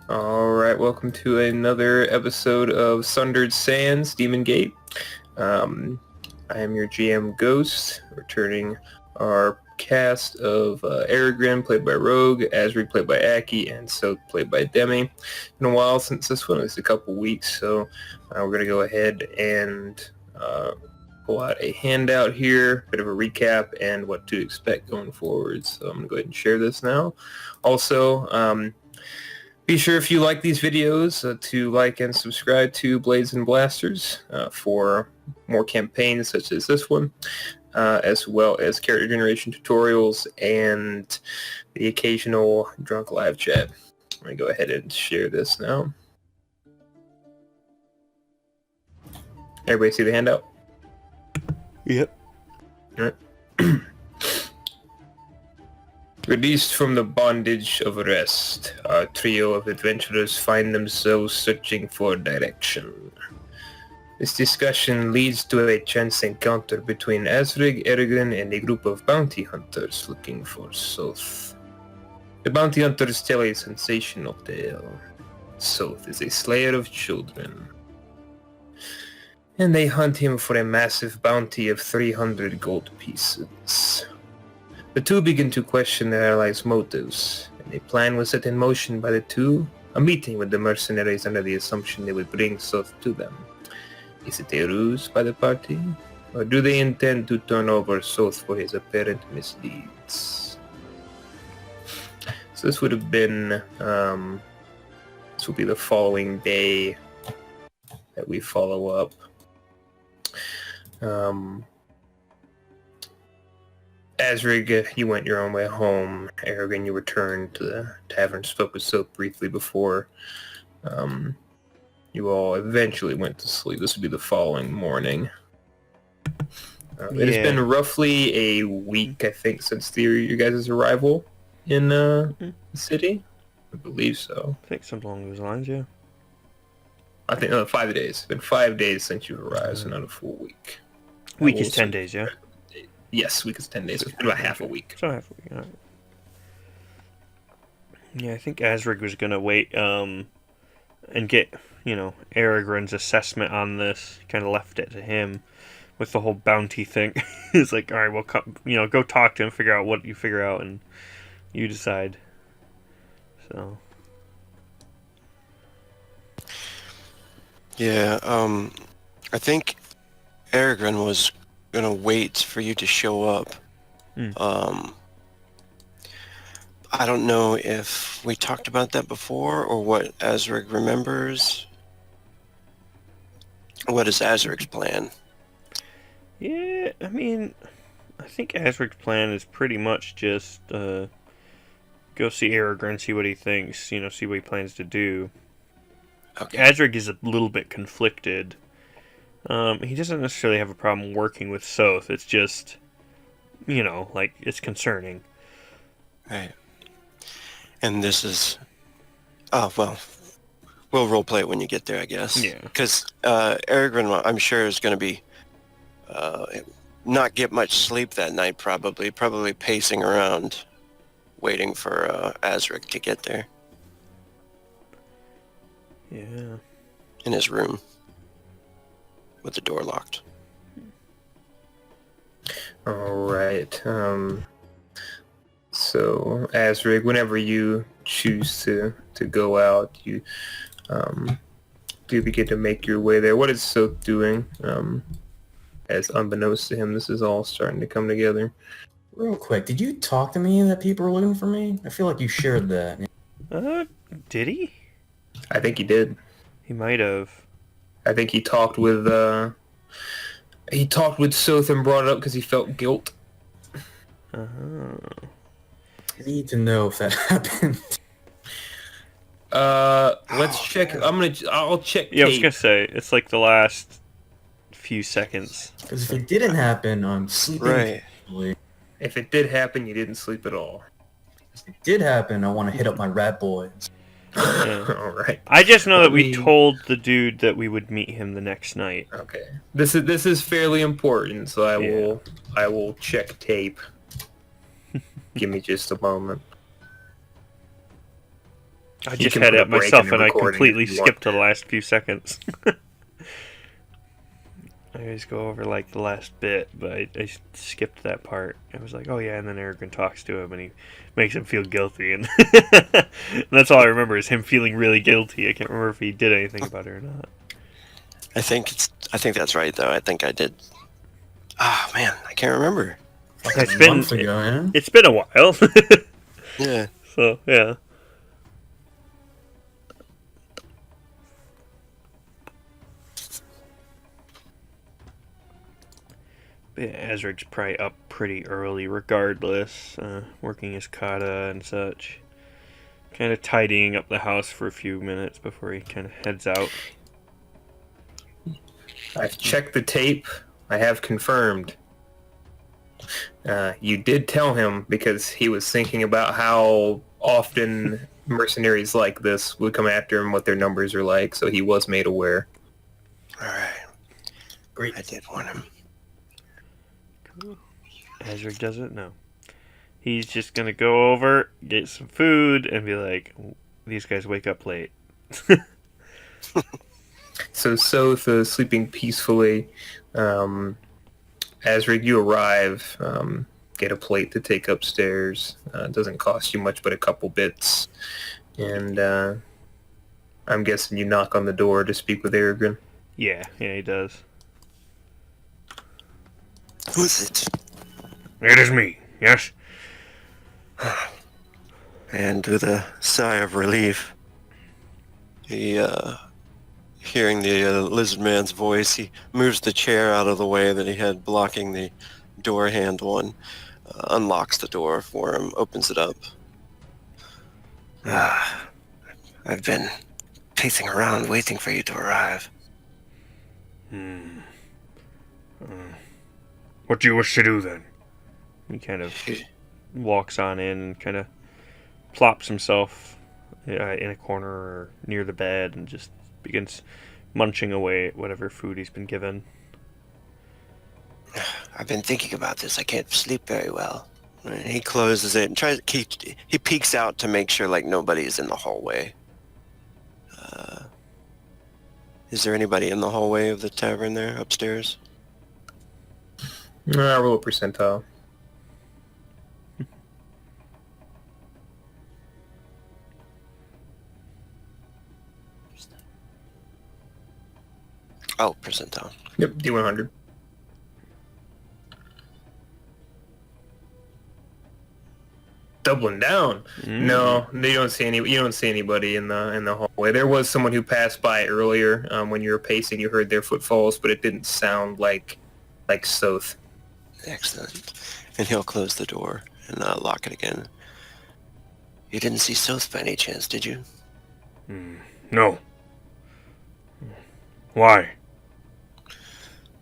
Alright, welcome to another episode of Sundered Sands, Demon Gate. I am your GM Ghost, returning our cast of Aragorn, played by Rogue, Asric, played by Aki, and Soth, played by Demi. It's been a while since this one, it's a couple weeks, so we're going to go ahead and pull out a handout here, bit of a recap, and what to expect going forward. So I'm going to go ahead and share this now. Also, be sure if you like these videos to like and subscribe to Blades and Blasters for more campaigns such as this one, as well as character generation tutorials and the occasional drunk live chat. I'm going to go ahead and share this now. Everybody see the handout? Yep. All right. Released from the bondage of rest, our trio of adventurers find themselves searching for direction. This discussion leads to a chance encounter between Asric, Aragorn, and a group of bounty hunters looking for Soth. The bounty hunters tell a sensational tale. Soth is a slayer of children, and they hunt him for a massive bounty of 300 gold pieces. The two begin to question their allies' motives, and a plan was set in motion by the two, a meeting with the mercenaries under the assumption they would bring Soth to them. Is it a ruse by the party, or do they intend to turn over Soth for his apparent misdeeds? So this would have been, this will be the following day that we follow up. Asric, you went your own way home. Aragorn, you returned to the tavern, spoke with Soth briefly before you all eventually went to sleep. This would be the following morning. It has been roughly a week, I think, since your guys' arrival in the city. I believe so. I think something along those lines, yeah. I think 5 days. It's been 5 days since you've arrived, so not a full week. Week is 10 days, yeah? Yes, week is 10 days. So it's been about half a week. So half a week, alright. Yeah, I think Asric was going to wait and get, Aragorn's assessment on this. Kind of left it to him with the whole bounty thing. It's like, alright, well, come, go talk to him, figure out what you figure out, and you decide. So. Yeah, I think Aragorn was gonna wait for you to show up. I don't know if we talked about that before or what Asric remembers. What is Asric's plan? Yeah, I think Asric's plan is pretty much just go see Aragorn, see what he thinks, see what he plans to do. Okay. Asric is a little bit conflicted. He doesn't necessarily have a problem working with Soth. It's just, it's concerning. Right. And this is... Oh, well, we'll roleplay it when you get there, I guess. Yeah. Because Aragorn, I'm sure, is going to be... not get much sleep that night, probably pacing around, waiting for Asric to get there. Yeah. In his room. With the door locked. Alright, so Asric, whenever you choose to go out, you do begin to make your way there. What is Soth doing? As unbeknownst to him, this is all starting to come together. Real quick, did you talk to me that people were looking for me? I feel like you shared that. Did he? I think he did. He might have. I think he talked with Soth and brought it up because he felt guilt. Uh-huh. I need to know if that happened. Let's check. I'll check. Yeah, I was tape. gonna say it's like the last few seconds. Because if it didn't happen, I'm sleeping. Right. peacefully. If it did happen, you didn't sleep at all. If it did happen, I want to hit up my rat boys. Yeah. All right. I just know that we told the dude that we would meet him the next night. Okay. This is fairly important, so I will check tape. Give me just a moment. I You just can had put it a up break myself in the and I recording completely if you want. skipped to the last few seconds. I always go over like the last bit, but I skipped that part. I was like, oh yeah, and then Aragorn talks to him and he makes him feel guilty, and, and that's all I remember is him feeling really guilty. I can't remember if he did anything about it or not. I think that's right though. I think I did. Ah, man, I can't remember. Fucking It's a been month ago, man. it's been a while, Yeah. so yeah. Yeah, Azric's probably up pretty early regardless, working his kata and such. Kind of tidying up the house for a few minutes before he kind of heads out. I've checked the tape. I have confirmed. You did tell him because he was thinking about how often mercenaries like this would come after him, what their numbers are like, so he was made aware. All right. Great. I did warn him. Azric doesn't know. He's just gonna go over, get some food, and be like, these guys wake up late. So Soth sleeping peacefully. Azrig, you arrive. Get a plate to take upstairs. It doesn't cost you much but a couple bits. And I'm guessing you knock on the door to speak with Aragorn. Yeah, he does. Who's it? It is me, yes? And with a sigh of relief, he, hearing the lizard man's voice, he moves the chair out of the way that he had blocking the door handle and unlocks the door for him, opens it up. I've been pacing around waiting for you to arrive. What do you wish to do then? He kind of walks on in and kind of plops himself in a corner or near the bed and just begins munching away at whatever food he's been given. I've been thinking about this. I can't sleep very well. And he closes it and tries. He peeks out to make sure like nobody's in the hallway. Is there anybody in the hallway of the tavern there upstairs? Roll a percentile. Oh, percentile. Yep, D100. Doubling down. No, you don't see anybody in the hallway. There was someone who passed by earlier. When you were pacing, you heard their footfalls, but it didn't sound like Soth. Excellent. And he'll close the door and lock it again. You didn't see Soth by any chance, did you? No. Why?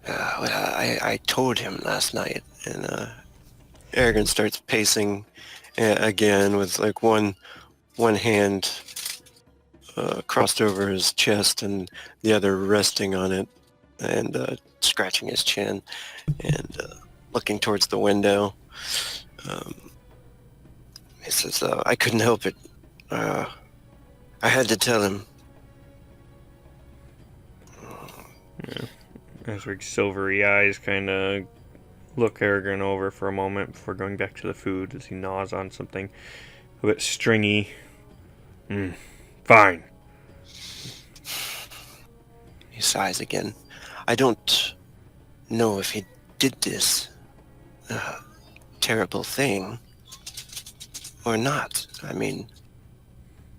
Well, I told him last night, and Aragorn starts pacing again with like one hand crossed over his chest and the other resting on it, and scratching his chin and looking towards the window. He says, I couldn't help it. I had to tell him. Azric's silvery eyes kind of look Aragorn over for a moment before going back to the food as he gnaws on something a bit stringy. Fine. He sighs again. I don't know if he did this terrible thing or not. I mean,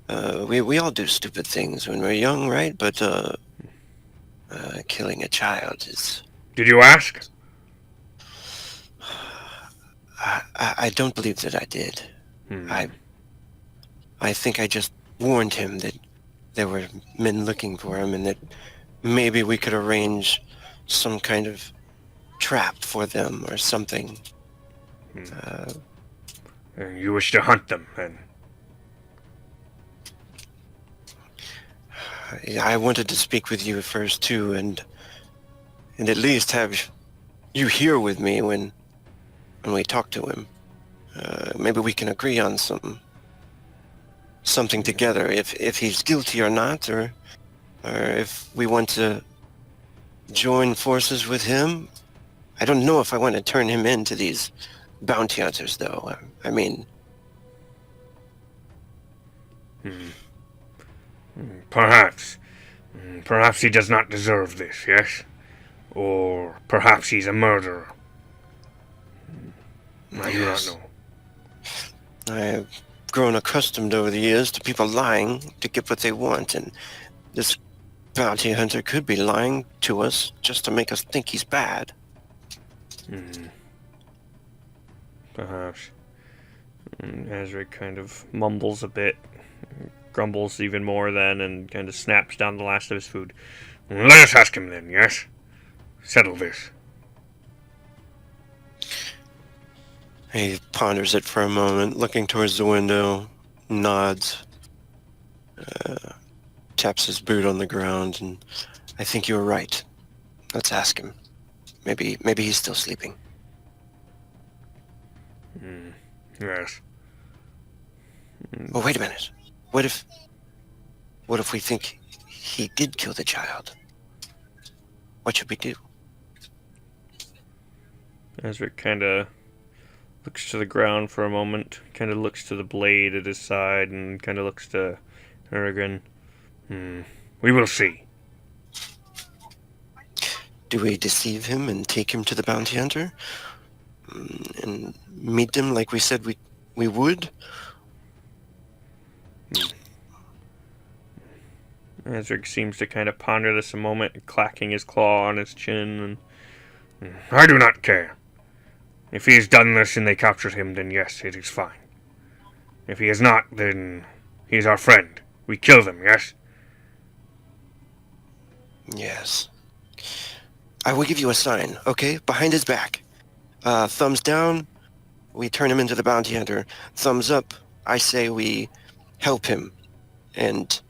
we all do stupid things when we're young, right? But killing a child is... Did you ask? I don't believe that I did. I think I just warned him that there were men looking for him and that maybe we could arrange some kind of trap for them or something. You wish to hunt them, then? I wanted to speak with you first too, and at least have you here with me when we talk to him. Maybe we can agree on some something together, if he's guilty or not, or if we want to join forces with him. I don't know if I want to turn him into these bounty hunters, though. I mean... Perhaps. Perhaps he does not deserve this, yes? Or perhaps he's a murderer. I do not know. I have grown accustomed over the years to people lying to get what they want, and this bounty hunter could be lying to us just to make us think he's bad. Perhaps. Azric kind of mumbles a bit, grumbles even more then, and kind of snaps down the last of his food. Let us ask him then, yes? Settle this. He ponders it for a moment, looking towards the window, nods, taps his boot on the ground, and I think you were right. Let's ask him. Maybe he's still sleeping. Yes. Oh, wait a minute. What if we think he did kill the child? What should we do? Azric kind of looks to the ground for a moment, kind of looks to the blade at his side, and kind of looks to Aragon. We will see. Do we deceive him and take him to the bounty hunter? And meet him like we said we would? Azric seems to kind of ponder this a moment, clacking his claw on his chin, and I do not care. If he has done this and they captured him, then yes, it is fine. If he has not, then he is our friend. We kill them, yes? Yes. I will give you a sign, okay? Behind his back. Thumbs down, we turn him into the bounty hunter. Thumbs up, I say we help him and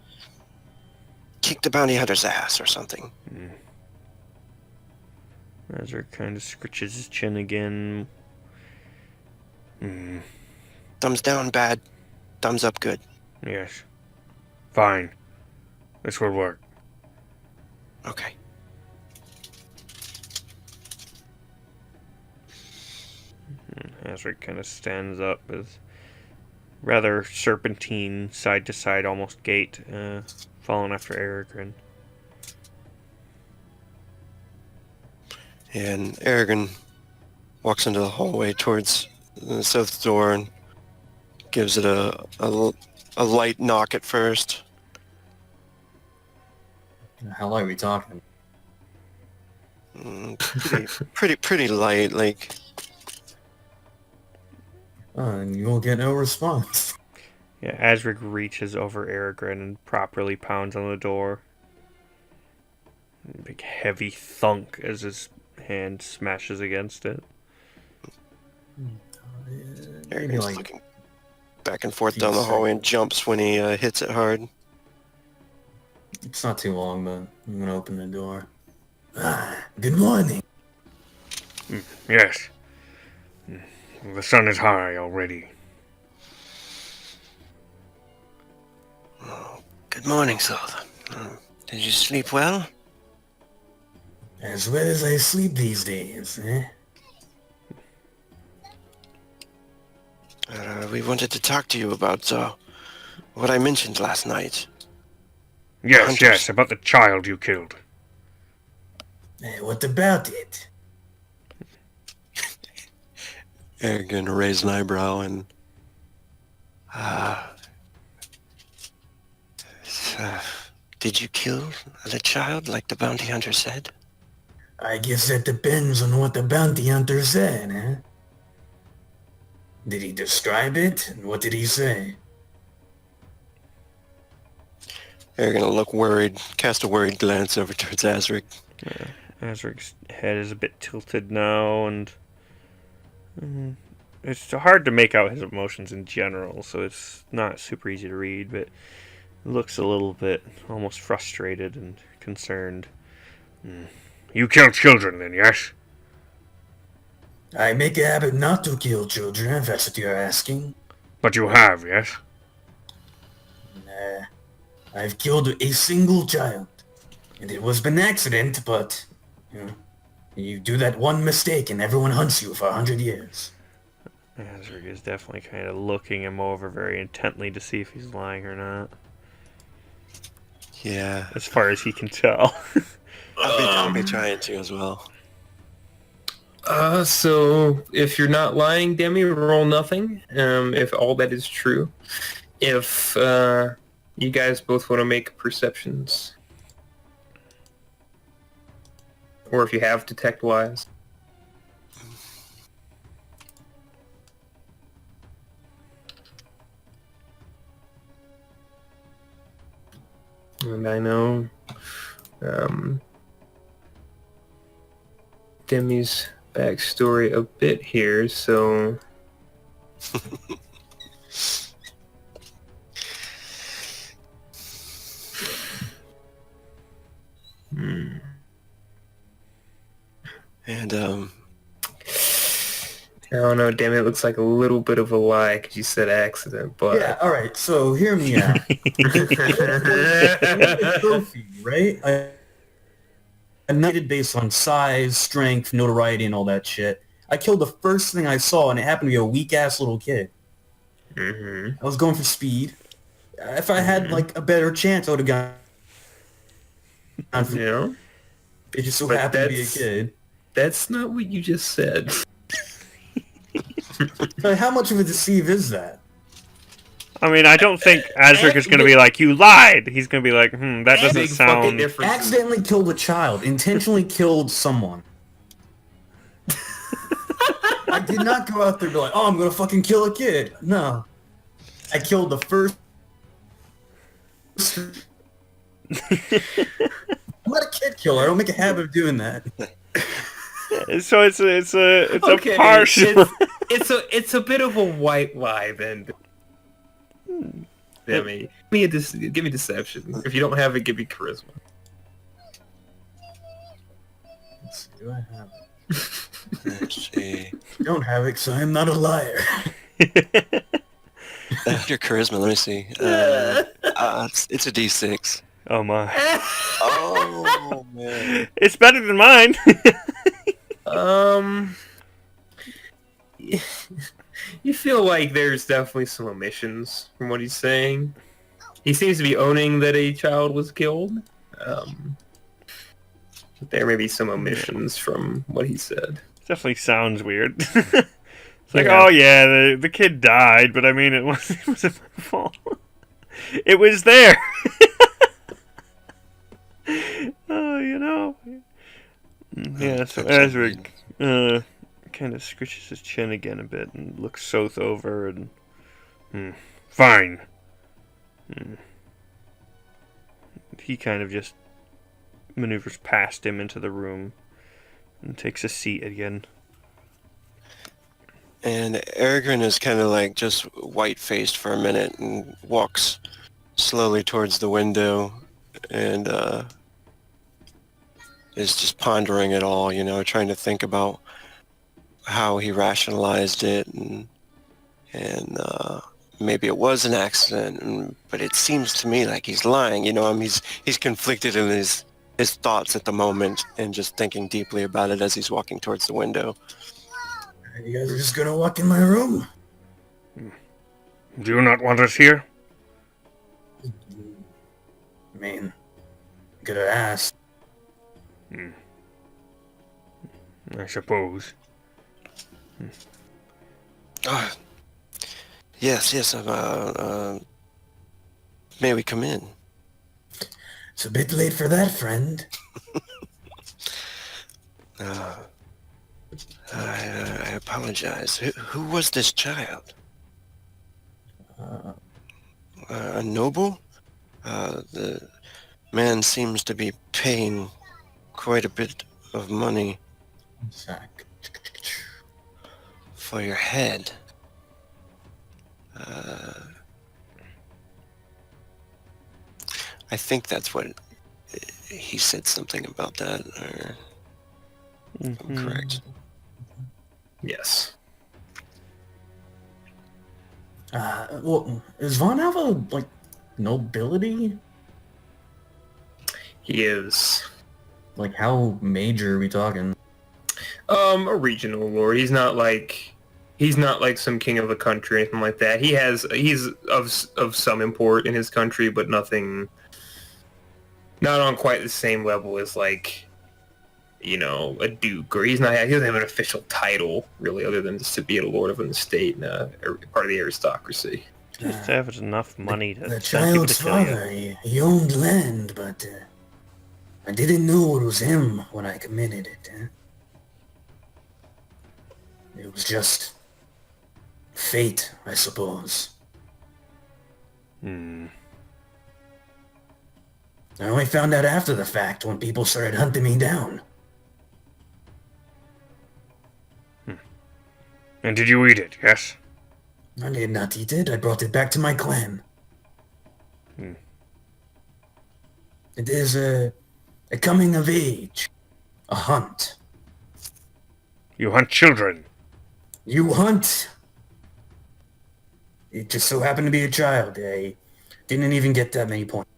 kick the bounty hunter's ass or something. Azric kind of scritches his chin again. Thumbs down, bad. Thumbs up, good. Yes. Fine. This will work. Okay. Azric kind of stands up with rather serpentine, side-to-side almost gait, following after Aragorn. And Aragon walks into the hallway towards the south door and gives it a light knock at first. How light are we talking? Pretty light, like... And you will get no response. Yeah, Azric reaches over Aragorn and properly pounds on the door. Big heavy thunk as his hand smashes against it. Aragon's looking back and forth down the hallway and jumps when he hits it hard. It's not too long, but I'm gonna open the door. Good morning. Yes. The sun is high already. Oh, good morning, Solda. Did you sleep well? As well as I sleep these days, eh? We wanted to talk to you about what I mentioned last night. Yes, Hunters. yes, about the child you killed. Hey, what about it? Aragon raised an eyebrow and... did you kill the child like the bounty hunter said? I guess that depends on what the bounty hunter said, eh? Did he describe it? And what did he say? Aragon will look worried, cast a worried glance over towards Azric. Yeah, Azric's head is a bit tilted now, and it's hard to make out his emotions in general, so it's not super easy to read, but it looks a little bit almost frustrated and concerned. You kill children then, yes? I make a habit not to kill children, if that's what you're asking. But you have, yes? I've killed a single child. And it was an accident, but, you know, you do that one mistake and everyone hunts you for 100 years. Azrig is definitely kind of looking him over very intently to see if he's lying or not. Yeah. As far as he can tell. I'll be trying to as well. So if you're not lying, Demi, roll nothing. If all that is true. If you guys both want to make perceptions. Or if you have detect lies. And I know Demi's backstory a bit here, so... And I don't know, damn it, looks like a little bit of a lie because you said accident, but... Yeah, alright, so hear me out. Trophy, right? I'm rated based on size, strength, notoriety, and all that shit. I killed the first thing I saw, and it happened to be a weak-ass little kid. Mm-hmm. I was going for speed. If I had, like, a better chance, I would have gone for... You know? It just so But happened to be a kid. That's not what you just said. Like, how much of a deceive is that? I mean, I don't think Azric is going to be like, you lied! He's going to be like, that doesn't Big fucking sound... difference. Accidentally killed a child. Intentionally killed someone. I did not go out there and be like, oh, I'm going to fucking kill a kid. No. I killed the first... I'm not a kid killer. I don't make a habit of doing that. So it's Okay, a partial... it's a bit of a white lie then. Demi, give me deception. If you don't have it, give me charisma. Let's see, do I have it? let's see. I don't have it because I'm not a liar. Your charisma, let me see. It's a D6. Oh my. Oh, man. It's better than mine! You feel like there's definitely some omissions from what he's saying. He seems to be owning that a child was killed. But there may be some omissions from what he said. Definitely sounds weird. It's like, Yeah. oh yeah, the kid died, but I mean, it wasn't my fault. It was there! Oh, you know. Yeah, so Azric kind of scratches his chin again a bit and looks Soth over and... fine. He kind of just maneuvers past him into the room and takes a seat again. And Aragorn is kind of like just white-faced for a minute and walks slowly towards the window and is just pondering it all, you know, trying to think about how he rationalized it and maybe it was an accident, but it seems to me like he's lying, you know. He's conflicted in his thoughts at the moment and just thinking deeply about it as he's walking towards the window. You guys are just gonna walk in my room? Do you not want us here? I mean, could have asked. I suppose. Yes, may we come in? It's a bit late for that, friend. I apologize. Who was this child? A noble? The man seems to be paying quite a bit of money One sec. for your head. I think that's what he said, something about that, or if I'm correct. Yes. Well, is Von Alva, like, nobility? He is. Like, how major are we talking? A regional lord. He's not like some king of a country or anything like that. He's of some import in his country, but not on quite the same level as like, a duke, or he doesn't have an official title really, other than just to be a lord of an estate and part of the aristocracy. Just to have enough money to The send people child's to kill you. father, he owned land, but I didn't know it was him when I committed it. It was just fate, I suppose. Hmm. I only found out after the fact when people started hunting me down. And did you eat it, yes? I did not eat it. I brought it back to my clan. It is a coming of age. A hunt. You hunt children. You hunt? It just so happened to be a child. I didn't even get that many points.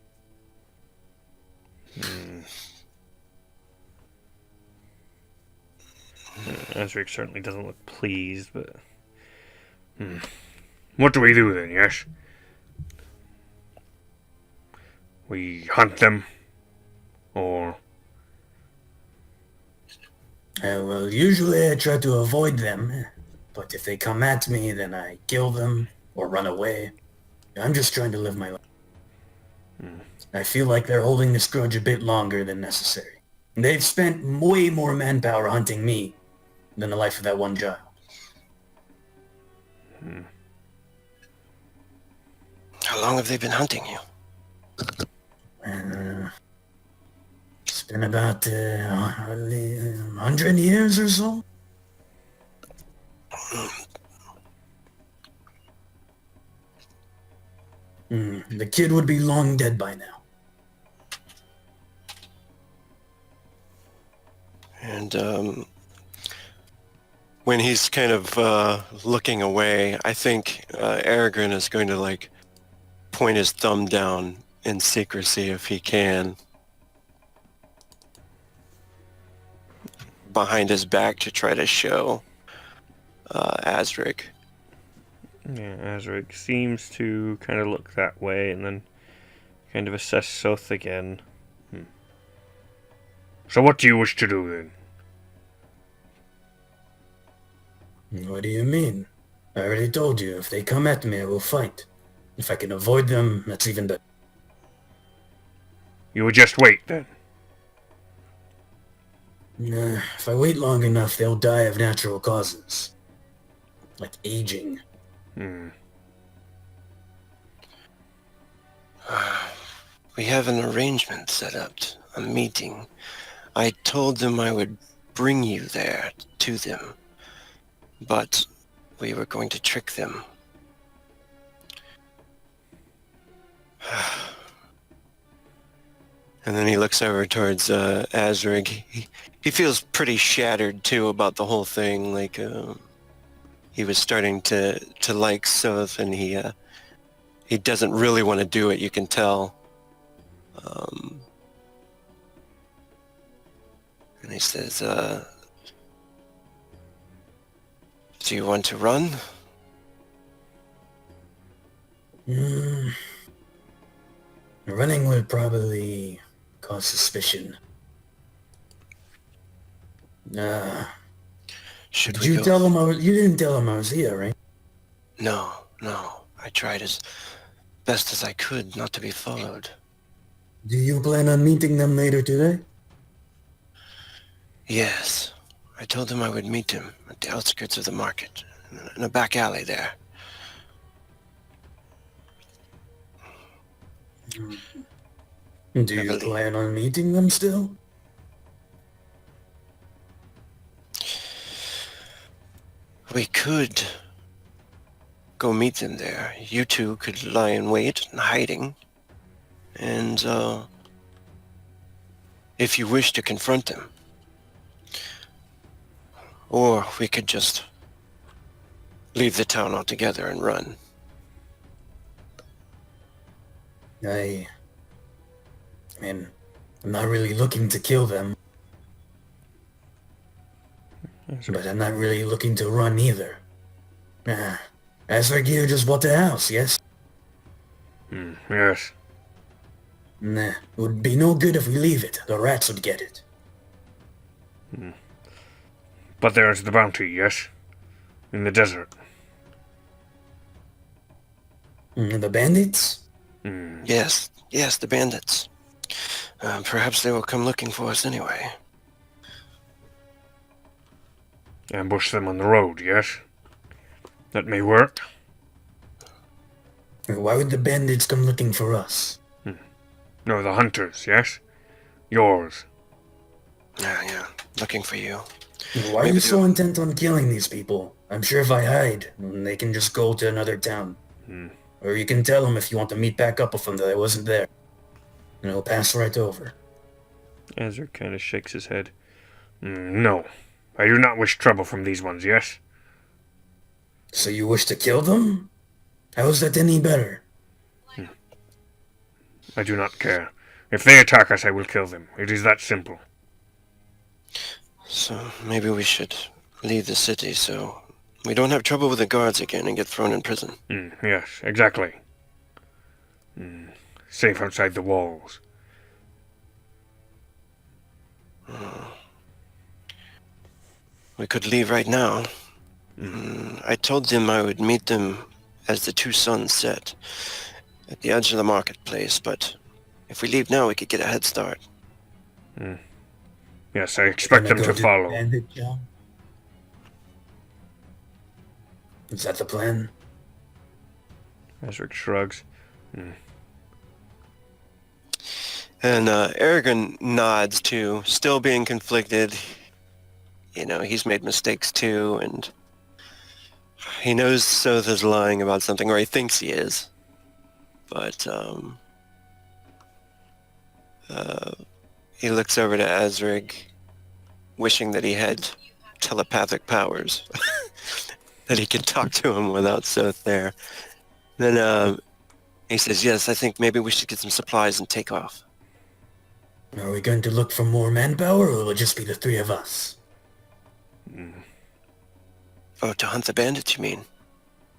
Azric certainly doesn't look pleased, but... What do we do then, yes? We hunt them? Or... Well, usually I try to avoid them. But if they come at me, then I kill them or run away. I'm just trying to live my life. I feel like they're holding this grudge a bit longer than necessary. They've spent way more manpower hunting me than the life of that one child. How long have they been hunting you? It's been about 100 years or so. The kid would be long dead by now. And when he's kind of looking away, I think Aragorn is going to like point his thumb down in secrecy if he can, behind his back to try to show Azric. Yeah, Azric seems to kind of look that way and then kind of assess Soth again. So what do you wish to do then? What do you mean? I already told you, if they come at me, I will fight. If I can avoid them, that's even better. You would just wait then? If I wait long enough, they'll die of natural causes. Like aging. We have an arrangement set up, a meeting. I told them I would bring you there to them, but we were going to trick them. And then he looks over towards Azrig. He feels pretty shattered too about the whole thing. Like he was starting to like Soth, and he doesn't really want to do it. You can tell. And he says, "Do you want to run?" Running would probably cause suspicion. Should Did we you go? tell him you didn't tell him I was here, right? No. I tried as best as I could not to be followed. Do you plan on meeting them later today? Yes. I told him I would meet him at the outskirts of the market, in a back alley there. Do you plan on meeting them still? We could go meet them there. You two could lie in wait and hiding. And, if you wish to confront them. Or we could just leave the town altogether and run. I mean, I'm not really looking to kill them, but I'm not really looking to run either. Azrak here just bought the house, yes? Yes. Nah, it would be no good if we leave it. The rats would get it. But there's the bounty, yes? In the desert. The bandits? Yes, the bandits. Perhaps they will come looking for us anyway. Ambush them on the road, yes? That may work. Why would the bandits come looking for us? No, the hunters, yes? Yours. Yeah, looking for you. Why are you so intent on killing these people? I'm sure if I hide, they can just go to another town. Or you can tell them if you want to meet back up with them that I wasn't there. And it'll pass right over. Azrak kind of shakes his head. No. I do not wish trouble from these ones, yes? So you wish to kill them? How is that any better? I do not care. If they attack us, I will kill them. It is that simple. So maybe we should leave the city so we don't have trouble with the guards again and get thrown in prison. Yes, exactly. Safe outside the walls. We could leave right now. I told them I would meet them as the two suns set at the edge of the marketplace, but if we leave now, we could get a head start. Yes, I expect them to follow. Bandit job? Is that the plan? Azrak shrugs. And Aragon nods too, still being conflicted. You know, he's made mistakes too, and he knows Soth is lying about something, or he thinks he is. But he looks over to Azrig, wishing that he had telepathic powers, that he could talk to him without Soth there. Then he says, yes, I think maybe we should get some supplies and take off. Are we going to look for more manpower, or will it just be the three of us? Oh, to hunt the bandits, you mean?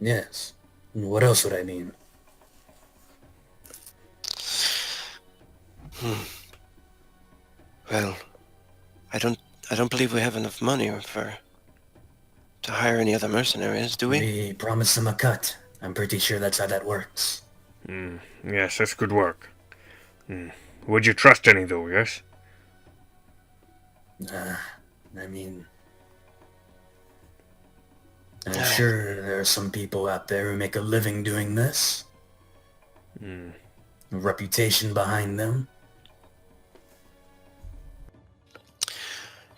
Yes. What else would I mean? Well, I don't believe we have enough money to hire any other mercenaries, do we? We promised them a cut. I'm pretty sure that's how that works. Yes, that's good work. Would you trust any, though, yes? I mean... I'm sure there are some people out there who make a living doing this. A reputation behind them.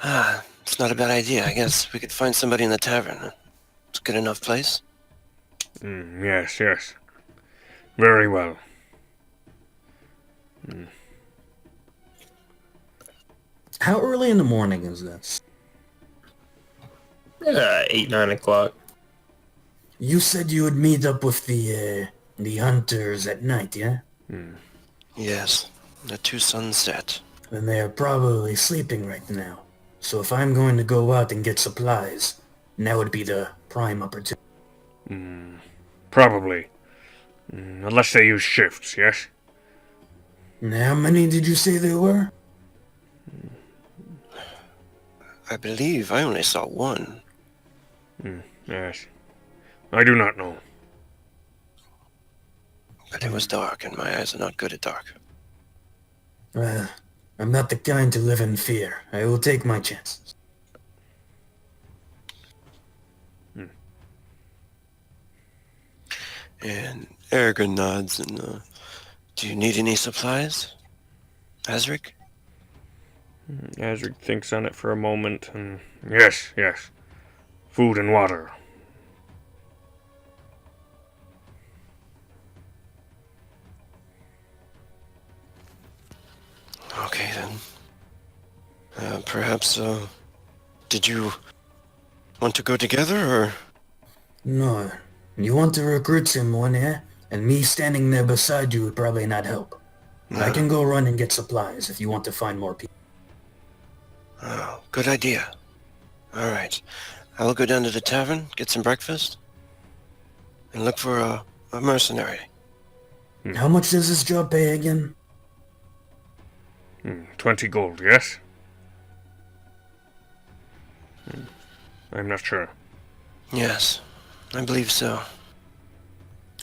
It's not a bad idea. I guess we could find somebody in the tavern. It's a good enough place. Yes. Very well. How early in the morning is this? 8, 9 o'clock. You said you would meet up with the hunters at night, yeah? Yes, the two suns set. Then they are probably sleeping right now. So if I'm going to go out and get supplies, now would be the prime opportunity. Probably. Unless they use shifts, yes? How many did you say there were? I believe I only saw one. Yes. I do not know. But it was dark, and my eyes are not good at dark. I'm not the kind to live in fear. I will take my chances. And Aragon nods and, do you need any supplies, Azric? Azric thinks on it for a moment, and yes. Food and water. Okay, then. Perhaps, did you want to go together, or? No. You want to recruit someone, eh? And me standing there beside you would probably not help. I can go run and get supplies if you want to find more people. Oh, good idea. All right. I will go down to the tavern, get some breakfast, and look for a mercenary. How much does this job pay again? 20 gold, yes? I'm not sure. Yes, I believe so.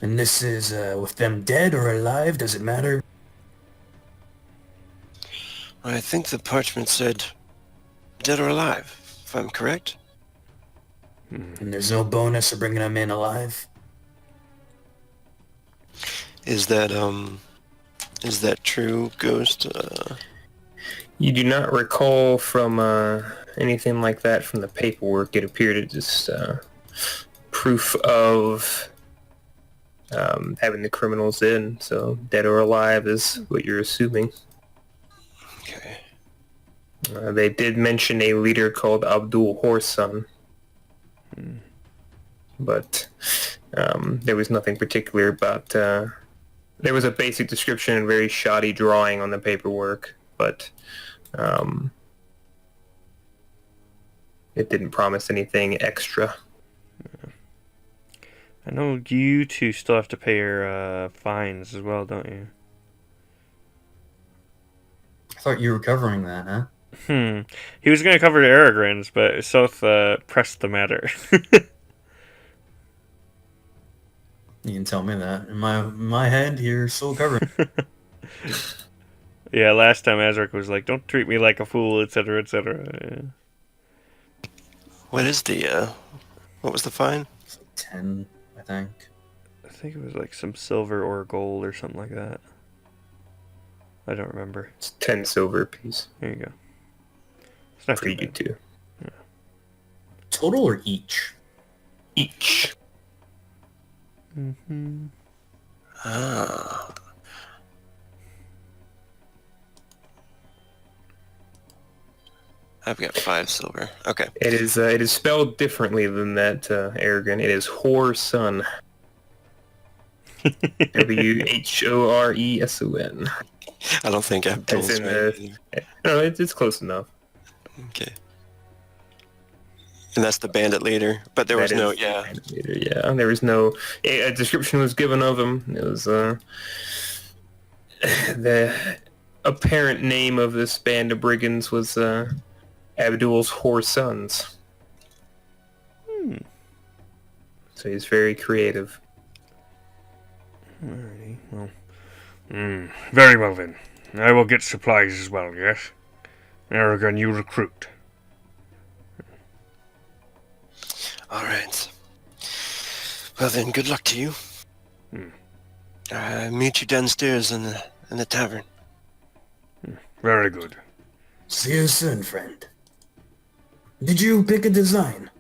And this is with them dead or alive? Does it matter? I think the parchment said dead or alive, if I'm correct. And there's no bonus for bringing them in alive? Is that true, Ghost? You do not recall from anything like that from the paperwork. It appeared it just proof of having the criminals in. So dead or alive is what you're assuming. Okay. They did mention a leader called Abdul Horsan. But there was nothing particular about... there was a basic description and very shoddy drawing on the paperwork, but it didn't promise anything extra. I know you two still have to pay your fines as well, don't you? I thought you were covering that, huh? He was going to cover the Aragorns, but Soth pressed the matter. You can tell me that. In my head, you're still covering. Yeah, last time Azric was like, "Don't treat me like a fool," etc., etc. Yeah. What is the what was the fine? It's like 10, I think. I think it was like some silver or gold or something like that. I don't remember. It's 10 silver apiece. There you go. It's not Pretty too good bad. too. Total or each? Each. Mm-hmm. Ah. I've got 5 silver. Okay. It is spelled differently than that, Aragorn. It is Horson. Whoreson. I don't think Abdul's As in right. No, it's close enough. Okay. And that's the bandit leader, but there was That no, is yeah. the leader, yeah. There was no... A description was given of him. It was... the apparent name of this band of brigands was Abdul's Horsons. So he's very creative. Alrighty, well. Very well then. I will get supplies as well, yes? Aragorn, you recruit. All right. Well then, good luck to you. Meet you downstairs in the tavern. Very good. See you soon, friend. Did you pick a design?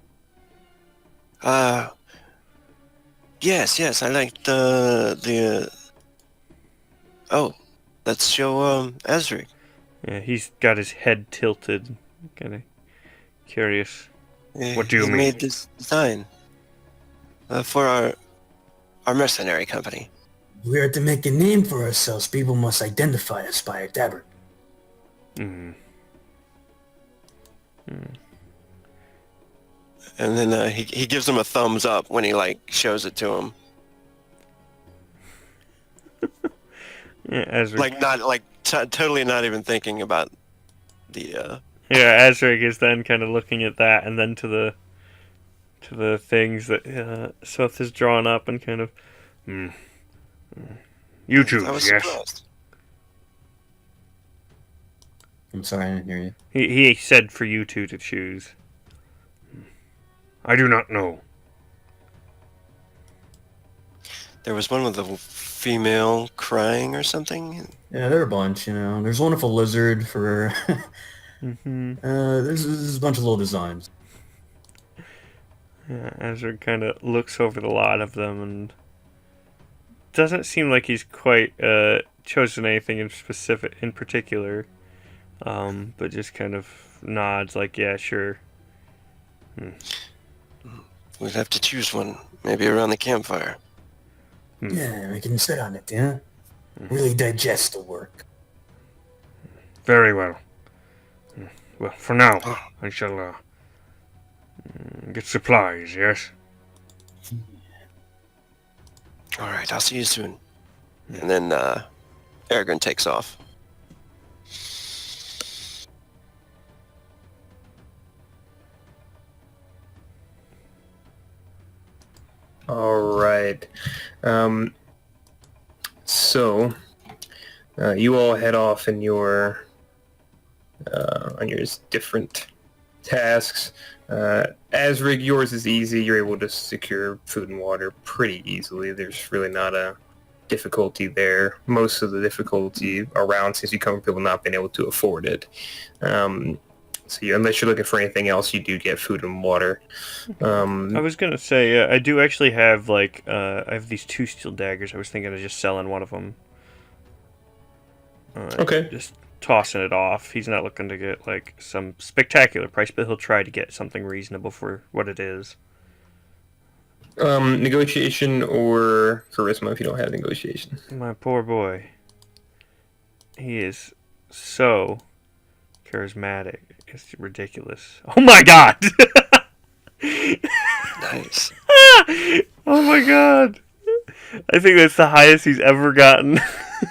Yes, I liked the oh, let's show Ezric. Yeah, he's got his head tilted. Kind of curious. What do you He mean? made this design for our mercenary company. We are to make a name for ourselves. People must identify us by our tabard. And then he gives him a thumbs up when he like shows it to him. Yeah, Ezra. Like not like totally not even thinking about the Yeah, Ezra is then kind of looking at that, and then to the things that Seth has drawn up, and kind of, you choose, I was yes. surprised. I'm sorry, I didn't hear you. He said for you two to choose. I do not know. There was one with a female crying or something. Yeah, there are a bunch, you know. There's one with a lizard for... there's a bunch of little designs. Yeah, Ezra kind of looks over the lot of them and doesn't seem like he's quite chosen anything in particular, but just kind of nods like, yeah, sure. We'd have to choose one, maybe around the campfire. Yeah, we can sit on it, yeah? Really digest the work. Very well. Well, for now, I shall get supplies, yes? All right, I'll see you soon. And then Aragorn takes off. All right. So you all head off in your on your different tasks. Asrig, yours is easy. You're able to secure food and water pretty easily. There's really not a difficulty there. Most of the difficulty around since you come from people not being able to afford it. Unless you're looking for anything else, you do get food and water. I was gonna say, I do actually have I have these 2 steel daggers. I was thinking of just selling one of them. Okay. Just tossing it off. He's not looking to get some spectacular price, but he'll try to get something reasonable for what it is. Negotiation or charisma if you don't have negotiation. My poor boy. He is so charismatic. It's ridiculous. Oh my god! Nice. Oh my god! I think that's the highest he's ever gotten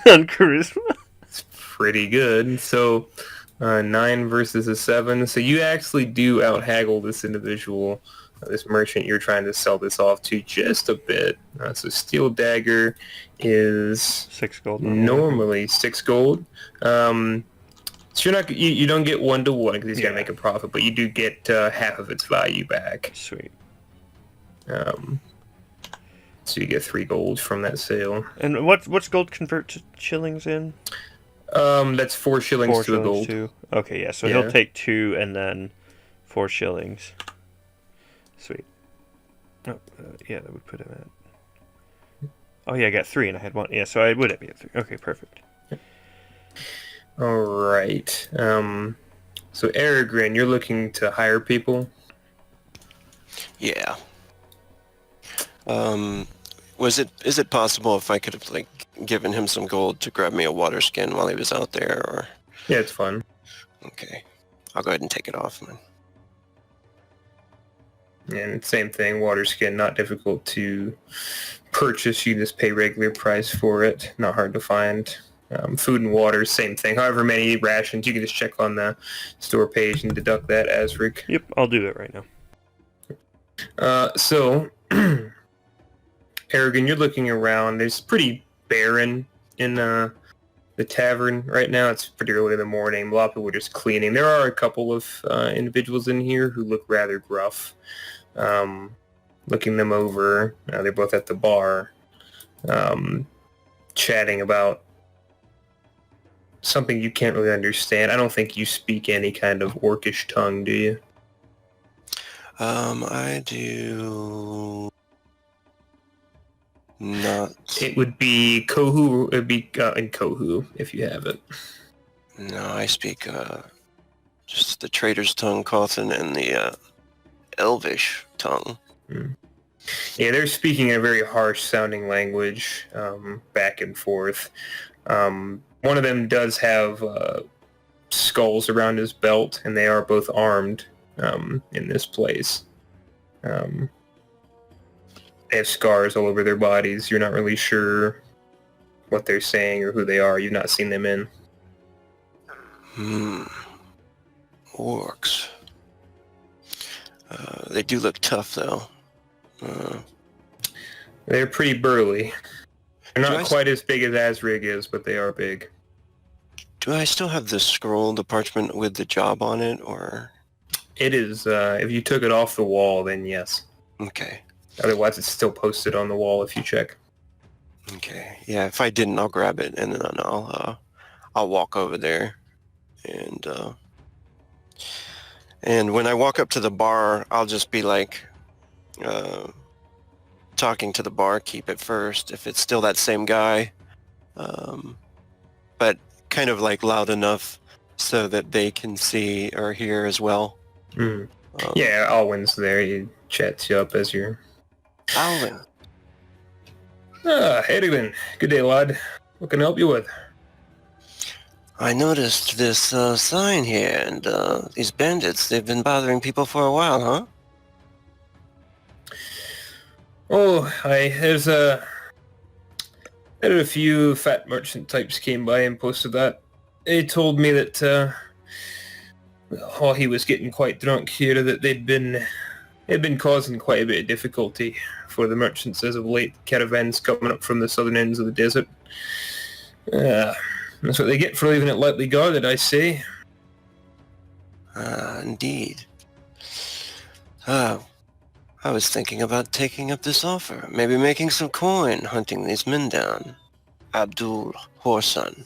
on charisma. It's pretty good. So 9 versus a 7. So you actually do out-haggle this individual, this merchant you're trying to sell this off to just a bit. So steel dagger is 6 gold. normally 6 gold. So you don't get 1-to-1 because he's gonna make a profit, but you do get half of its value back. Sweet. So you get 3 gold from that sale. And what's gold convert to shillings in? That's 4 shillings 4 to the shillings gold. too. Okay, yeah. So Yeah. he'll take 2 and then 4 shillings. Sweet. Oh, yeah, that would put him at. Oh yeah, I got 3 and I had 1. Yeah, so I would be at 3. Okay, perfect. All right. So Aragorn, you're looking to hire people. Yeah. Is it possible if I could have given him some gold to grab me a water skin while he was out there, or? Yeah, it's fun. Okay, I'll go ahead and take it off, man. And same thing, water skin, not difficult to purchase. You just pay regular price for it. Not hard to find. Food and water, same thing. However many rations, you can just check on the store page and deduct that, Asric. Yep, I'll do that right now. So, Aragorn, you're looking around. It's pretty barren in the tavern right now. It's pretty early in the morning. A lot of people are just cleaning. There are a couple of individuals in here who look rather gruff. Looking them over, they're both at the bar, chatting about something you can't really understand. I don't think you speak any kind of orcish tongue, do you? I do not. It would be Kohu. It would be in Kohu if you have it. No, I speak just the trader's tongue, Cawthon, and the Elvish tongue. Yeah, they're speaking a very harsh-sounding language, back and forth. One of them does have skulls around his belt, and they are both armed in this place. They have scars all over their bodies. You're not really sure what they're saying or who they are. You've not seen them in. Orcs. They do look tough, though. They're pretty burly. They're Do not I quite as big as Asrig is, but they are big. Do I still have the scroll, the parchment with the job on it, or? It is, if you took it off the wall, then yes. Okay. Otherwise, it's still posted on the wall if you check. Okay. Yeah, if I didn't, I'll grab it, and then I'll walk over there, and when I walk up to the bar, I'll just be talking to the barkeep at first, if it's still that same guy, but kind of loud enough so that they can see or hear as well. Yeah, Alwyn's there. He chats you up as you're... Alwyn. Edwin. Good day, lad. What can I help you with? I noticed this sign here, and these bandits, they've been bothering people for a while, huh? Oh, there's a few fat merchant types came by and posted that. They told me that, while he was getting quite drunk here, that they'd been causing quite a bit of difficulty for the merchants as of late. Caravans coming up from the southern ends of the desert. That's what they get for leaving it lightly guarded, I say. Indeed. I was thinking about taking up this offer. Maybe making some coin hunting these men down. Abdul Horsan.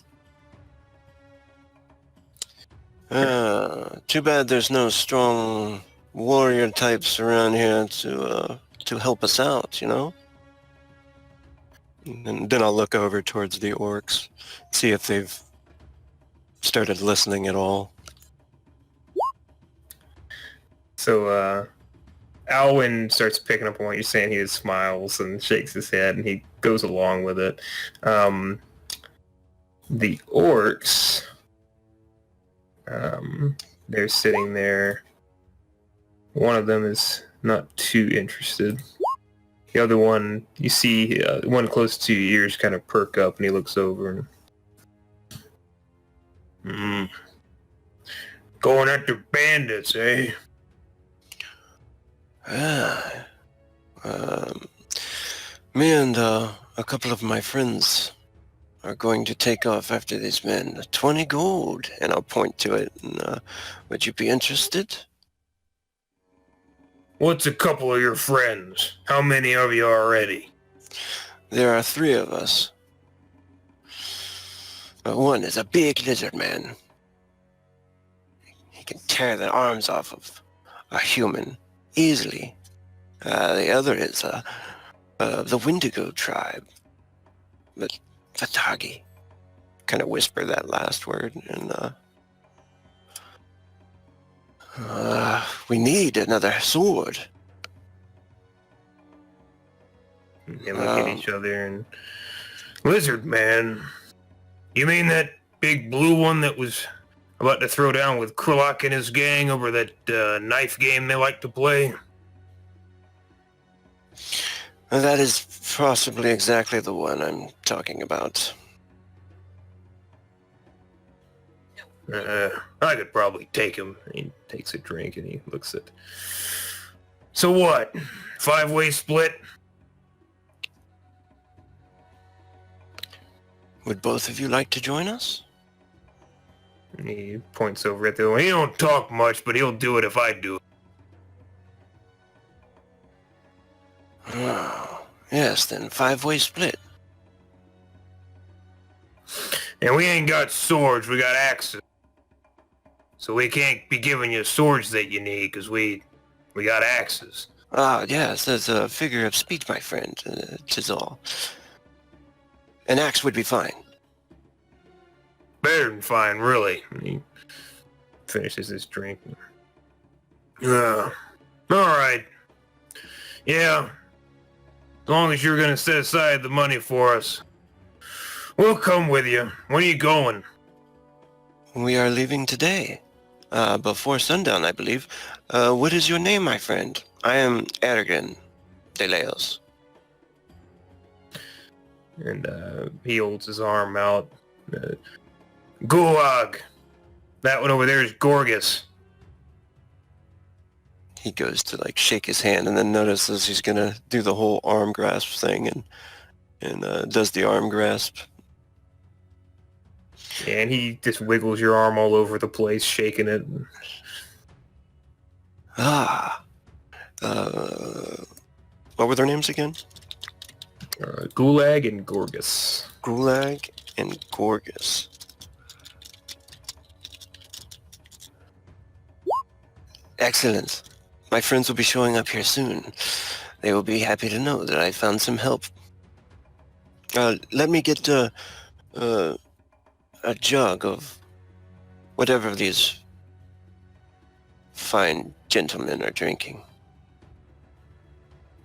Too bad there's no strong warrior types around here to help us out, you know? And then I'll look over towards the orcs, see if they've started listening at all. So, Alwyn starts picking up on what you're saying. He just smiles and shakes his head, and he goes along with it. The orcs, they're sitting there. One of them is not too interested. The other one, you see, one close to your ears kind of perk up, and he looks over and... Going after bandits, eh? Me and a couple of my friends are going to take off after these men. 20 gold, and I'll point to it. And, would you be interested? What's a couple of your friends? How many of you already? There are 3 of us. One is a big lizard man. He can tear the arms off of a human easily. The other is the Wendigo tribe. But Vatagi. Kind of whisper that last word, and we need another sword. They look at each other and... Lizard man? You mean that big blue one that was about to throw down with Krulak and his gang over that knife game they like to play? That is possibly exactly the one I'm talking about. I could probably take him. He takes a drink and he looks at... So what? 5-way split? Would both of you like to join us? And he points over at the other one. He don't talk much, but he'll do it if I do it. Oh, yes, then 5-way split. And we ain't got swords, we got axes. So we can't be giving you swords that you need, because we got axes. Ah, yes, that's a figure of speech, my friend. 'Tis all. An axe would be fine. Better than fine, really. And he finishes his drink. Alright. Yeah. As long as you're gonna set aside the money for us, we'll come with you. When are you going? We are leaving today. Before sundown, I believe. What is your name, my friend? I am Ergen de Leos. And he holds his arm out. Gulag. That one over there is Gorgas. He goes to like shake his hand and then notices he's gonna do the whole arm grasp thing and does the arm grasp. And he just wiggles your arm all over the place, shaking it. What were their names again? Gulag and Gorgas. Gulag and Gorgas. Excellent. My friends will be showing up here soon. They will be happy to know that I found some help. Let me get a jug of whatever these fine gentlemen are drinking.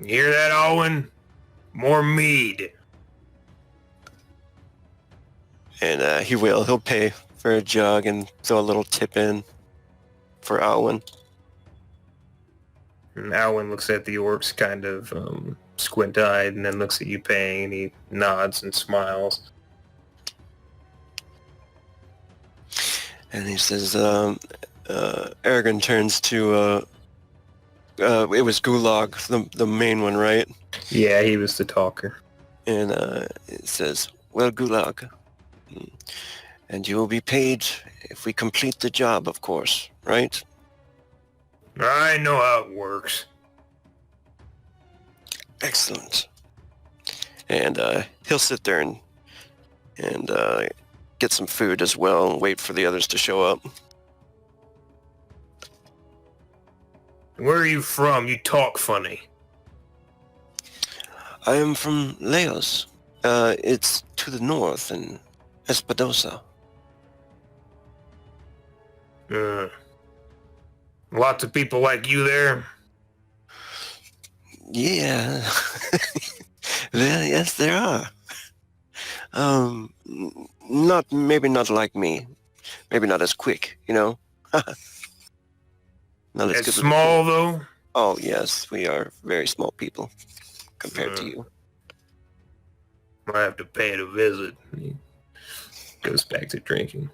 You hear that, Owen? More mead. And he'll pay for a jug and throw a little tip in for Alwyn. And Alwyn looks at the orcs kind of squint-eyed and then looks at you paying, and he nods and smiles. And he says, Aragon turns to, it was Gulag, the main one, right? Yeah, he was the talker. And it says, well, Gulag, and you will be paid if we complete the job, of course, right? I know how it works. Excellent. And he'll sit there and get some food as well and wait for the others to show up. Where are you from? You talk funny. I am from Laos. It's to the north in Espadosa. Lots of people like you there? Yeah. Yes, there are. Maybe not like me. Maybe not as quick, you know? Not As good small, with- though? Oh, yes, we are very small people compared to you. I have to pay to visit. He goes back to drinking.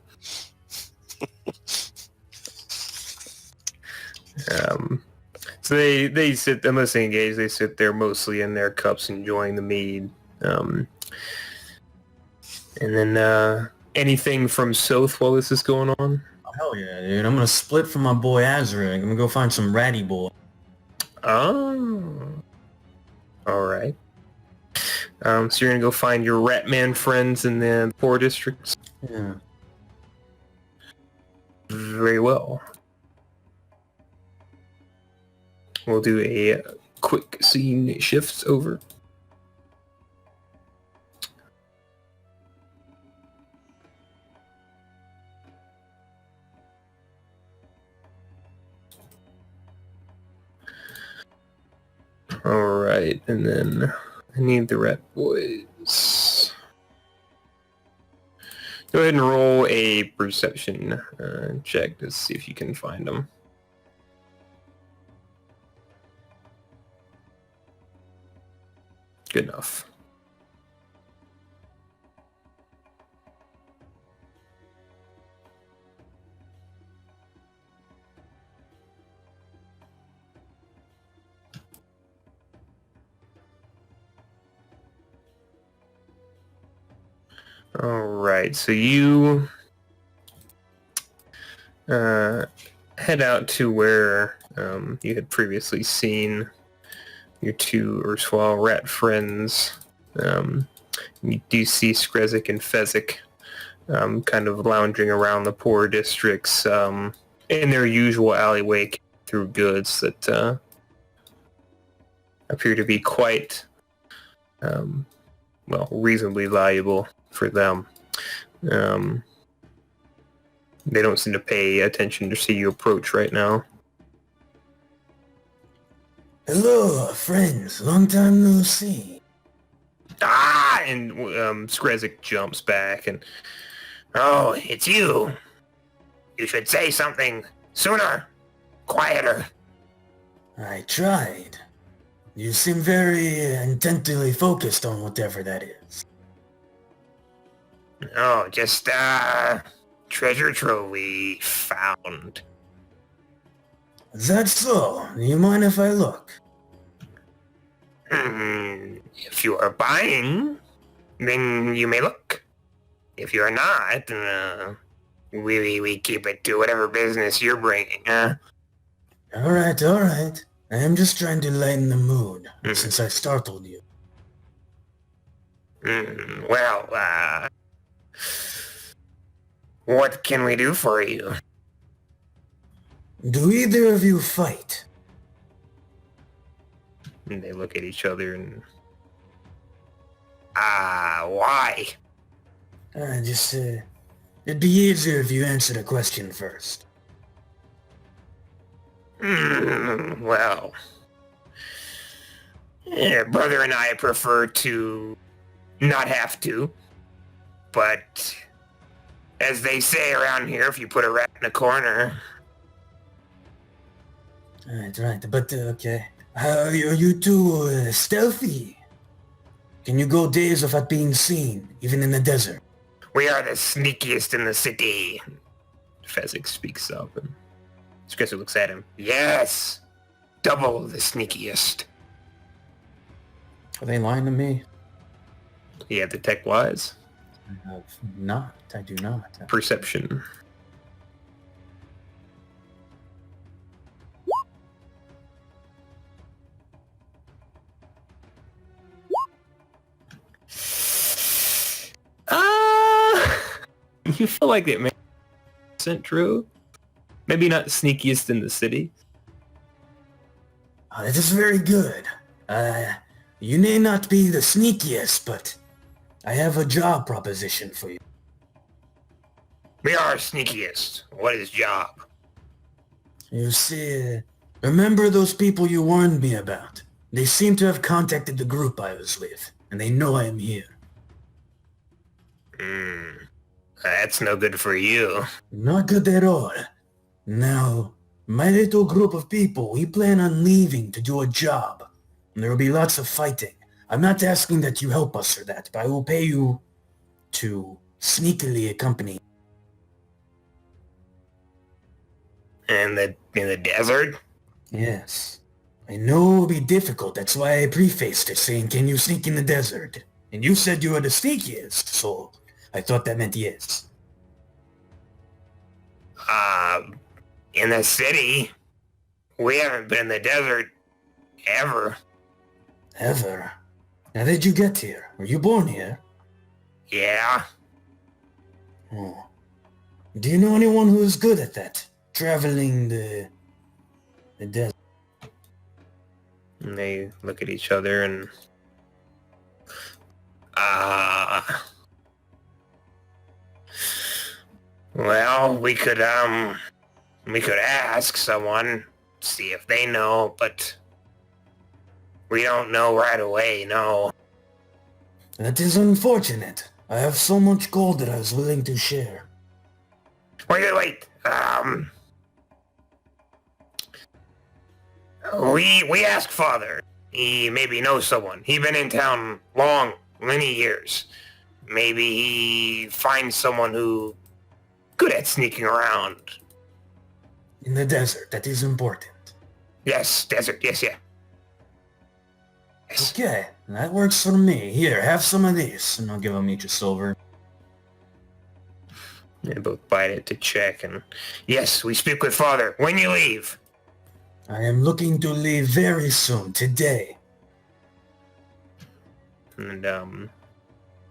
So they sit, unless they engage, they sit there mostly in their cups enjoying the mead. And then anything from Soth while this is going on? Oh, hell yeah, dude. I'm gonna split from my boy Azra. I'm gonna go find some ratty boy. Oh. Alright. So you're gonna go find your Ratman friends in the poor districts? Yeah. Very well. We'll do a quick scene shift over. Alright, and then I need the rat boys. Go ahead and roll a perception check to see if you can find them. Good enough. All right, so you head out to where you had previously seen your two erstwhile rat friends. You do see Skrezik and Fezzik kind of lounging around the poor districts in their usual alleyway through goods that appear to be quite, reasonably valuable for them. They don't seem to pay attention to see you approach right now. Hello, friends. Long time no see. Ah! And Skrezik jumps back and, oh, it's you. You should say something sooner, quieter. I tried. You seem very intently focused on whatever that is. Oh, just treasure trove we found. That's so. Do you mind if I look? If you are buying, then you may look. If you are not, we keep it to whatever business you're bringing, huh? Alright. I am just trying to lighten the mood, since I startled you. What can we do for you? Do either of you fight? And they look at each other and... why? It'd be easier if you answered a question first. Brother and I prefer to not have to, but As they say around here, if you put a rat in a corner. Right. But, okay. Are you too stealthy? Can you go days without being seen, even in the desert? We are the sneakiest in the city. Fezzik speaks up, and Skresser looks at him. Yes! Double the sneakiest. Are they lying to me? You have the tech wise. I have not. I do not. Perception. You feel like it may be true. Maybe not sneakiest in the city. That is very good. You may not be the sneakiest, but I have a job proposition for you. We are sneakiest. What is job? You see, remember those people you warned me about? They seem to have contacted the group I was with, and they know I am here. That's no good for you. Not good at all. Now, my little group of people, we plan on leaving to do a job. And there will be lots of fighting. I'm not asking that you help us or that, but I will pay you to sneakily accompany. In the desert? Yes. I know it will be difficult, that's why I prefaced it saying, can you sneak in the desert? And you said you were the sneakiest, so I thought that meant yes. In the city? We haven't been in the desert ever. Ever? How did you get here? Were you born here? Yeah. Oh. Do you know anyone who is good at that? Traveling the desert? And they look at each other and... Well, we could ask someone, see if they know, but we don't know right away, no. That is unfortunate. I have so much gold that I was willing to share. Wait. We asked Father. He maybe knows someone. He been in town many years. Maybe he finds someone who good at sneaking around. In the desert, that is important. Yes, desert, yes. Yes. Okay, that works for me. Here, have some of this, and I'll give them each a silver. They both bite it to check, and yes, we speak with Father. When you leave? I am looking to leave very soon, today. And,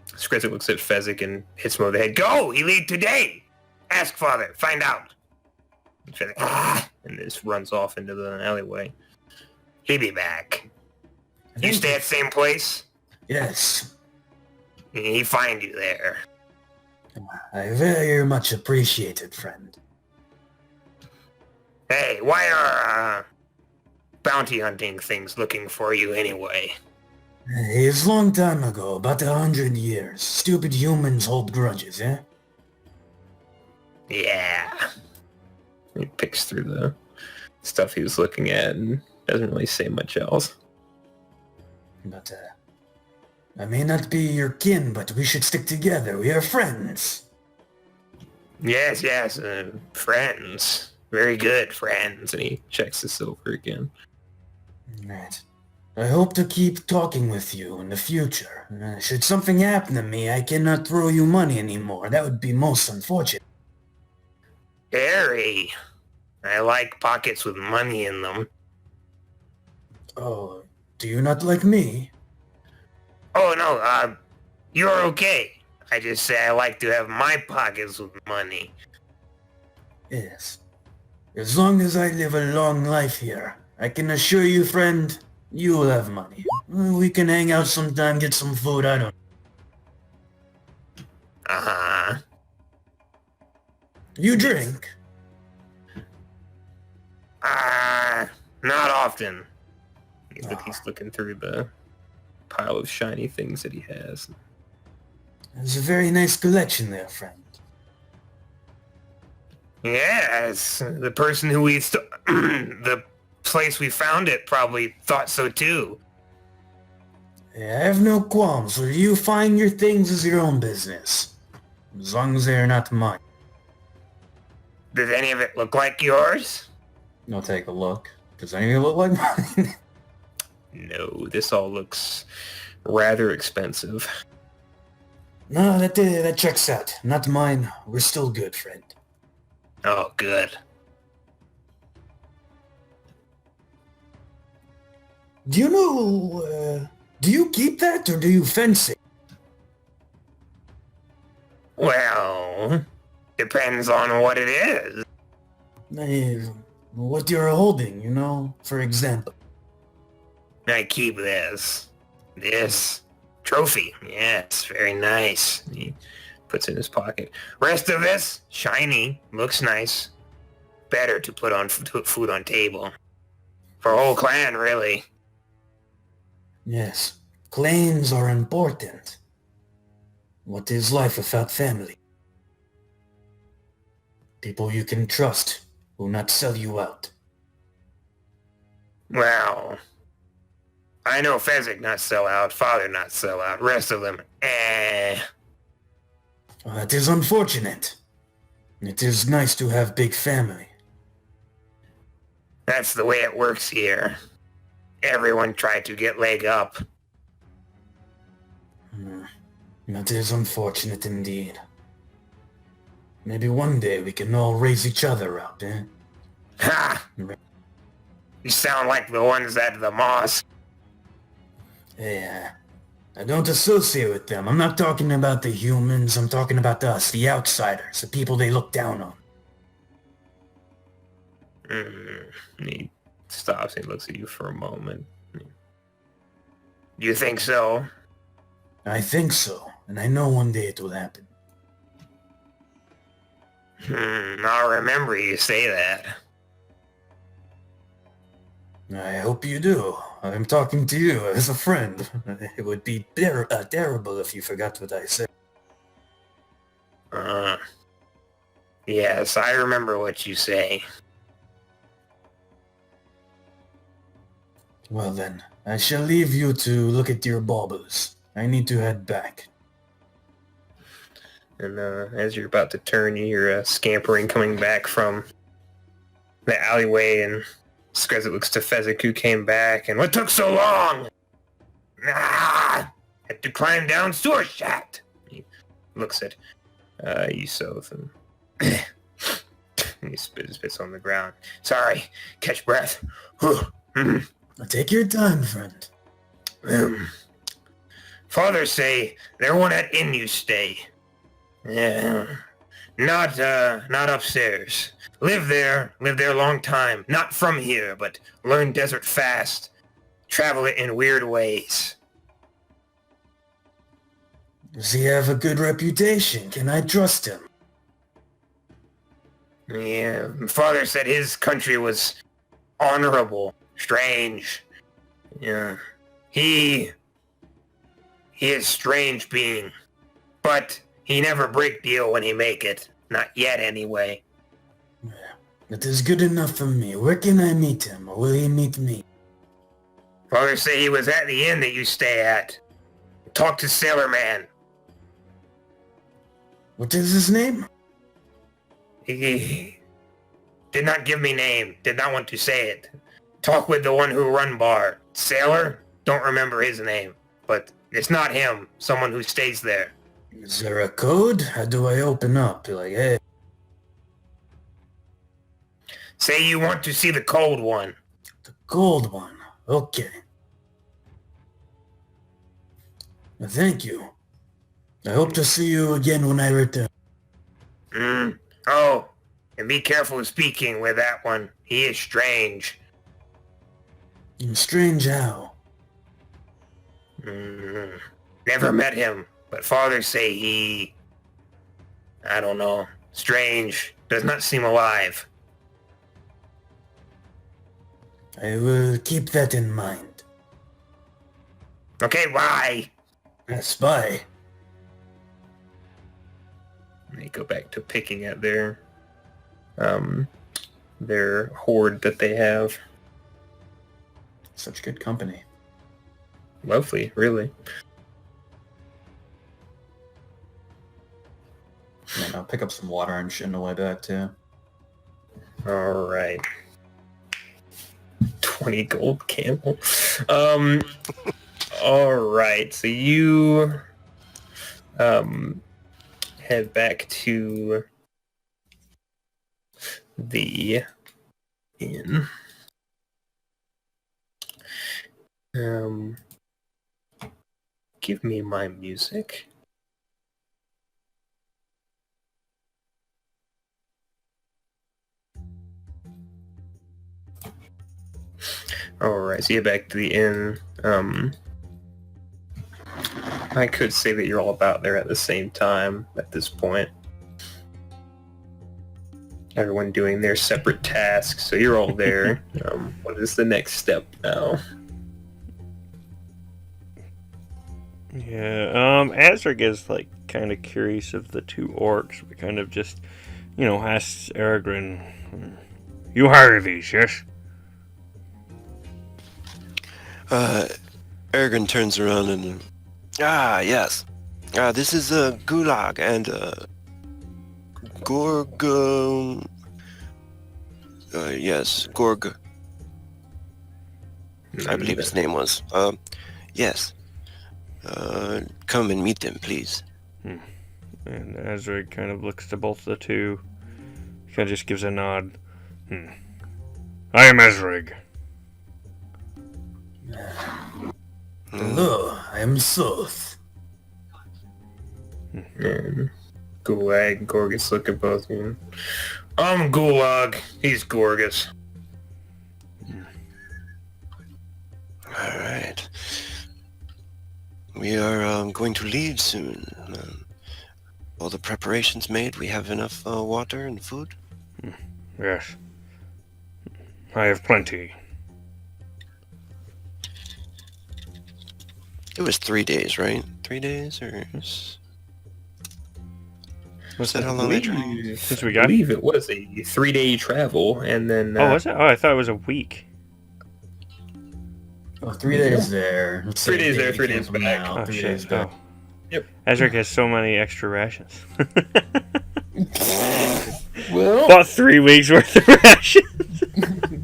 Skrizzik looks at Fezzik and hits him over the head. Go! He leave today! Ask Father. Find out. And Fezzik, and just runs off into the alleyway. He'll be back. You stay at the same place? Yes. He find you there. I very much appreciate it, friend. Hey, why are, bounty hunting things looking for you anyway? It's a long time ago, about 100 years. Stupid humans hold grudges, eh? Yeah. He picks through the stuff he was looking at and doesn't really say much else. But, I may not be your kin, but we should stick together. We are friends. Yes, friends. Very good friends. And he checks the silver again. Right. I hope to keep talking with you in the future. Should something happen to me, I cannot throw you money anymore. That would be most unfortunate. Harry. I like pockets with money in them. Oh, do you not like me? Oh, no, you're okay. I just say I like to have my pockets with money. Yes. As long as I live a long life here, I can assure you, friend, you will have money. We can hang out sometime, get some food, I don't... Uh-huh. You drink? Not often. He's looking through the pile of shiny things that he has. There's a very nice collection there, friend. Yes, the person who the place we found it probably thought so too. I have no qualms. Where you find your things is your own business. As long as they're not mine. Does any of it look like yours? I'll take a look. Does any of it look like mine? No, this all looks rather expensive. No, that checks out. Not mine. We're still good, friend. Oh, good. Do you know, do you keep that or do you fence it? Well, depends on what it is. What you're holding, you know, for example. I keep this trophy. Yes, very nice. He puts it in his pocket. Rest of this, shiny, looks nice. Better to put on food on table. For a whole clan, really. Yes, clans are important. What is life without family? People you can trust will not sell you out. Well, I know Fezzik not sell out, Father not sell out, rest of them, That is unfortunate. It is nice to have big family. That's the way it works here. Everyone tried to get leg up. That is unfortunate indeed. Maybe one day we can all raise each other up, eh? Ha! You sound like the ones at the mosque. Yeah. I don't associate with them. I'm not talking about the humans. I'm talking about us, the outsiders, the people they look down on. He stops and looks at you for a moment. You think so? I think so, and I know one day it will happen. I'll remember you say that. I hope you do. I'm talking to you as a friend. It would be terrible if you forgot what I said. Yes, I remember what you say. Well then, I shall leave you to look at your baubles. I need to head back. And as you're about to turn, you hear scampering coming back from the alleyway, and Skrezit looks to Fezzik, who came back, and what took so long? Had to climb down sewer shaft. He looks at Yusuf, and he spits on the ground. Sorry, catch breath. Take your time, friend. Father say there one at inn you stay. Yeah, not upstairs. Live there a long time. Not from here, but learn desert fast. Travel it in weird ways. Does he have a good reputation? Can I trust him? Yeah, Father said his country was honorable. Strange. Yeah. He is strange being. But he never break deal when he make it. Not yet, anyway. That is good enough for me. Where can I meet him, or will he meet me? Father say he was at the inn that you stay at. Talk to Sailor Man. What is his name? He did not give me name. Did not want to say it. Talk with the one who run bar. Sailor? Don't remember his name. But it's not him. Someone who stays there. Is there a code? How do I open up? Like, hey. Say you want to see the cold one. The gold one. Okay. Well, thank you. I hope to see you again when I return. Oh, and be careful speaking with that one. He is strange. Strange how? Never met him, but Father say he... I don't know. Strange. Does not seem alive. I will keep that in mind. Okay, bye. Yes, bye. They go back to picking at their their hoard that they have. Such good company. Lovely, really. And I'll pick up some water and shit on the way back too. All right. 20 gold camel. All right. So you head back to the inn. Give me my music. Alright, so you get back to the inn. I could say that you're all about there at the same time at this point. Everyone doing their separate tasks, so you're all there. What is the next step now? Yeah, Azric is like kind of curious of the two orcs, but kind of just, asks Aragorn, "You hire these, yes?" Aragorn turns around and yes. This is Gulag and Gorg. Yes, Gorg. I believe his name was. Yes. Come and meet them, please. And Azric kind of looks to both the two. He kind of just gives a nod. I am Azric. Hello, I am Soth. And Gulag and Gorgus look at both of you. I'm Gulag. He's Gorgus. Alright. We are going to leave soon. All the preparations made, we have enough water and food? Yes. I have plenty. It was 3 days, right? 3 days, or... Was that how long they traveled? Since we I got... believe it was a 3-day travel, and then... Oh, was it? Oh, I thought it was a week. Oh, 3 days there. Let's 3 say days there, they 3 days cancel back. now, Oh, 3 shit. days back. Oh. Yep. Azric has so many extra rations. Well, About 3 weeks worth of rations.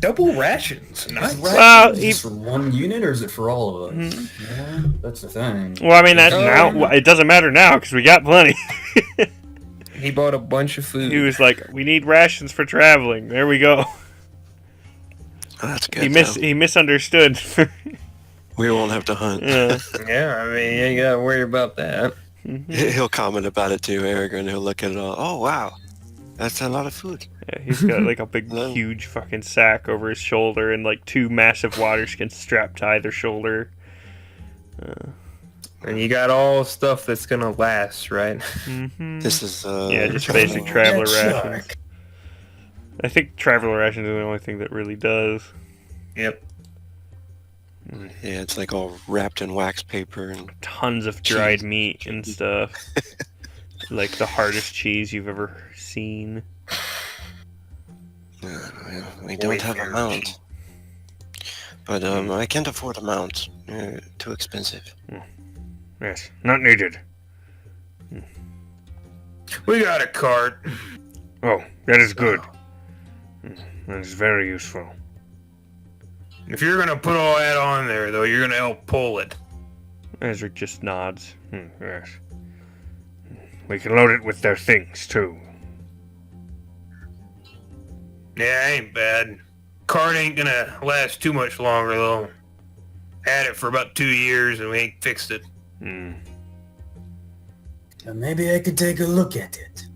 double rations. Nice. Is Well, it for one unit or is it for all of us? Yeah, that's the thing. Well, I mean, now it doesn't matter now because we got plenty. He bought a bunch of food. He was like, "We need rations for traveling." There we go. Oh, that's good. He misunderstood. We won't have to hunt. Yeah. Yeah, I mean, you ain't gotta worry about that. He'll comment about it too, Aragorn. He'll look at it all. Oh, wow. That's a lot of food. Yeah, he's got like a big, huge fucking sack over his shoulder and like 2 massive water skins strapped to either shoulder. And you got all stuff that's gonna last, right? Mm-hmm. This is, just basic traveler That rations. shark. I think traveler rations are the only thing that really does. Yep. Yeah, it's like all wrapped in wax paper and... Tons of dried meat and stuff. Like the hardest cheese you've ever seen. We don't have a mount. But I can't afford a mount. Too expensive. Yes, not needed. We got a cart. Oh, that is good. That is very useful. If you're gonna put all that on there, though, you're gonna help pull it. Azric just nods. Yes. We can load it with their things, too. Yeah, ain't bad. Cart ain't gonna last too much longer, though. Had it for about 2 years and we ain't fixed it. Maybe I could take a look at it.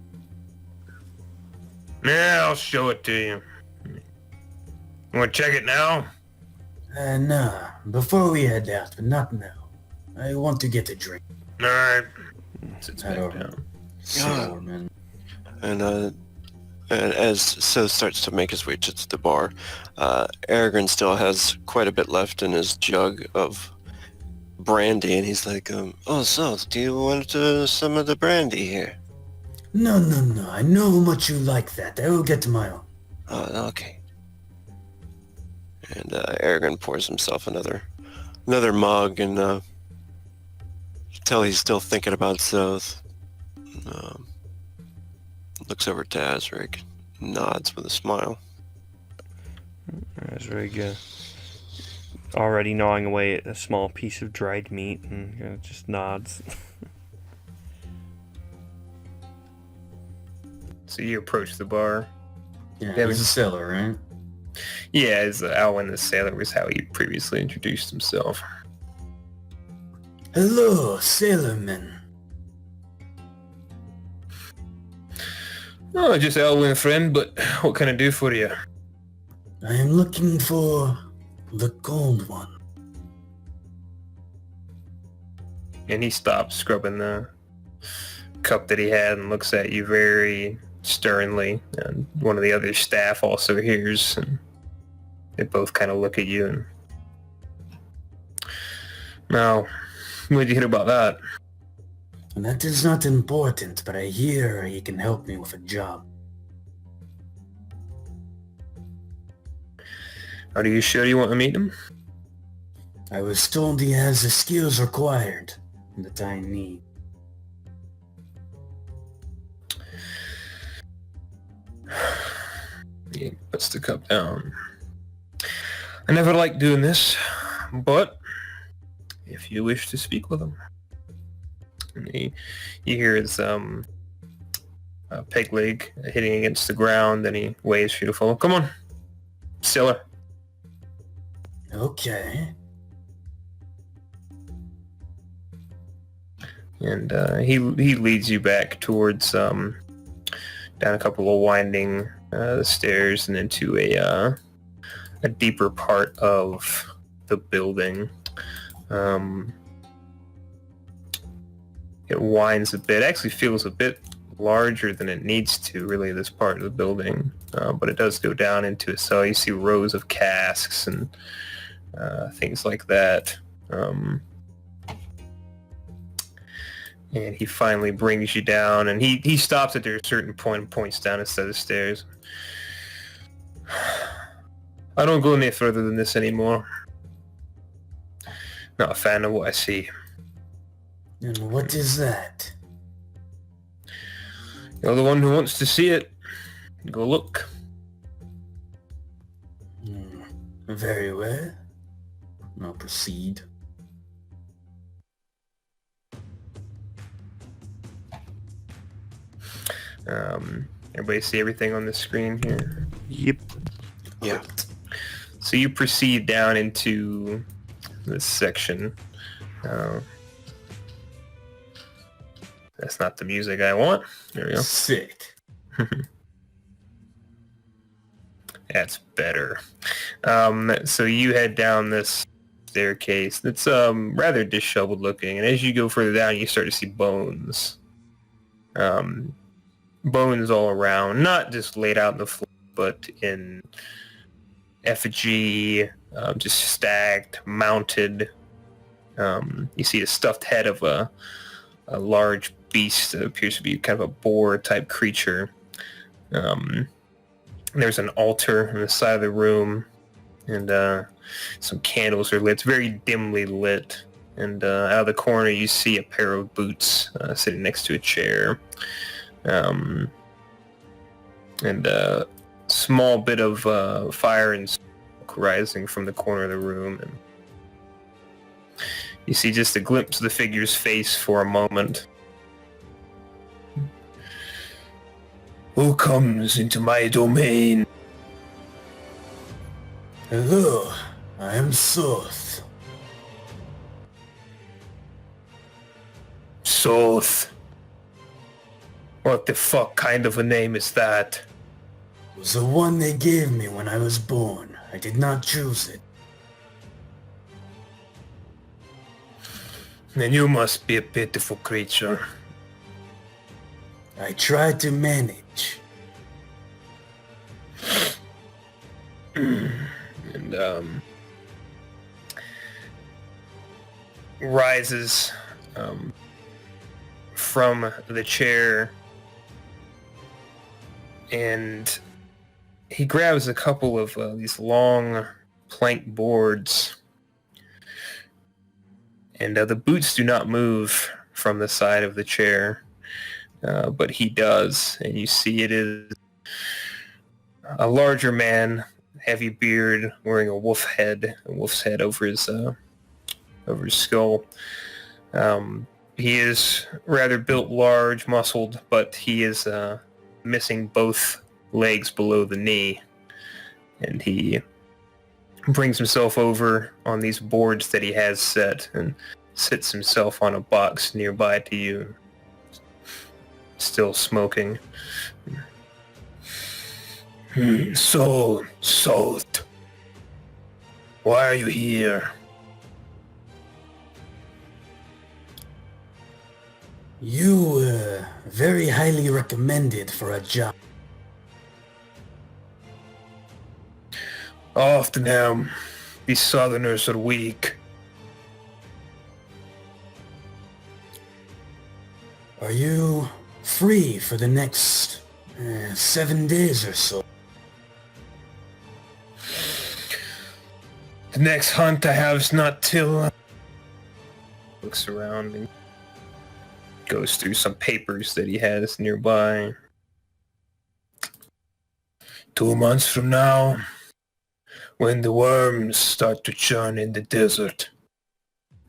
Yeah, I'll show it to you. You wanna check it now? Nah, before we head out, but not now. I want to get a drink. Alright. Sits Head back over. down. Sure, man. And as So starts to make his way to the bar, Aragorn still has quite a bit left in his jug of brandy, and he's like, "Oh, so do you want some of the brandy here?" No, no, no. I know how much you like that. I will get my own. Okay. And Aragorn pours himself another mug, and you tell he's still thinking about Soth. Um, looks over to Azrig, nods with a smile. Azrig, already gnawing away at a small piece of dried meat, and just nods. So you approach the bar. Yeah, Yeah, he's a sailor, right? Yeah, as Alwyn the Sailor was how he previously introduced himself. Hello, sailorman. Oh, just Alwyn, friend, but what can I do for you? I am looking for the gold one. And he stops scrubbing the cup that he had and looks at you very sternly. And one of the other staff also hears, and they both kind of look at you. And now, what did you hear about that? And that is not important, but I hear he can help me with a job. Are you sure you want to meet him? I was told he has the skills required that I need. He puts the cup down. I never like doing this, but if you wish to speak with him. And you hear his peg leg hitting against the ground, and he waves for you to follow. Come on, sailor. Okay. And he leads you back towards down a couple of winding stairs and into a deeper part of the building. It winds a bit. Actually feels a bit larger than it needs to, really, this part of the building. But it does go down into it. So you see rows of casks and things like that. And he finally brings you down, and he stops at a certain point and points down a set of stairs. I don't go any further than this anymore. Not a fan of what I see. And what is that? You're the one who wants to see it. Go look. Very well. I'll proceed. Everybody see everything on the screen here? Yep. Yeah. So you proceed down into this section. That's not the music I want. There we go. Sick. That's better. So you head down this staircase that's rather disheveled looking, and as you go further down, you start to see bones. Bones all around, not just laid out on the floor, but in effigy, just stacked, mounted. You see a stuffed head of a large beast that appears to be kind of a boar-type creature. There's an altar on the side of the room, and some candles are lit. It's very dimly lit, and out of the corner you see a pair of boots sitting next to a chair. And a small bit of fire and smoke rising from the corner of the room. And you see just a glimpse of the figure's face for a moment. Who comes into my domain? Hello, I am Soth. Soth. What the fuck kind of a name is that? It was the one they gave me when I was born. I did not choose it. Then you must be a pitiful creature. I tried to manage. And rises from the chair and he grabs a couple of these long plank boards, and the boots do not move from the side of the chair, but he does, and you see it is a larger man, heavy beard, wearing a wolf's head over his skull. He is rather built, large, muscled, but he is missing both legs below the knee, and he brings himself over on these boards that he has set and sits himself on a box nearby to you, still smoking. So, Salt, why are you here? You were very highly recommended for a job. Often these southerners are weak. Are you free for the next 7 days or so? The next hunt I have is not till... Looks around and goes through some papers that he has nearby. 2 months from now, when the worms start to churn in the desert.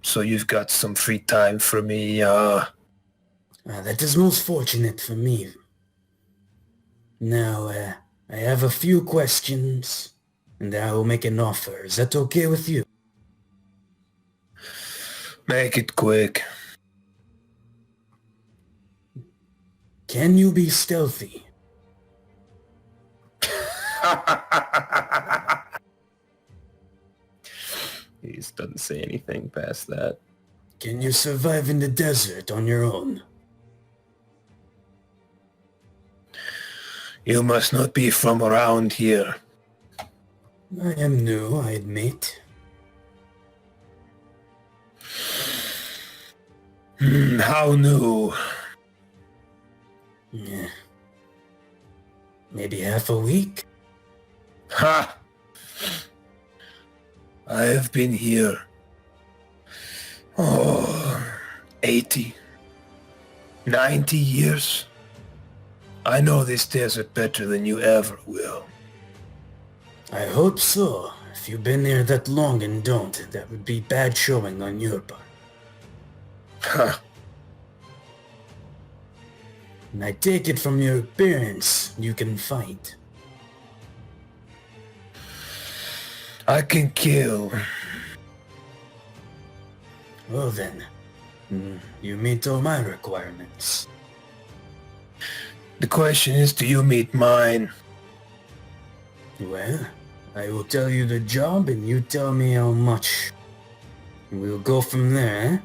So you've got some free time for me, That is most fortunate for me. Now, I have a few questions, and I will make an offer. Is that okay with you? Make it quick. Can you be stealthy? He just doesn't say anything past that. Can you survive in the desert on your own? You must not be from around here. I am new, I admit. How new? Yeah. Maybe half a week? Ha! I have been here. 80, 90 years. I know this desert better than you ever will. I hope so. If you've been there that long and don't, that would be bad showing on your part. Ha! And I take it from your appearance, you can fight. I can kill. Well then, you meet all my requirements. The question is, do you meet mine? Well, I will tell you the job and you tell me how much. We'll go from there, eh?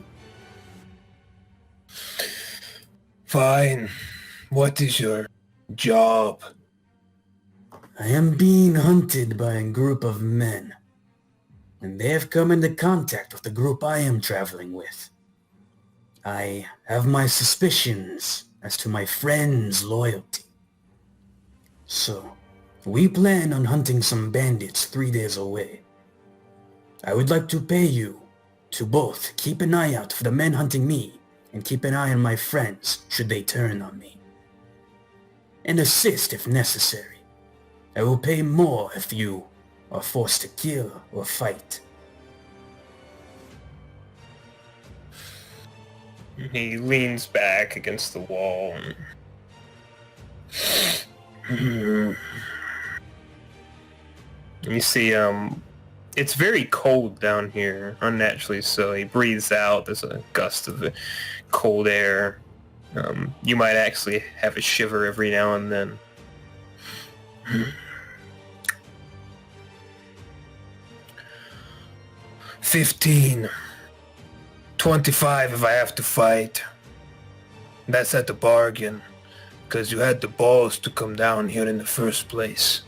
Fine. What is your job? I am being hunted by a group of men, and they have come into contact with the group I am traveling with. I have my suspicions as to my friend's loyalty. So, we plan on hunting some bandits 3 days away. I would like to pay you to both keep an eye out for the men hunting me and keep an eye on my friends should they turn on me. And assist if necessary. I will pay more if you are forced to kill or fight. He leans back against the wall. You see, it's very cold down here, unnaturally so. He breathes out. There's a gust of cold air. You might actually have a shiver every now and then. 15, 25 if I have to fight. That's at the bargain, because you had the balls to come down here in the first place.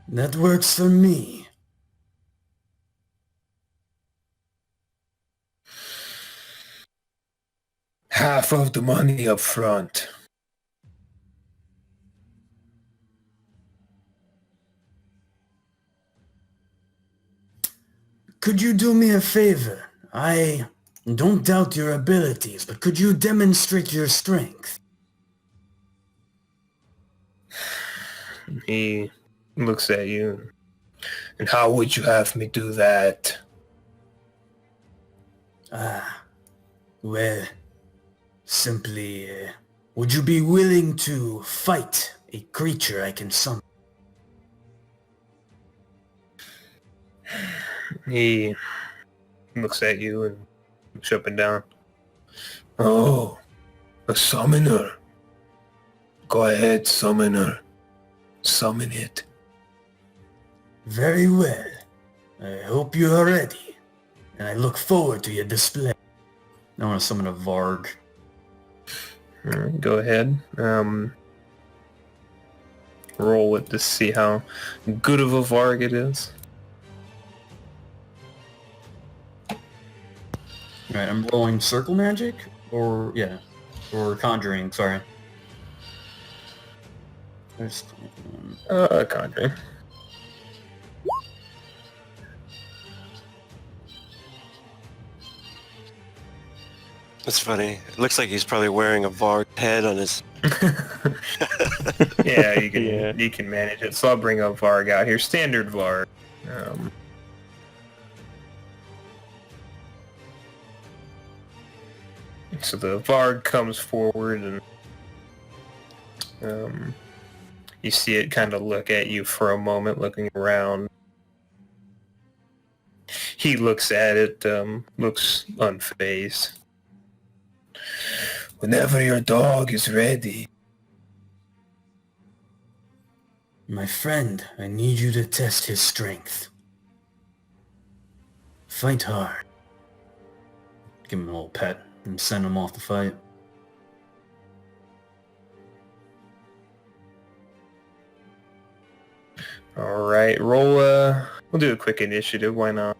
That works for me. half of the money up front. Could you do me a favor? I don't doubt your abilities, but could you demonstrate your strength? He looks at you. And how would you have me do that? Well, simply, would you be willing to fight a creature I can summon? He looks at you and looks up and down. Oh, a summoner. Go ahead, summoner. Summon it. Very well. I hope you are ready, and I look forward to your display. I want to summon a Varg. Alright, go ahead. Roll it to see how good of a Varg it is. Alright, I'm rolling circle magic, or conjuring, sorry. Conjuring. That's funny. It looks like he's probably wearing a Varg head on his... Yeah, you can Yeah. you can manage it. So I'll bring up Varg out here. Standard Varg. So the Varg comes forward and you see it kind of look at you for a moment, looking around. He looks at it, looks unfazed. Whenever your dog is ready. My friend, I need you to test his strength. Fight hard. Give him a little pet and send him off to fight. Alright, roll, we'll do a quick initiative, why not?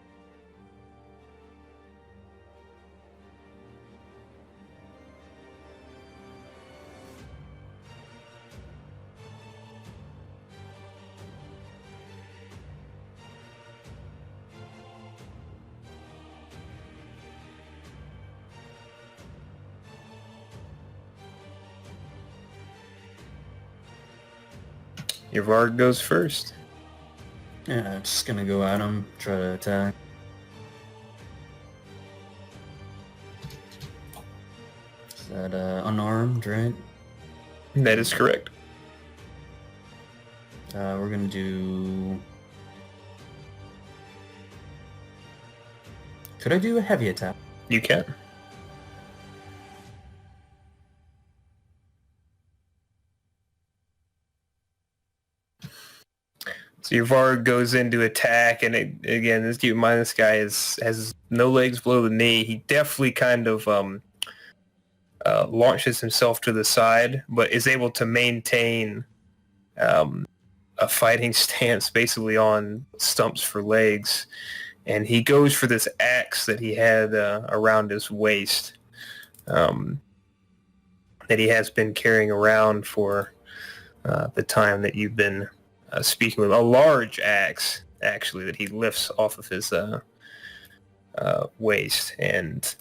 Your Varg goes first. Yeah, just gonna go at him, try to attack. Is that unarmed, right? That is correct. We're gonna do... Could I do a heavy attack? You can. So your Varg goes into attack, and again, let's keep in mind this guy has no legs below the knee. He definitely kind of launches himself to the side, but is able to maintain a fighting stance basically on stumps for legs. And he goes for this axe that he had around his waist that he has been carrying around for the time that you've been speaking with. A large axe, actually, that he lifts off of his waist, and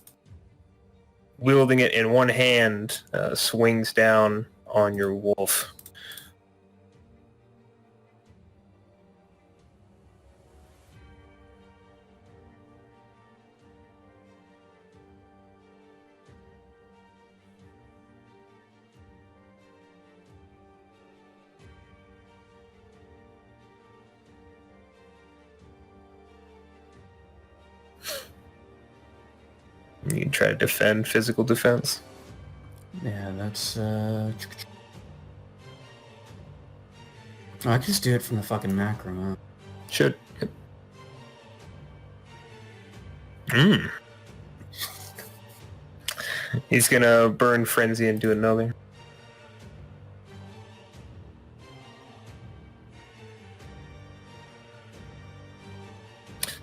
wielding it in one hand, swings down on your wolf. You can try to defend physical defense. Yeah, that's Oh, I can just do it from the fucking macro, huh? Should. Mm. He's gonna burn frenzy and do another.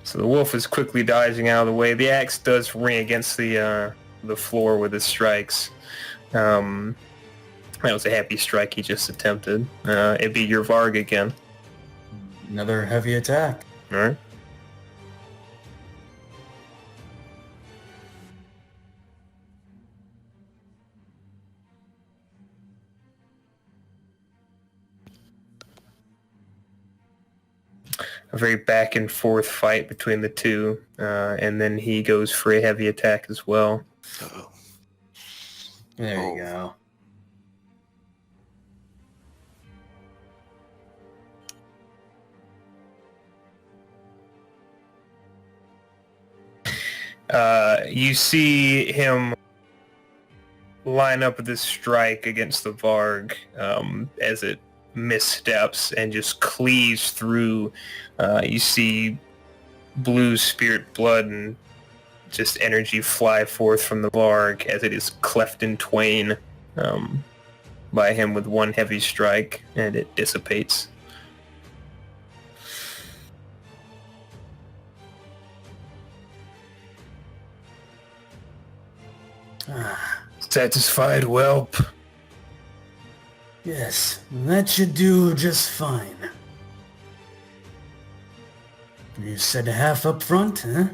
So the wolf is quickly dodging out of the way. The axe does ring against the floor with its strikes. That was a happy strike he just attempted. It'd be your Varg again. Another heavy attack. All right. A very back and forth fight between the two, and then he goes for a heavy attack as well. Uh-oh. There Oh. you go. You see him line up this strike against the Varg as it missteps and just cleaves through. You see blue spirit blood and just energy fly forth from the Varg as it is cleft in twain by him with one heavy strike, and it dissipates. Ah, Satisfied, whelp? yes, that should do just fine. You said half up front, huh?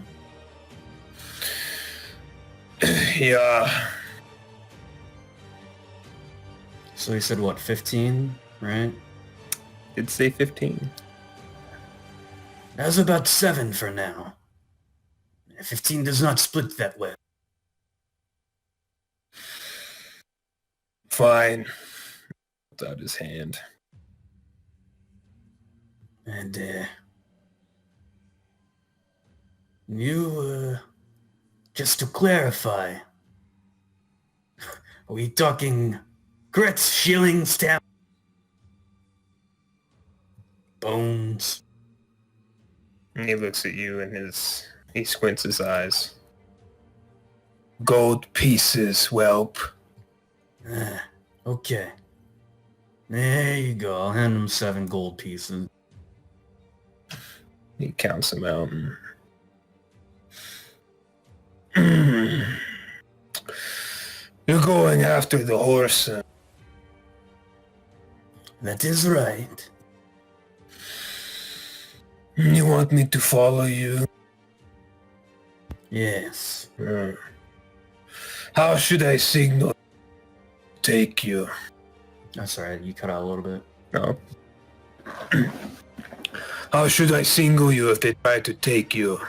Yeah. So you said what, 15, right? Did say 15. That's about 7 for now. 15 does not split that well. Fine. Pulled out his hand. And, you, just to clarify, are we talking grits, shillings, stamp, bones? And he looks at you and he squints his eyes. Gold pieces, whelp. Okay. There you go. I'll hand him 7 gold pieces. He counts them out. You're going after the horse. That is right. You want me to follow you? Yes. How should I signal take you? That's alright, you cut out a little bit. No. How should I single you if they try to take you?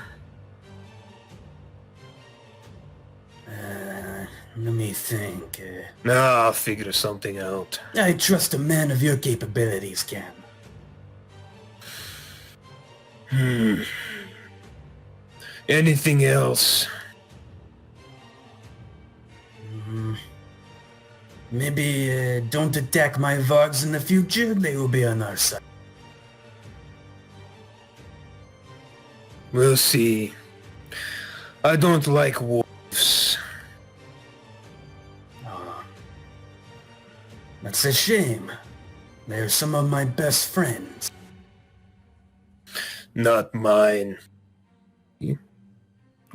Let me think. Nah, I'll figure something out. I trust a man of your capabilities, Cam. Anything else? Maybe don't attack my Vargs in the future. They will be on our side. We'll see. I don't like wolves. Oh, that's a shame. They're some of my best friends. Not mine. He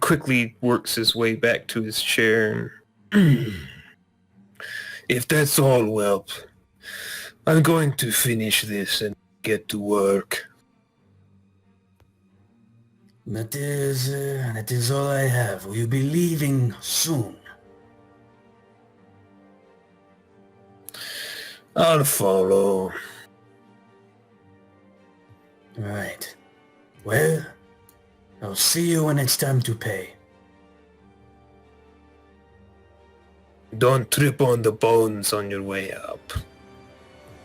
quickly works his way back to his chair. If that's all, whelp, I'm going to finish this and get to work. That is all I have. We'll be leaving soon. I'll follow. Right. Well, I'll see you when it's time to pay. Don't trip on the bones on your way up.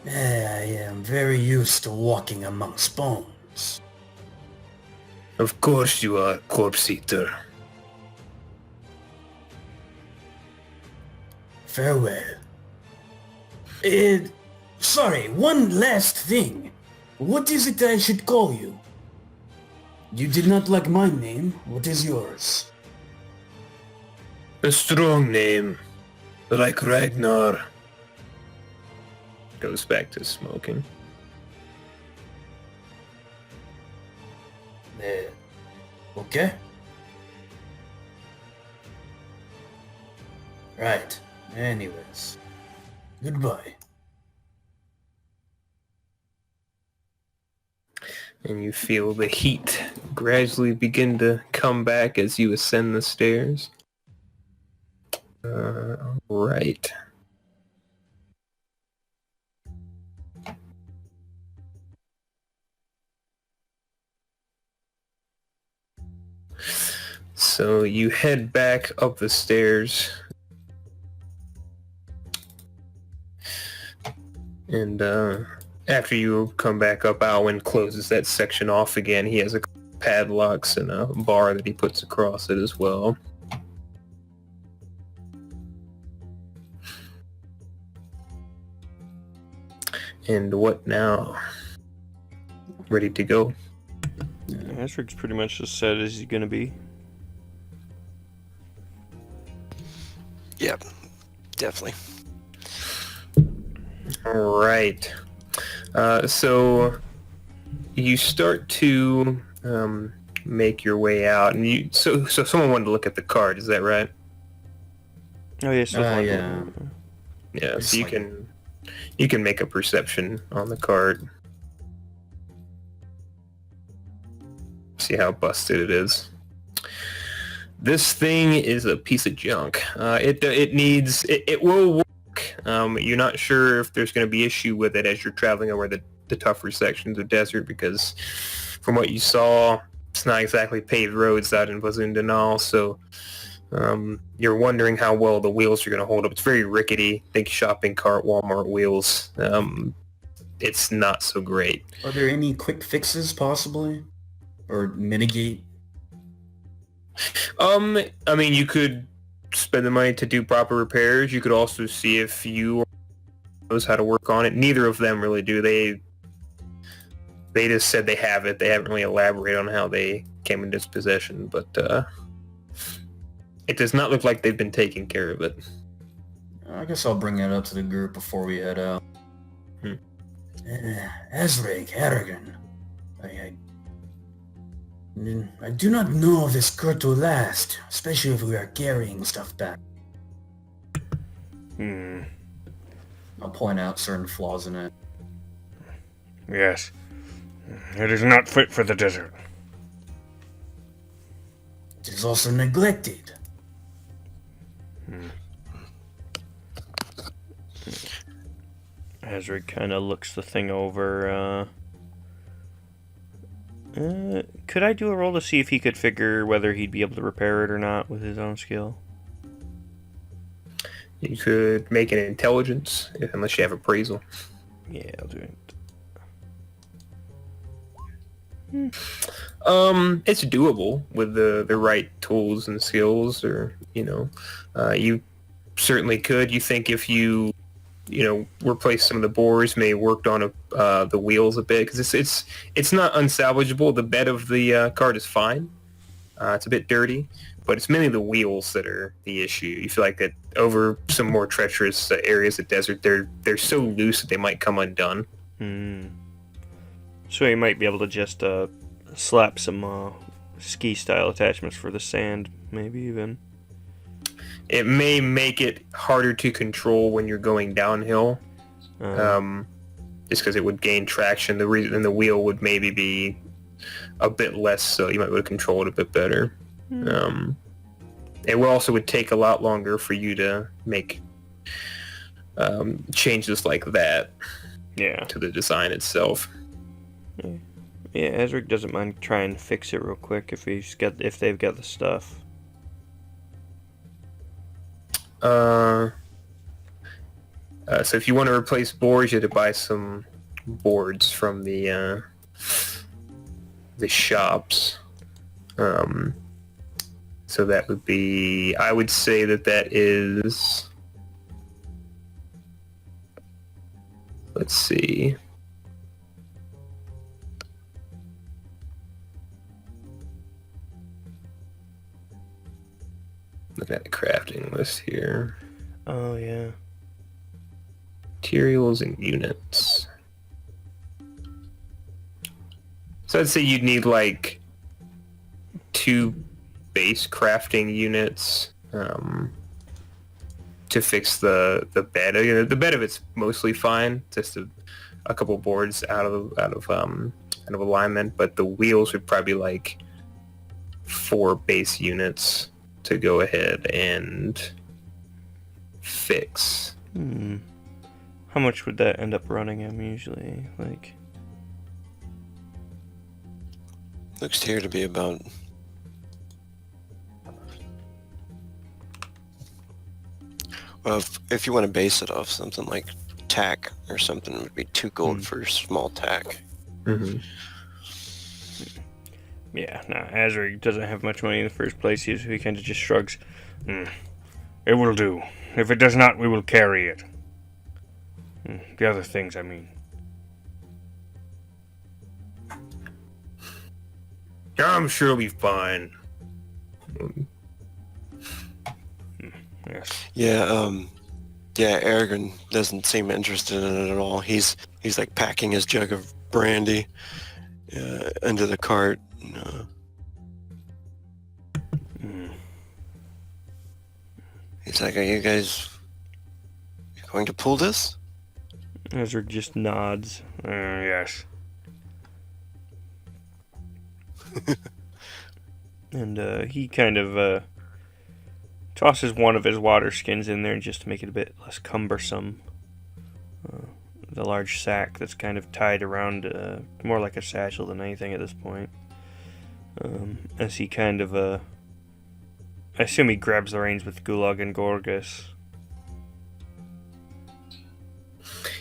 I am very used to walking amongst bones. Of course you are, corpse eater. Farewell. Sorry, one last thing. What is it I should call you? You did not like my name. What is yours? A strong name, like Ragnar. Goes back to smoking. Okay. Right. Anyways, goodbye. And you feel the heat gradually begin to come back as you ascend the stairs. Right. So you head back up the stairs. And after you come back up, Alwyn closes that section off again. He has a padlocks and a bar that he puts across it as well. And what now? Ready to go? Asrick's pretty much as set as he's gonna be. Yep, definitely. All right. So you start to make your way out, and so someone wanted to look at the card. Is that right? Oh yes. Yeah. Yeah. It's So like- you can make a perception on the card. See how busted it is. This thing is a piece of junk. It will work. You're not sure if there's going to be issue with it as you're traveling over the tougher sections of desert, because from what you saw, it's not exactly paved roads out in Vazundanal, so you're wondering how well the wheels are going to hold up. It's very rickety. Think shopping cart, Walmart wheels. It's not so great. Are there any quick fixes possibly? Or mitigate? I mean, you could spend the money to do proper repairs. You could also see if you knows how to work on it. Neither of them really do. They just said they have it. They haven't really elaborated on how they came into its possession, but it does not look like they've been taking care of it. I guess I'll bring that up to the group before we head out. Azric, Aragon, I do not know if this could to last, especially if we are carrying stuff back. I'll point out certain flaws in it. Yes. It is not fit for the desert. It is also neglected. Azric kind of looks the thing over. Could I do a roll to see if he could figure whether he'd be able to repair it or not with his own skill? You could make an intelligence, unless you have appraisal. Yeah, I'll do it. It's doable with the right tools and skills, or you certainly could. You think if you replace some of the bores, may worked on the wheels a bit, because it's not unsalvageable. The bed of the cart is fine. It's a bit dirty, but it's mainly the wheels that are the issue. You feel like that over some more treacherous areas of desert, they're so loose that they might come undone. So you might be able to just slap some ski-style attachments for the sand, maybe even. It may make it harder to control when you're going downhill, just because it would gain traction. The reason the wheel would maybe be a bit less, so you might be able to control it a bit better. It also would take a lot longer for you to make changes like that to the design itself. Yeah, Ezric doesn't mind trying to fix it real quick if they've got the stuff. So if you want to replace boards, you have to buy some boards from the shops. So that would be, I would say that is, let's see. Looking at the crafting list here. Oh, yeah. Materials and units. So I'd say you'd need like 2 base crafting units, to fix the bed. The bed of it's mostly fine, just a couple boards out of alignment, but the wheels would probably like 4 base units to go ahead and fix. How much would that end up running him usually? Like, Looks here to be about... Well, if you want to base it off something like tack or something, it would be 2 gold for small tack. Mm-hmm. yeah, no, Azrig doesn't have much money in the first place. He kind of just shrugs. It will do. If it does not, we will carry it. The other things, I mean. I'm sure it'll be fine. Yes. Yeah, Aragorn doesn't seem interested in it at all. He's like packing his jug of brandy into the cart. He's like, are you guys going to pull this? Azrig just nods. Yes. And he kind of tosses one of his water skins in there just to make it a bit less cumbersome. The large sack that's kind of tied around, more like a satchel than anything at this point. As he kind of, I assume he grabs the reins with Gulag and Gorgas.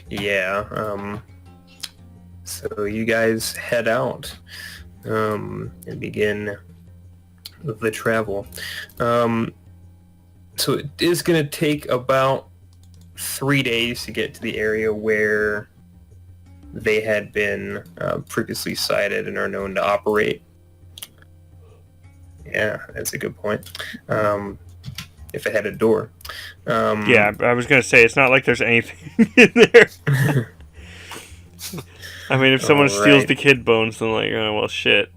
Yeah, so you guys head out and begin the travel. So it is going to take about 3 days to get to the area where they had been previously sighted and are known to operate. Yeah, that's a good point. If it had a door. Yeah, I was going to say, it's not like there's anything in there. I mean, if someone steals the kid bones, then like, oh, well, shit.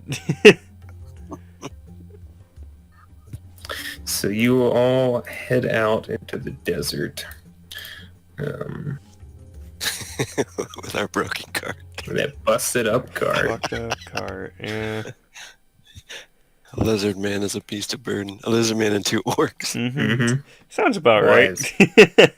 So you all head out into the desert. With our broken cart. That busted up cart. Fucked up cart, yeah. A lizard man is a beast of burden. A lizard man and 2 orcs. Mm-hmm. Sounds about Wise. right.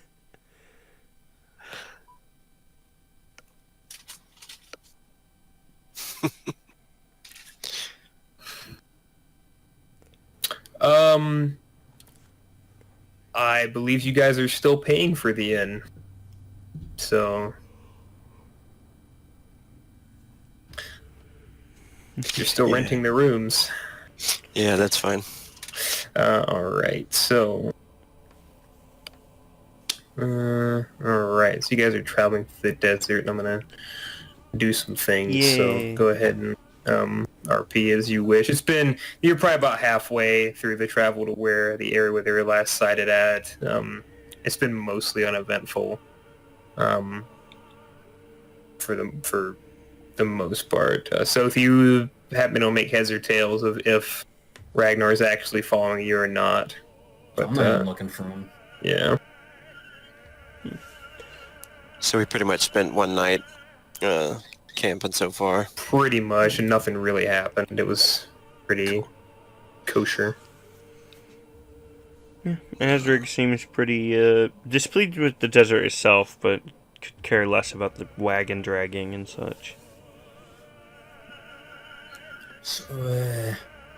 I believe you guys are still paying for the inn. So you're still renting the rooms. Yeah, that's fine. Alright, so... Alright, so you guys are traveling through the desert, and I'm gonna do some things. Yay. So go ahead and RP as you wish. You're probably about halfway through the travel to where the area where they were last sighted at. It's been mostly uneventful for the most part. So if you happen to make heads or tails of if Ragnar is actually following you or not. But, I'm not even looking for him. Yeah. So we pretty much spent one night camping so far. Pretty much, and nothing really happened. It was pretty kosher. Azrig seems pretty displeased with the desert itself, but could care less about the wagon dragging and such. So,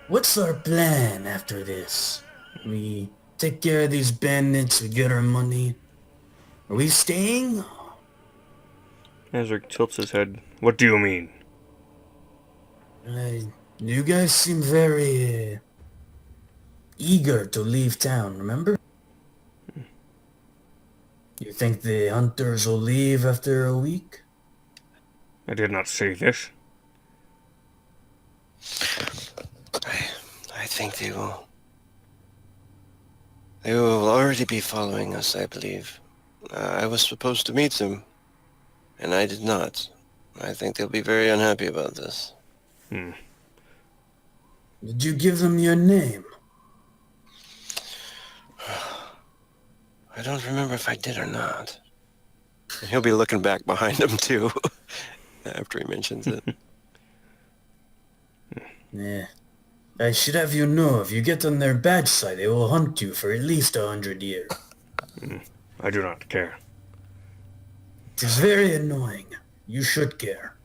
what's our plan after this? We take care of these bandits, we get our money. Are we staying? Azrig tilts his head. What do you mean? You guys seem very eager to leave town, remember? You think the hunters will leave after a week? I did not say this. I think they will. They will already be following us, I believe. I was supposed to meet them, and I did not. I think they'll be very unhappy about this. Did you give them your name? I don't remember if I did or not. And he'll be looking back behind him, too, after he mentions it. Yeah. I should have you know, if you get on their bad side, they will hunt you for at least 100 years. I do not care. It is very annoying. You should care.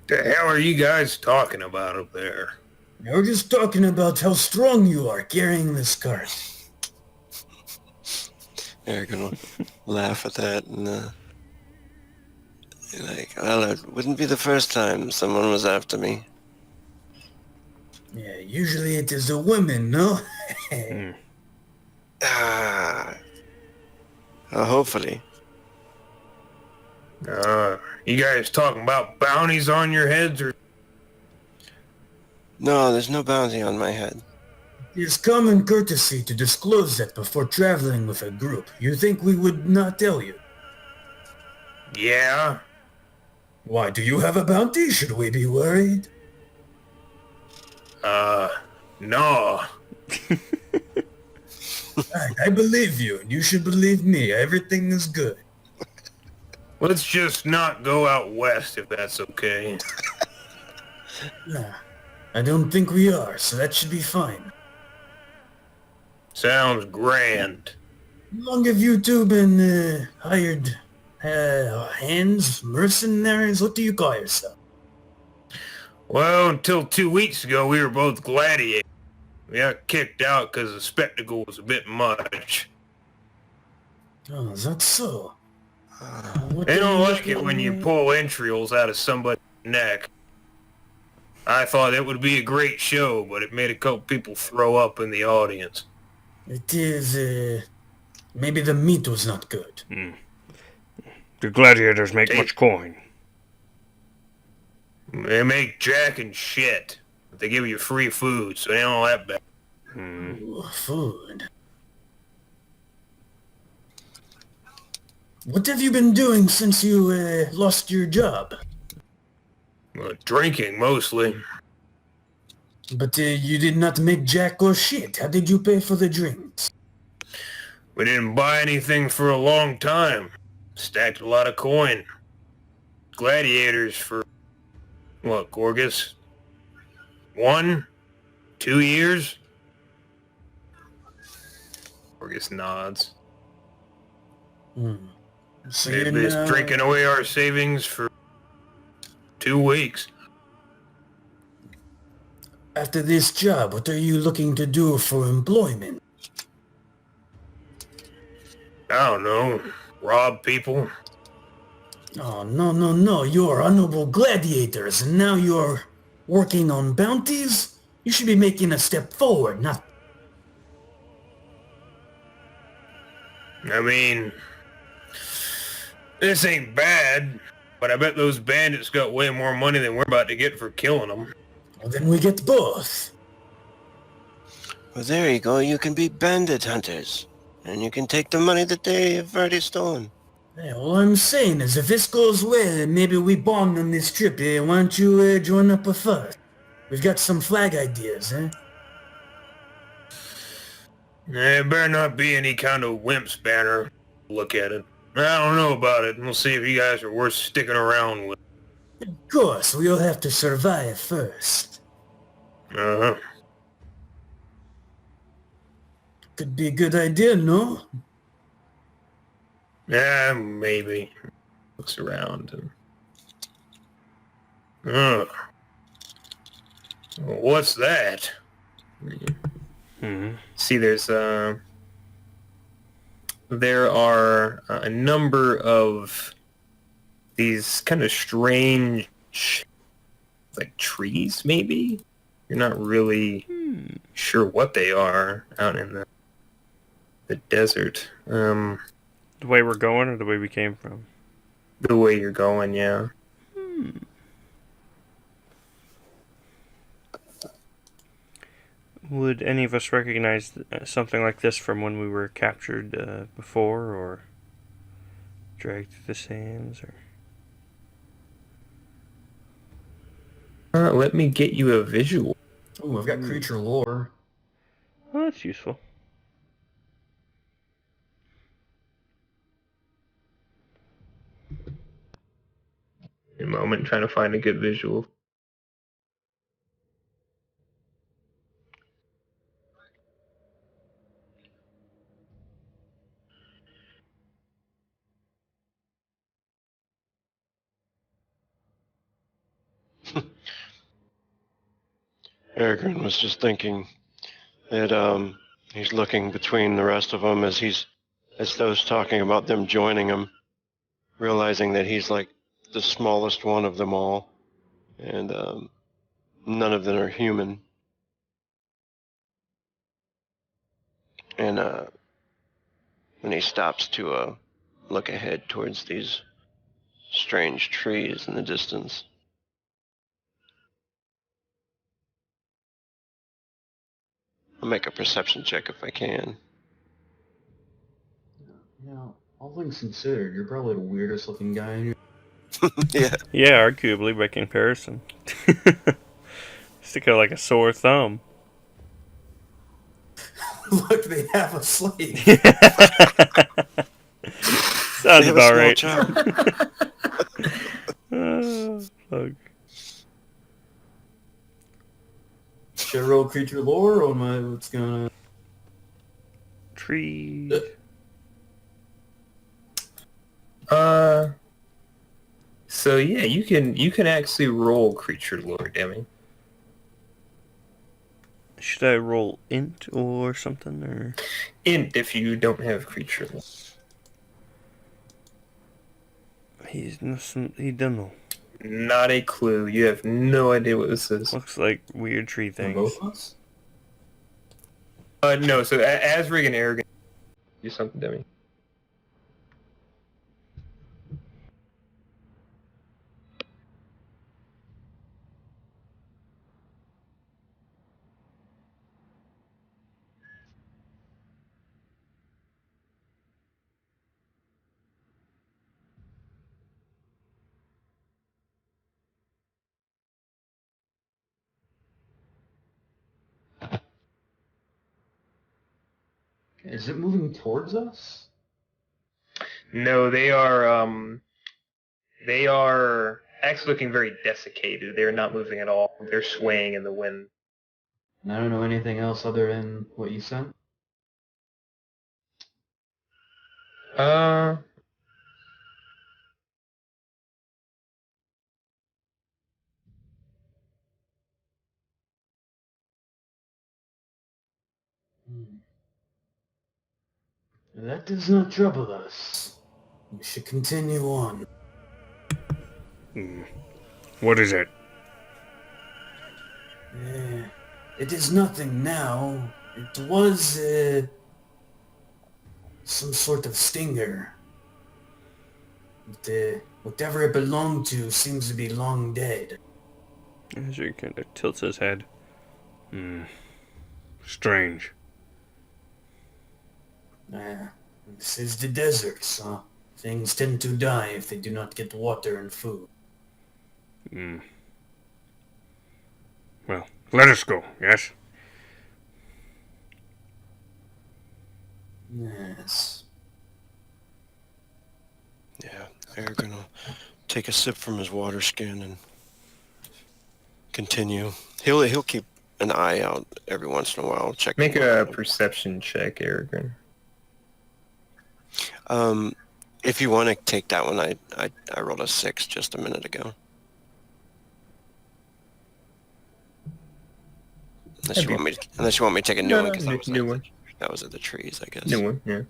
The hell are you guys talking about up there? We're just talking about how strong you are carrying this cart. They're gonna laugh at that and be like, well, it wouldn't be the first time someone was after me. Yeah, usually it is the women, no? Hopefully. You guys talking about bounties on your heads or? No, there's no bounty on my head. It is common courtesy to disclose that before traveling with a group. You think we would not tell you? Yeah. Why, do you have a bounty? Should we be worried? No. I believe you, and you should believe me. Everything is good. Let's just not go out west if that's okay. Nah, I don't think we are, so that should be fine. Sounds grand. How long have you two been, hired, hands, mercenaries? What do you call yourself? Well, until 2 weeks ago, we were both gladiators. We got kicked out because the spectacle was a bit much. Oh, is that so? What They are don't you like it looking when you at? pull entrails out of somebody's neck. I thought it would be a great show, but it made a couple people throw up in the audience. It is, maybe the meat was not good. The gladiators make much coin. They make jack and shit. But they give you free food, so they ain't all that bad. Ooh, food. What have you been doing since you, lost your job? Well, drinking, mostly. But, you did not make jack or shit. How did you pay for the drinks? We didn't buy anything for a long time. Stacked a lot of coin. Gladiators for, what, Gorgas? 1? 2 years? Gorgas nods. So They've you're been now... drinking away our savings for 2 weeks. After this job, what are you looking to do for employment? I don't know. Rob people. Oh, no. You're honorable gladiators, and now you're working on bounties? You should be making a step forward, not... I mean, this ain't bad, but I bet those bandits got way more money than we're about to get for killing them. Well, then we get both. Well, there you go. You can be bandit hunters. And you can take the money that they have already stolen. Hey, all I'm saying is if this goes well, and maybe we bond on this trip, why don't you join up with us? We've got some flag ideas, eh? It better not be any kind of wimp's banner. Look at it. I don't know about it. We'll see if you guys are worth sticking around with. Of course, we'll have to survive first. Uh-huh. Could be a good idea, no? Yeah, maybe. Looks around and... What's that? See, there are a number of these kind of strange, like, trees, maybe? You're not really sure what they are out in the desert. The way we're going or the way we came from? The way you're going, yeah. Would any of us recognize something like this from when we were captured before or dragged through the sands? Or Let me get you a visual. Oh, I've got creature lore. well, that's useful. moment trying to find a good visual. Aragorn was just thinking that he's looking between the rest of them as those talking about them joining him, realizing that he's like the smallest one of them all, and none of them are human. And then he stops to look ahead towards these strange trees in the distance. I'll make a perception check if I can. Yeah, all things considered, you're probably the weirdest looking guy in your... Yeah. Yeah, arguably by comparison. Stick out like a sore thumb. Look, they have a slave. Sounds They have a about small right. child. Fuck. Should I roll creature lore, or am I what's gonna... Tree. So yeah, you can actually roll creature lore, Demi. Should I roll int or something, or Int if you don't have creature lore. he don't know. Not a clue. You have no idea what this is. Looks like weird tree For things. both of us? No, so Asrig and Aragorn do something, Demi. Is it moving towards us? No, they are actually looking very desiccated. They're not moving at all. They're swaying in the wind. And I don't know anything else other than what you sent? That does not trouble us. We should continue on. What is it? It is nothing now. It was some sort of stinger. But, whatever it belonged to seems to be long dead. Azure kind of tilts his head. Strange. This is the desert, so things tend to die if they do not get water and food. Well, let us go, yes? Yes. Yeah, Aragorn will take a sip from his water skin and continue. He'll keep an eye out every once in a while. Check. Make a perception check, Aragorn. If you want to take that one, I rolled a 6 just a minute ago. Unless you want me to take a new one, because new one. That was at the trees, I guess. New one, yeah.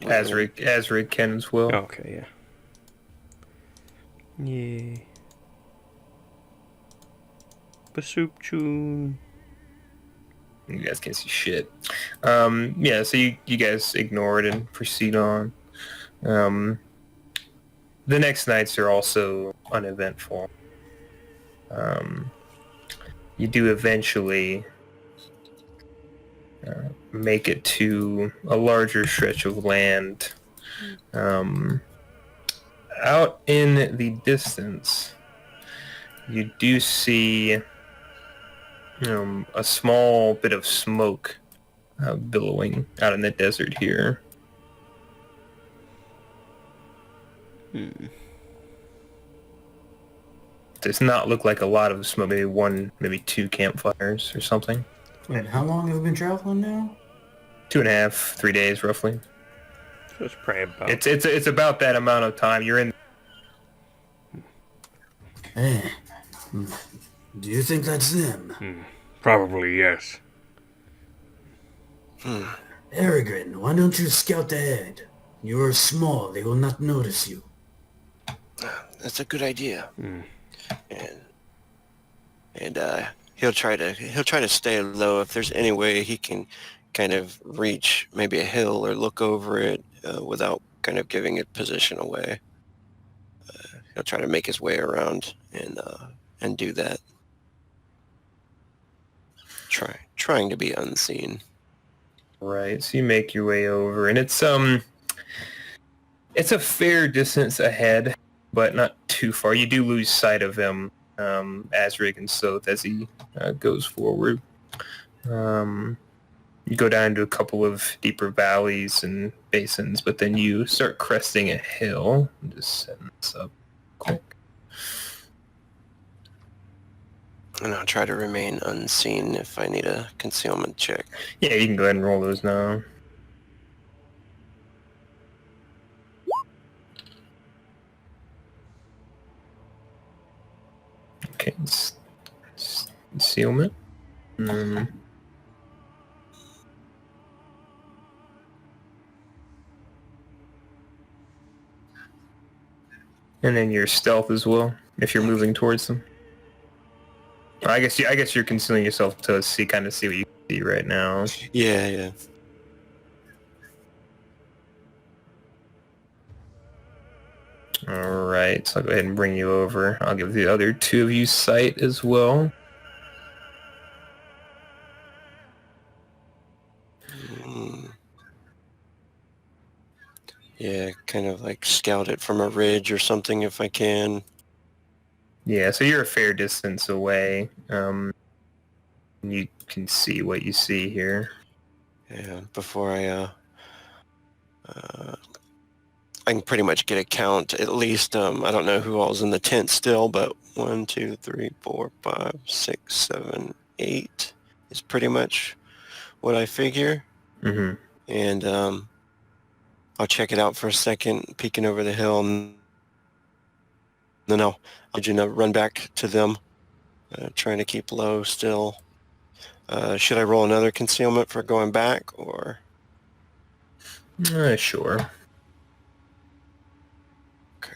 Asrig can as well. Okay, yeah. Yay. Basoup tune. You guys can't see shit. Yeah, so you guys ignore it and proceed on. The next nights are also uneventful. You do eventually make it to a larger stretch of land. Out in the distance, you do see a small bit of smoke billowing out in the desert here. Does not look like a lot of smoke. Maybe one, maybe two campfires or something. And how long have we been traveling now? 2.5, 3 days roughly. So it's probably about. It's about that amount of time. You're in. Hey, do you think that's them? Probably yes. Arrogant, why don't you scout ahead? You are small, they will not notice you. That's a good idea. And he'll try to stay low if there's any way he can kind of reach maybe a hill or look over it without kind of giving it position away. He'll try to make his way around and do that. Trying to be unseen. Right, so you make your way over, and it's a fair distance ahead, but not too far. You do lose sight of him, Azrig and Soth, as he goes forward. You go down into a couple of deeper valleys and basins, but then you start cresting a hill. I'm just setting this up quick. And I'll try to remain unseen if I need a concealment check. Yeah, you can go ahead and roll those now. Okay, concealment. And then your stealth as well, if you're moving towards them. I guess you're concealing yourself to kind of see what you see right now. Yeah. All right, so I'll go ahead and bring you over. I'll give the other two of you sight as well. Yeah, kind of like scout it from a ridge or something if I can. Yeah, so you're a fair distance away. You can see what you see here. Yeah, before I can pretty much get a count. At least I don't know who all's in the tent still, but 1, 2, 3, 4, 5, 6, 7, 8 is pretty much what I figure. Mm-hmm. And I'll check it out for a second, peeking over the hill, and then I'll run back to them, trying to keep low still. Should I roll another concealment for going back, or? Sure. Okay.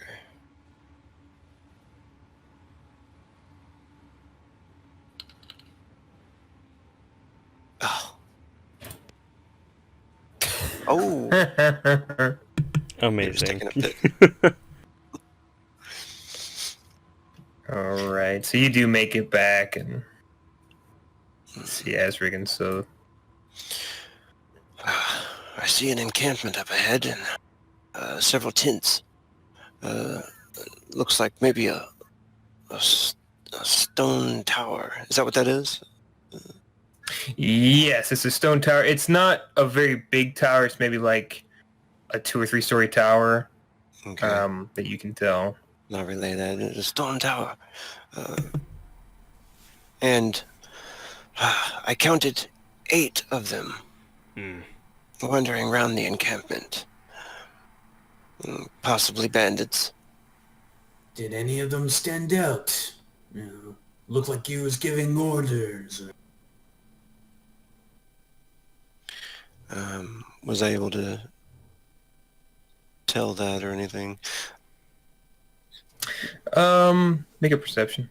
Oh. Amazing. All right, so you do make it back and see Azrig and so. I see an encampment up ahead and several tents. Looks like maybe a stone tower. Is that what that is? Yes, it's a stone tower. It's not a very big tower. It's maybe like a 2 or 3 story tower. Okay. That you can tell. I'll relay that. It's a stone tower. And I counted 8 of them wandering around the encampment. Possibly bandits. Did any of them stand out? Look like you was giving orders. Was I able to tell that or anything? Make a perception.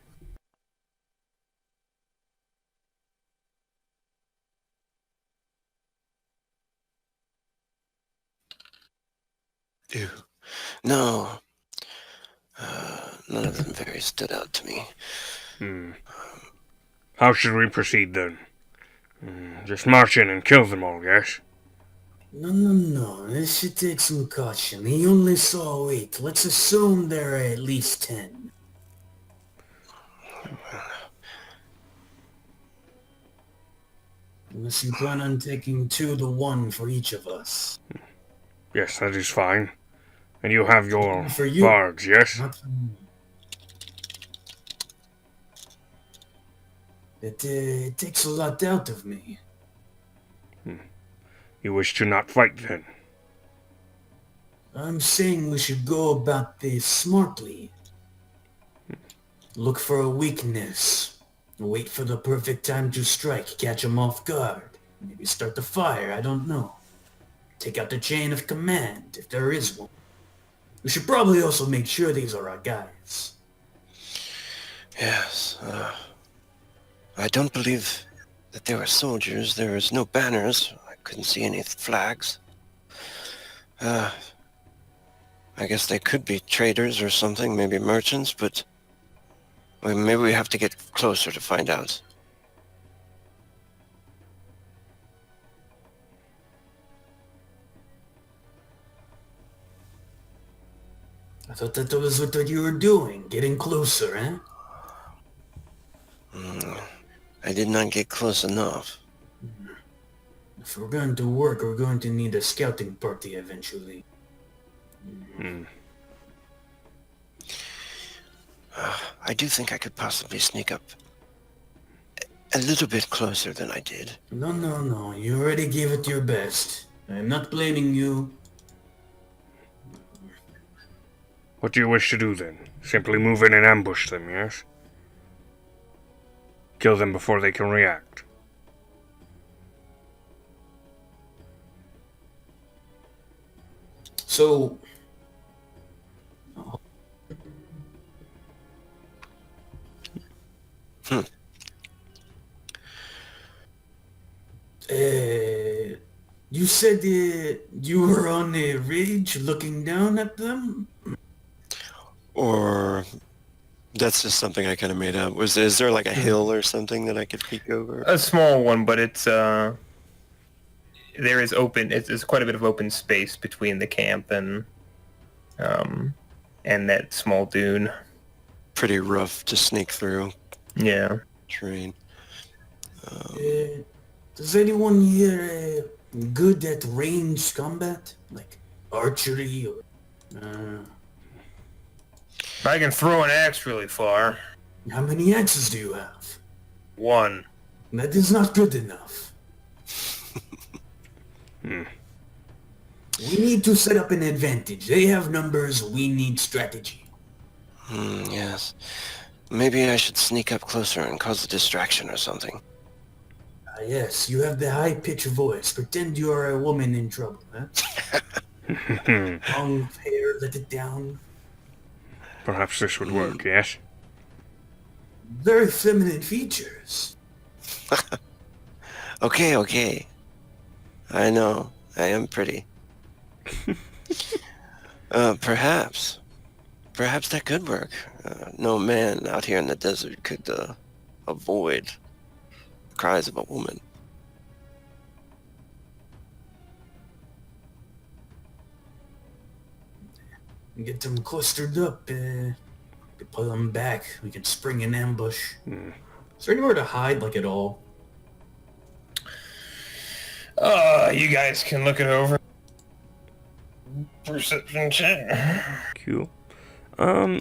Ew. No. None of them very stood out to me. How should we proceed then? Just march in and kill them all, yes? No. This should take some caution. He only saw 8. Let's assume there are at least 10. Unless you plan on taking 2 to 1 for each of us. Yes, that is fine. And you have your For you. vargs, yes? Not for me. It takes a lot out of me. You wish to not fight, then? I'm saying we should go about this smartly. Look for a weakness. Wait for the perfect time to strike, catch them off guard. Maybe start the fire, I don't know. Take out the chain of command, if there is one. We should probably also make sure these are our guys. Yes. I don't believe that they were soldiers. There was no banners. I couldn't see any flags. I guess they could be traders or something, maybe merchants, but maybe we have to get closer to find out. I thought that was what you were doing, getting closer, eh? I did not get close enough. If we're going to work, we're going to need a scouting party eventually. I do think I could possibly sneak up a little bit closer than I did. No. You already gave it your best. I'm not blaming you. What do you wish to do, then? Simply move in and ambush them, yes? Kill them before they can react. So... You said you were on a ridge looking down at them? Or that's just something I kind of made up. Is there like a hill or something that I could peek over? A small one, but it's there is open. It's quite a bit of open space between the camp and that small dune. Pretty rough to sneak through. Yeah. Terrain. Does anyone here good at ranged combat? Like archery or... I can throw an axe really far. How many axes do you have? 1. That is not good enough. We need to set up an advantage. They have numbers, we need strategy. Yes. Maybe I should sneak up closer and cause a distraction or something. Yes, you have the high-pitched voice. Pretend you are a woman in trouble, huh? Long hair, let it down. Perhaps this would work, yes? Very feminine features. Okay. I know. I am pretty. Perhaps. Perhaps that could work. No man out here in the desert could avoid the cries of a woman. Get them clustered up. Pull them back. We can spring an ambush. Is there anywhere to hide, like, at all? You guys can look it over. Perception check. Cool. I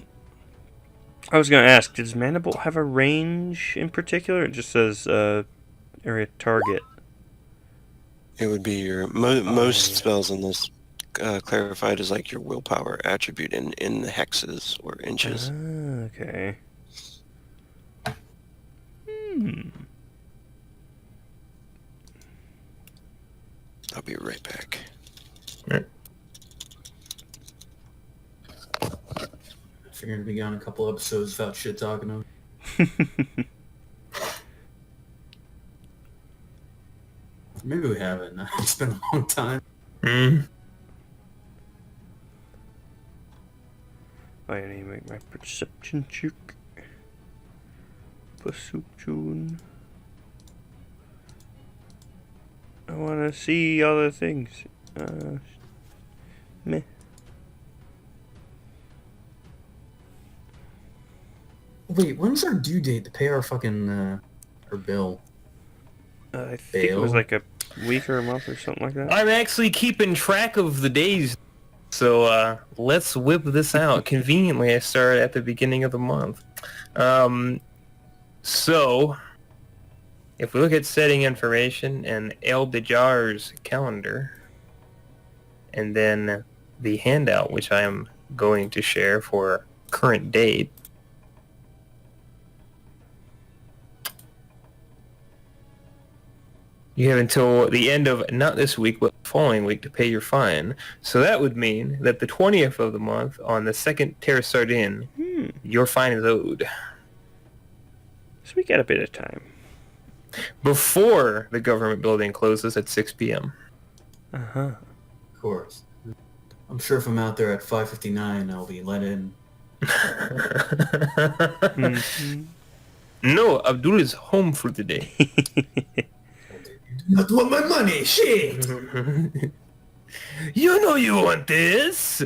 was gonna ask, does Mandible have a range in particular? It just says area target. It would be your most spells in this clarified as like your willpower attribute in hexes or inches. Okay. I'll be right back. Right. I figured to be gone a couple episodes without shit talking to him. Maybe we haven't. It's been a long time. I need to make my perception check. Perception. I want to see other things. Meh. Wait, when's our due date to pay our fucking our bill? I think it was like a week or a month or something like that. I'm actually keeping track of the days, so let's whip this out. Conveniently, I start at the beginning of the month. So, if we look at setting information and El Dejar's calendar, and then the handout, which I am going to share for current date, you have until the end of, not this week, but the following week to pay your fine. So that would mean that the 20th of the month, on the second Terra Sardine, your fine is owed. So we got a bit of time. Before the government building closes at 6 p.m. Uh-huh. Of course. I'm sure if I'm out there at 5:59, I'll be let in. No, Abdul is home for the day. Not want my money, shit! You know you want this!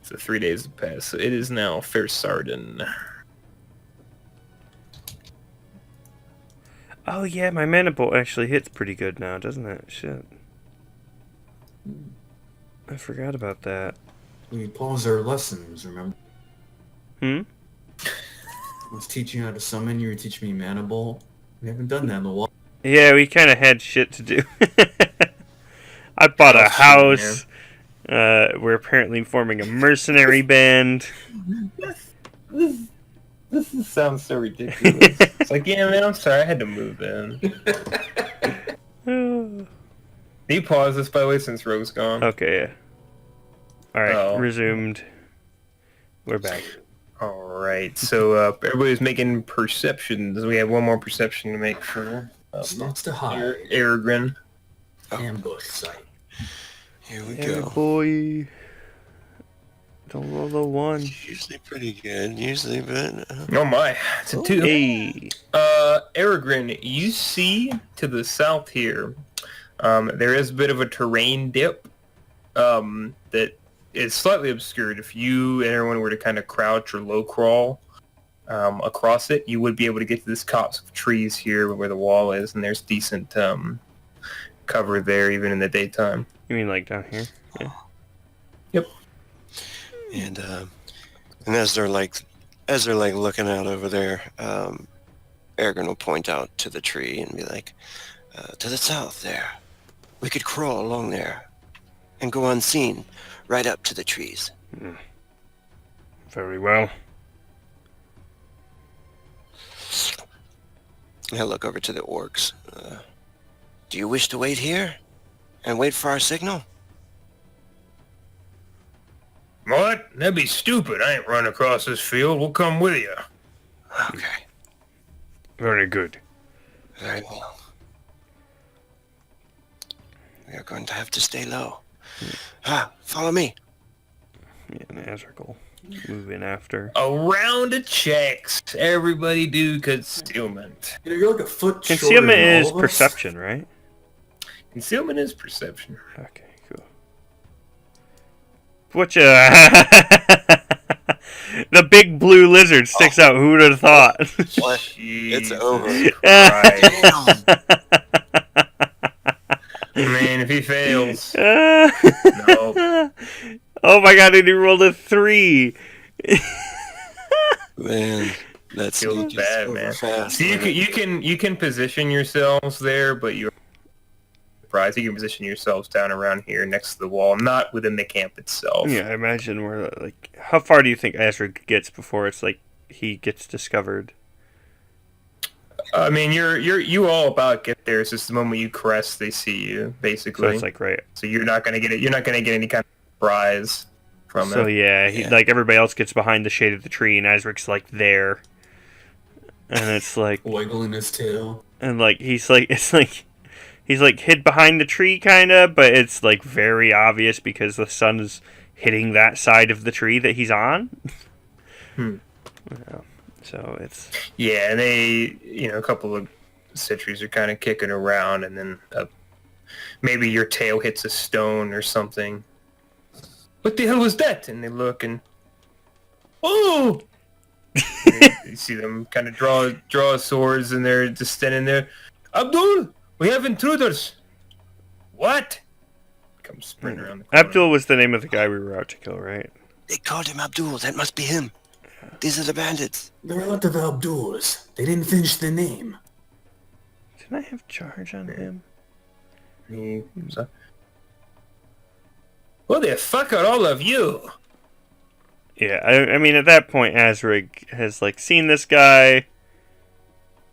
So 3 days have passed, so it is now Fair Sardin. Oh yeah, my mana bolt actually hits pretty good now, doesn't it? Shit. I forgot about that. We paused our lessons, remember? Hmm? I was teaching you how to summon, you were teaching me mana bolt. We haven't done that in a while. Yeah, we kind of had shit to do. I bought a house. We're apparently forming a mercenary band. This sounds so ridiculous. It's like, yeah, man, I'm sorry, I had to move in. Can you pause this, by the way, since Rogue's gone? Okay, yeah. Alright, resumed. We're back. Alright, so everybody's making perceptions. We have one more perception to make for Starts to hide. Aragorn. Ambush site. Here we Hey, go. boy. Don't roll the one. Usually pretty good. Usually, but Oh my, it's a 2. Hey. Aragorn, you see to the south here, there is a bit of a terrain dip that is slightly obscured. If you and everyone were to kind of crouch or low crawl across it, you would be able to get to this copse of trees here where the wall is, and there's decent cover there even in the daytime. You mean like down here? Yeah. Yep. and as they're like looking out over there, Aragorn will point out to the tree and be like, to the south there, we could crawl along there and go unseen right up to the trees. Very well. He'll look over to the orcs. Do you wish to wait here and wait for our signal? What? That'd be stupid. I ain't run across this field. We'll come with you. Okay. Very good. Very well. We are going to have to stay low. Follow me. Yeah, and Azrael move in after. A round of checks. Everybody do concealment. You know, you're like a foot shorter Concealment than is all of us. perception, right? Concealment is perception. Okay, cool. The big blue lizard sticks out. Who would have thought? What? It's over. Christ. Man, if he fails. No. Oh my god, and he rolled a 3. Man, that's Feels bad, man. fast. So you can position yourselves there, but you're surprised. You can position yourselves down around here next to the wall, not within the camp itself. Yeah, I imagine we're like, how far do you think Azrael gets before it's like he gets discovered? I mean, you all about get there. It's just the moment you crest, they see you, basically. So it's like right. So you're not gonna get it. You're not gonna get any kind of surprise from So it. yeah, he, like everybody else gets behind the shade of the tree, and Azric's like there, and it's like Wiggling his tail. and like he's like he's like hid behind the tree kind of, but it's like very obvious because the sun is hitting that side of the tree that he's on. Yeah, so it's Yeah, and they, a couple of sentries are kind of kicking around, and then maybe your tail hits a stone or something. What the hell was that? And they look and, oh! You see them kind of draw swords, and they're just standing there. Abdul, We have intruders! What? Comes sprinting around the corner. Abdul was the name of the guy we were out to kill, right? They called him Abdul. That must be him. These are the bandits. There are a lot of Abduls. They didn't finish the name. Didn't I have charge on him? Who the fuck are all of you? Yeah, I mean, at that point, Azrig has, like, seen this guy.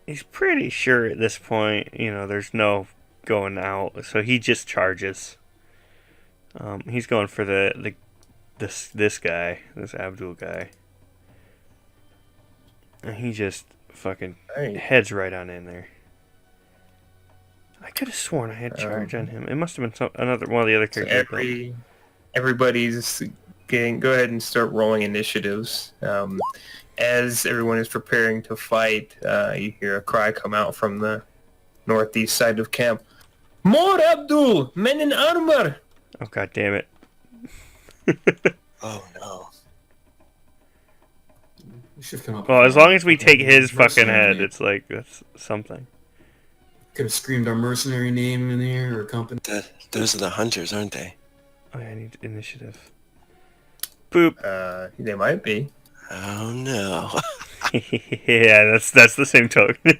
He's pretty sure at this point, you know, there's no going out, so he just charges. He's going for this guy, this Abdul guy. And he just fucking heads right on in there. I could have sworn I had charge on him. It must have been another one of the other characters. Everybody's getting. Go ahead and start rolling initiatives. As everyone is preparing to fight, you hear a cry come out from the northeast side of camp. More Abdul! Men in armor! Oh, god damn it. Oh, no. We should come up Well, with as long as we take his fucking mercenary head, name. it's like, that's something. Could have screamed our mercenary name in there or company. Those are the hunters, aren't they? Oh, yeah, I need initiative. Boop. They might be. Oh, no. Yeah, that's the same token.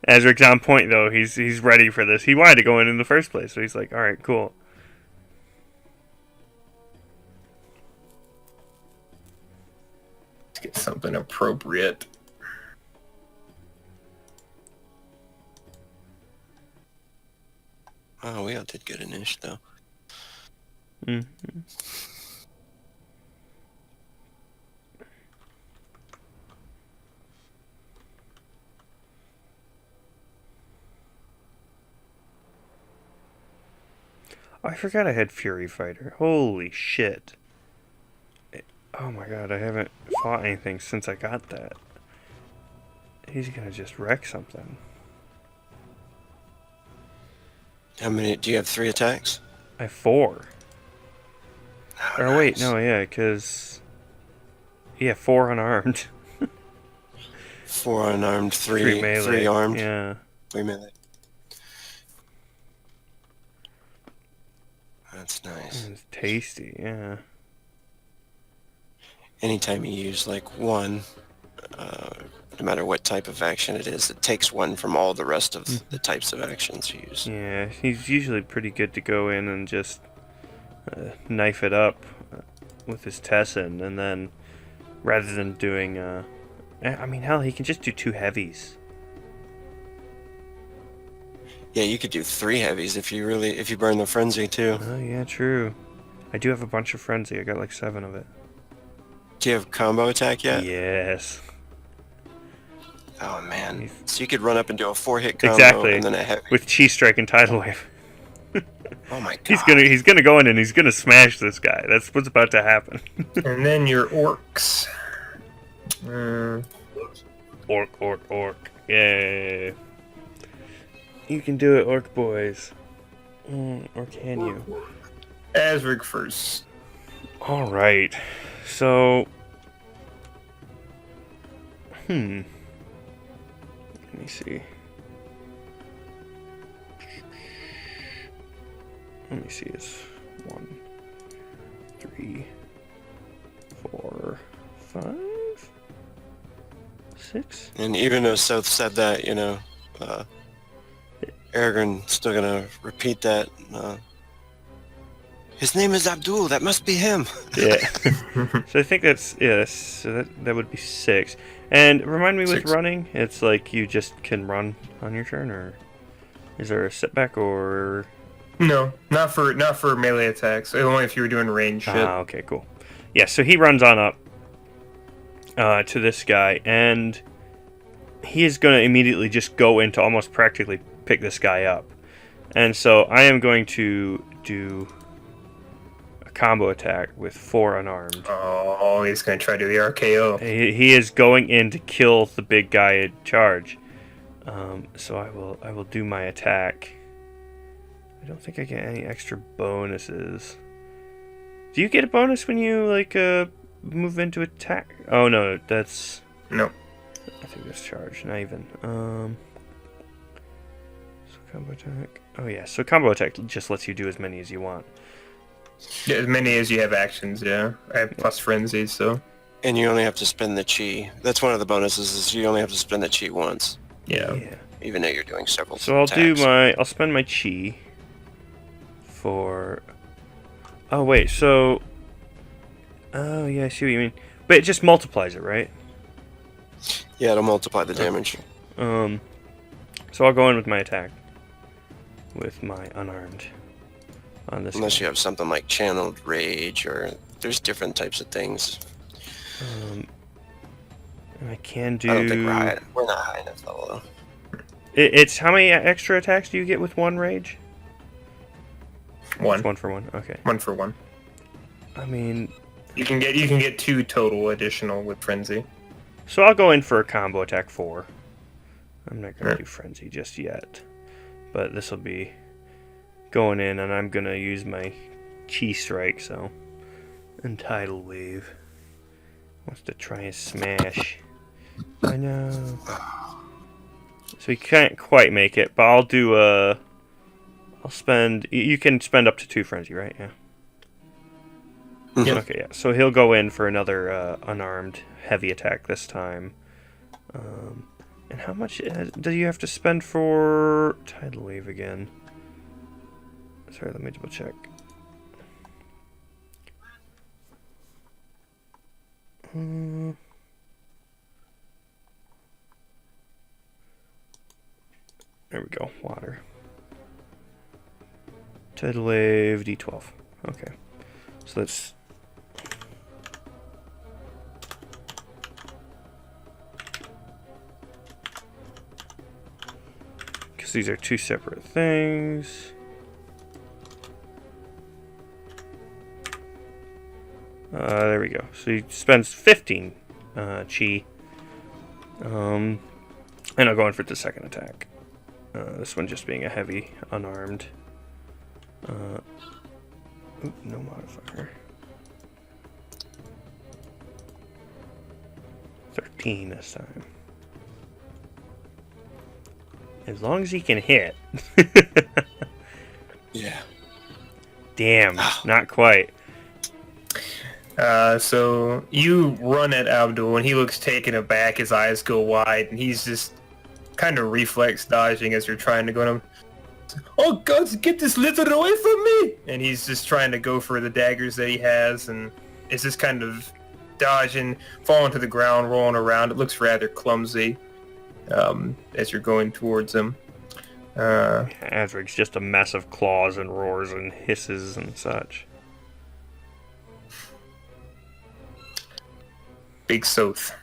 Azric's on point, though. He's ready for this. He wanted to go in the first place, so he's like, alright, cool. Let's get something appropriate. Oh, we all did good initiative, though. Mm-hmm. I forgot I had Fury Fighter. Holy shit. Oh my god, I haven't fought anything since I got that. He's gonna just wreck something. How many? Do you have 3 attacks? I have 4. Oh, Or wait, nice. no, yeah, because... Yeah, 4 unarmed. 4 unarmed, 3 melee. 3 armed, Yeah. 3 melee. That's nice. It's tasty, yeah. Anytime you use like one, no matter what type of action it is, it takes one from all the rest of the types of actions you use. Yeah, he's usually pretty good to go in and just knife it up with his Tessin, and then rather than doing, I mean, hell, he can just do 2 heavies. Yeah, you could do 3 heavies if you burn the frenzy too. Oh yeah, true. I do have a bunch of frenzy. I got like 7 of it. Do you have combo attack yet? Yes. Oh man. So you could run up and do a 4-hit combo Exactly. and then a heavy. With Chi Strike and Tidal Wave. Oh my god. He's gonna go in and he's gonna smash this guy. That's what's about to happen. And then your orcs. Orc. Yay. You can do it, orc boys. Or can you? Azrig first. Alright. So... Let me see. It's 1, 3, 4, 5, 6. And even though South said that, Aragorn's still gonna repeat that. His name is Abdul. That must be him. Yeah. So I think that's so that would be 6. And remind me with 6. running, it's like you just can run on your turn, or is there a setback, or? No, not for melee attacks. Only if you were doing range shit. Ah, okay, cool. Yeah, so he runs on up to this guy, and he is going to immediately just go into almost practically pick this guy up. And so I am going to do a combo attack with 4 unarmed. Oh, he's gonna try to do the RKO. He is going in to kill the big guy in charge. So I will do my attack. I don't think I get any extra bonuses. Do you get a bonus when you move into attack? Oh no, that's No. I think that's charge, not even. So combo attack. Oh yeah, so combo attack just lets you do as many as you want. Yeah, as many as you have actions, yeah. I have plus frenzy, so And you only have to spend the chi. That's one of the bonuses, is you only have to spend the chi once, yeah. even though you're doing several So I'll attacks. I'll spend my chi for... Oh wait, so... Oh yeah, I see what you mean. But it just multiplies it, right? Yeah, it'll multiply the damage. So I'll go in with my attack. With my unarmed. On this Unless guy. you have something like channeled rage, or there's different types of things. And I can do... I don't think we're not high enough level, though. It's how many extra attacks do you get with one rage? One. It's 1 for 1. Okay. 1 for 1. I mean, You can get 2 total additional with frenzy. so I'll go in for a combo attack 4. I'm not gonna Sure. do frenzy just yet, but this will be going in, and I'm gonna use my chi strike. So, and tidal wave wants to try and smash. I know. So he can't quite make it, but I'll do I'll spend. You can spend up to 2 frenzy, right? Yeah. Yep. Okay, yeah. So he'll go in for another unarmed heavy attack this time. And how much do you have to spend for tidal wave again? Sorry, let me double check. There we go. Water. Tidal wave D12. Okay. So that's... Because these are 2 separate things. There we go. So he spends 15 chi. And I'll go in for the second attack. This one just being a heavy, unarmed. Oop, no modifier. 13 this time. As long as he can hit. Yeah. Damn, not quite. So you run at Abdul, and he looks taken aback. His eyes go wide, and he's just kind of reflex dodging as you're trying to go to him. Oh God, get this lizard away from me! And he's just trying to go for the daggers that he has, and it's just kind of dodging, falling to the ground, rolling around. It looks rather clumsy as you're going towards him. Azrig's just a mess of claws and roars and hisses and such. Big Soth.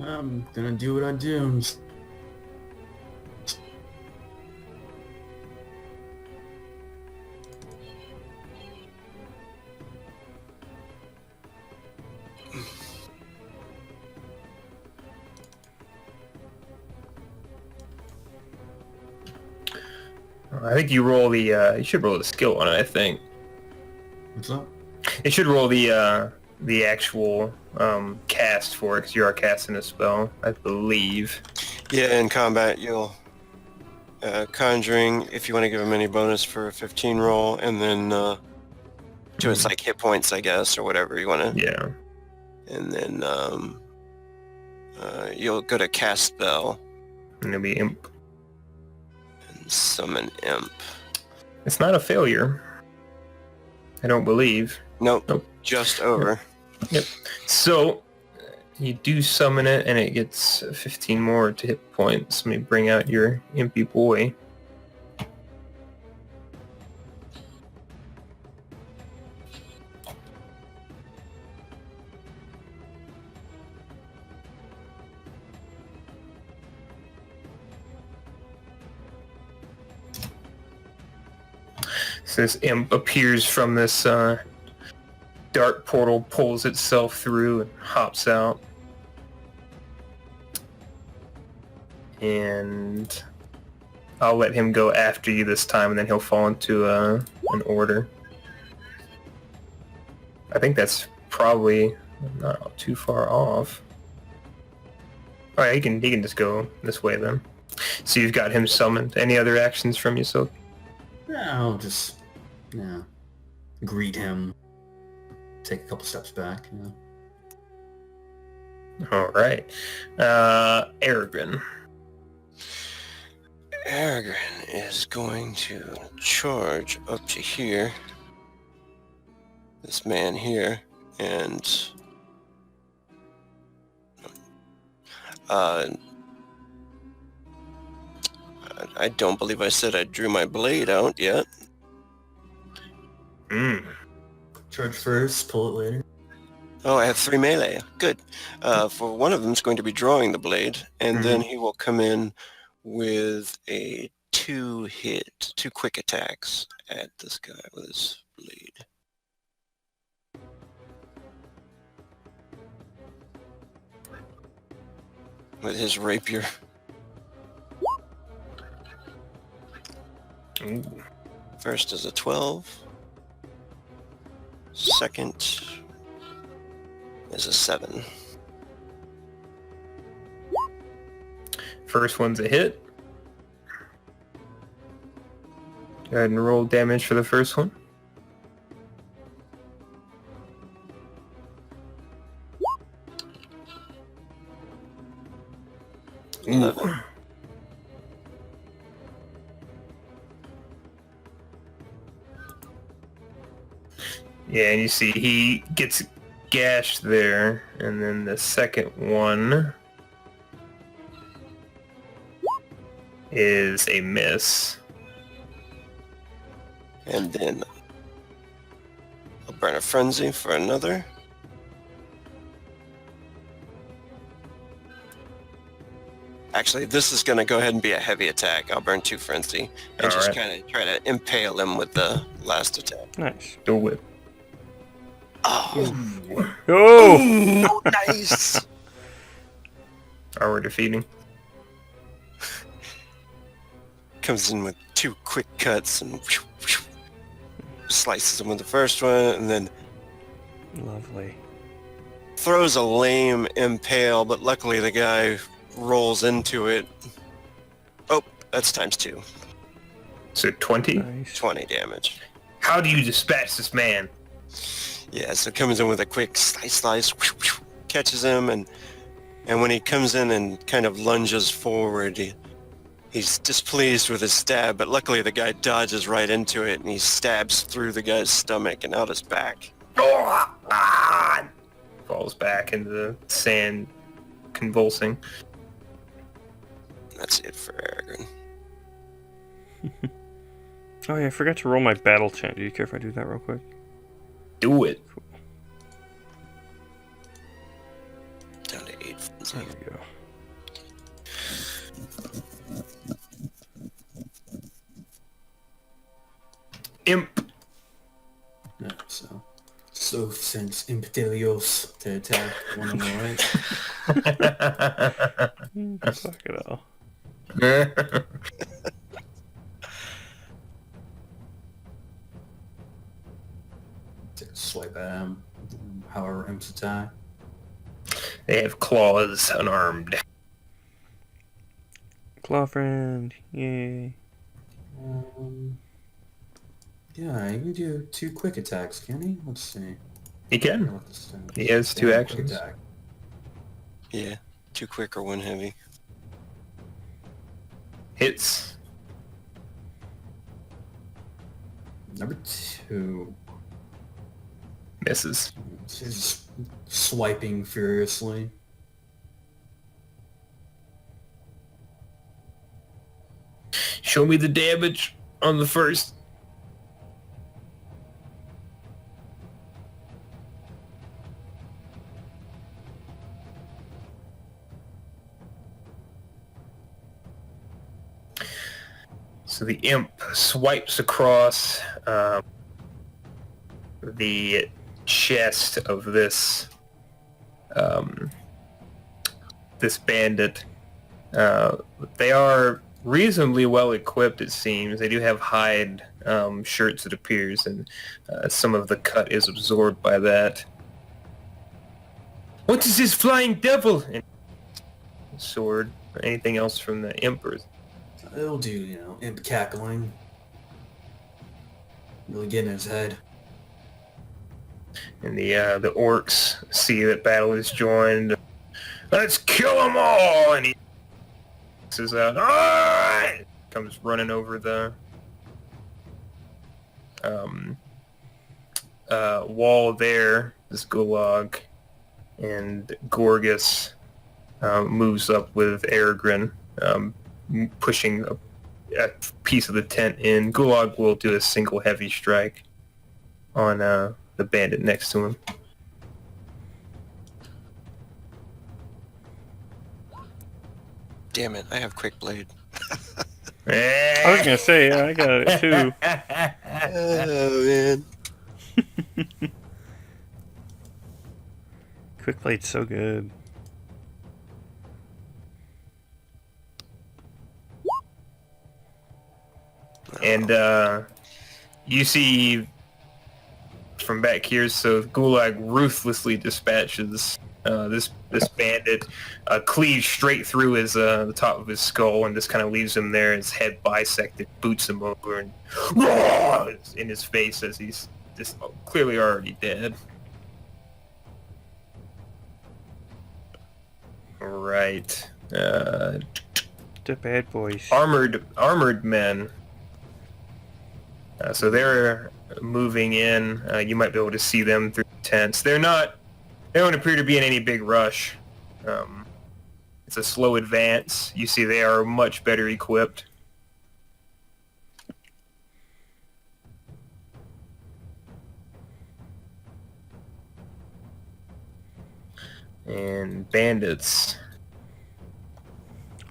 I'm gonna do what I do. I think you roll the, you should roll the skill on it, I think. What's up? It should roll the actual cast for it, because you are casting a spell, I believe. Yeah, in combat, you'll conjuring, if you want to give him any bonus for a 15 roll, and then to its like hit points, I guess, or whatever you want to. Yeah. And then you'll go to cast spell And it'll be imp. and summon imp. It's not a failure. I don't believe. Nope, Nope. just over. Yep. So you do summon it, and it gets 15 more to hit points. Let me bring out your impy boy. So this imp appears from this dark portal, pulls itself through, and hops out. And I'll let him go after you this time, and then he'll fall into an order. I think that's probably not too far off. Oh yeah, he can just go this way then. So you've got him summoned. Any other actions from yourself? I'll just, greet him, take a couple steps back, All right. Aragorn. Aragorn is going to charge up to here. This man here, and I don't believe I said I drew my blade out yet. Charge first, pull it later. Oh, I have 3 melee. Good. For one of them is going to be drawing the blade, and then he will come in with a 2 quick attacks at this guy with his blade. With his rapier. Ooh. First is a 12. Second is a 7. First one's a hit. Go ahead and roll damage for the first one. Ooh. Yeah, and you see he gets gashed there, and then the second one is a miss. And then I'll burn a frenzy for another. Actually, this is going to go ahead and be a heavy attack. I'll burn 2 frenzy and just Alright. kind of try to impale him with the last attack. Nice. Do it. Oh, Oh! nice! Are we defeating? Comes in with 2 quick cuts and slices him with the first one, and then Lovely. throws a lame impale, but luckily the guy rolls into it. Oh, that's times 2. So 20? Nice. 20 damage. How do you dispatch this man? Yeah, so comes in with a quick slice, catches him, and when he comes in and kind of lunges forward, he's displeased with his stab, but luckily the guy dodges right into it, and he stabs through the guy's stomach and out his back. Falls back into the sand, convulsing. That's it for Aragorn. Oh yeah, I forgot to roll my battle chant. Do you care if I do that real quick? Do it. Down to 8 frenzy. There we go. Imp. Yeah, so sends Imperios to attack one on the right. Fuck it all. Take a swipe at him. However, Imp's attack. They have claws, unarmed. Claw friend. Yay. Yeah, he can do 2 quick attacks, can he? Let's see. He can. What this thing- He has 2 quick actions. attack. Yeah, 2 quick or 1 heavy. Hits. Number 2. Misses. He's swiping furiously. Show me the damage on the first. So the imp swipes across the chest of this this bandit. They are reasonably well equipped, it seems. They do have hide shirts, it appears, and some of the cut is absorbed by that. What is this flying devil? And sword Anything else from the imp? Or... It'll do, imp cackling. Really get in his head. And the orcs see that battle is joined. Let's kill them all! And he says out, alright! Comes running over the wall there. This Gulag. And Gorgas moves up with Aragorn, pushing a piece of the tent in. Gulag will do a single heavy strike on the bandit next to him. Damn it, I have quick blade. I was gonna say, yeah, I got it too. Oh, man. Quick blade's so good. And you see from back here, so Gulag ruthlessly dispatches this bandit, cleaves straight through his the top of his skull, and just kind of leaves him there, his head bisected, boots him over, and in his face as he's just clearly already dead. All right. The bad boys. Armored men. So they're moving in. You might be able to see them through the tents. They don't appear to be in any big rush. It's a slow advance. You see they are much better equipped. And bandits.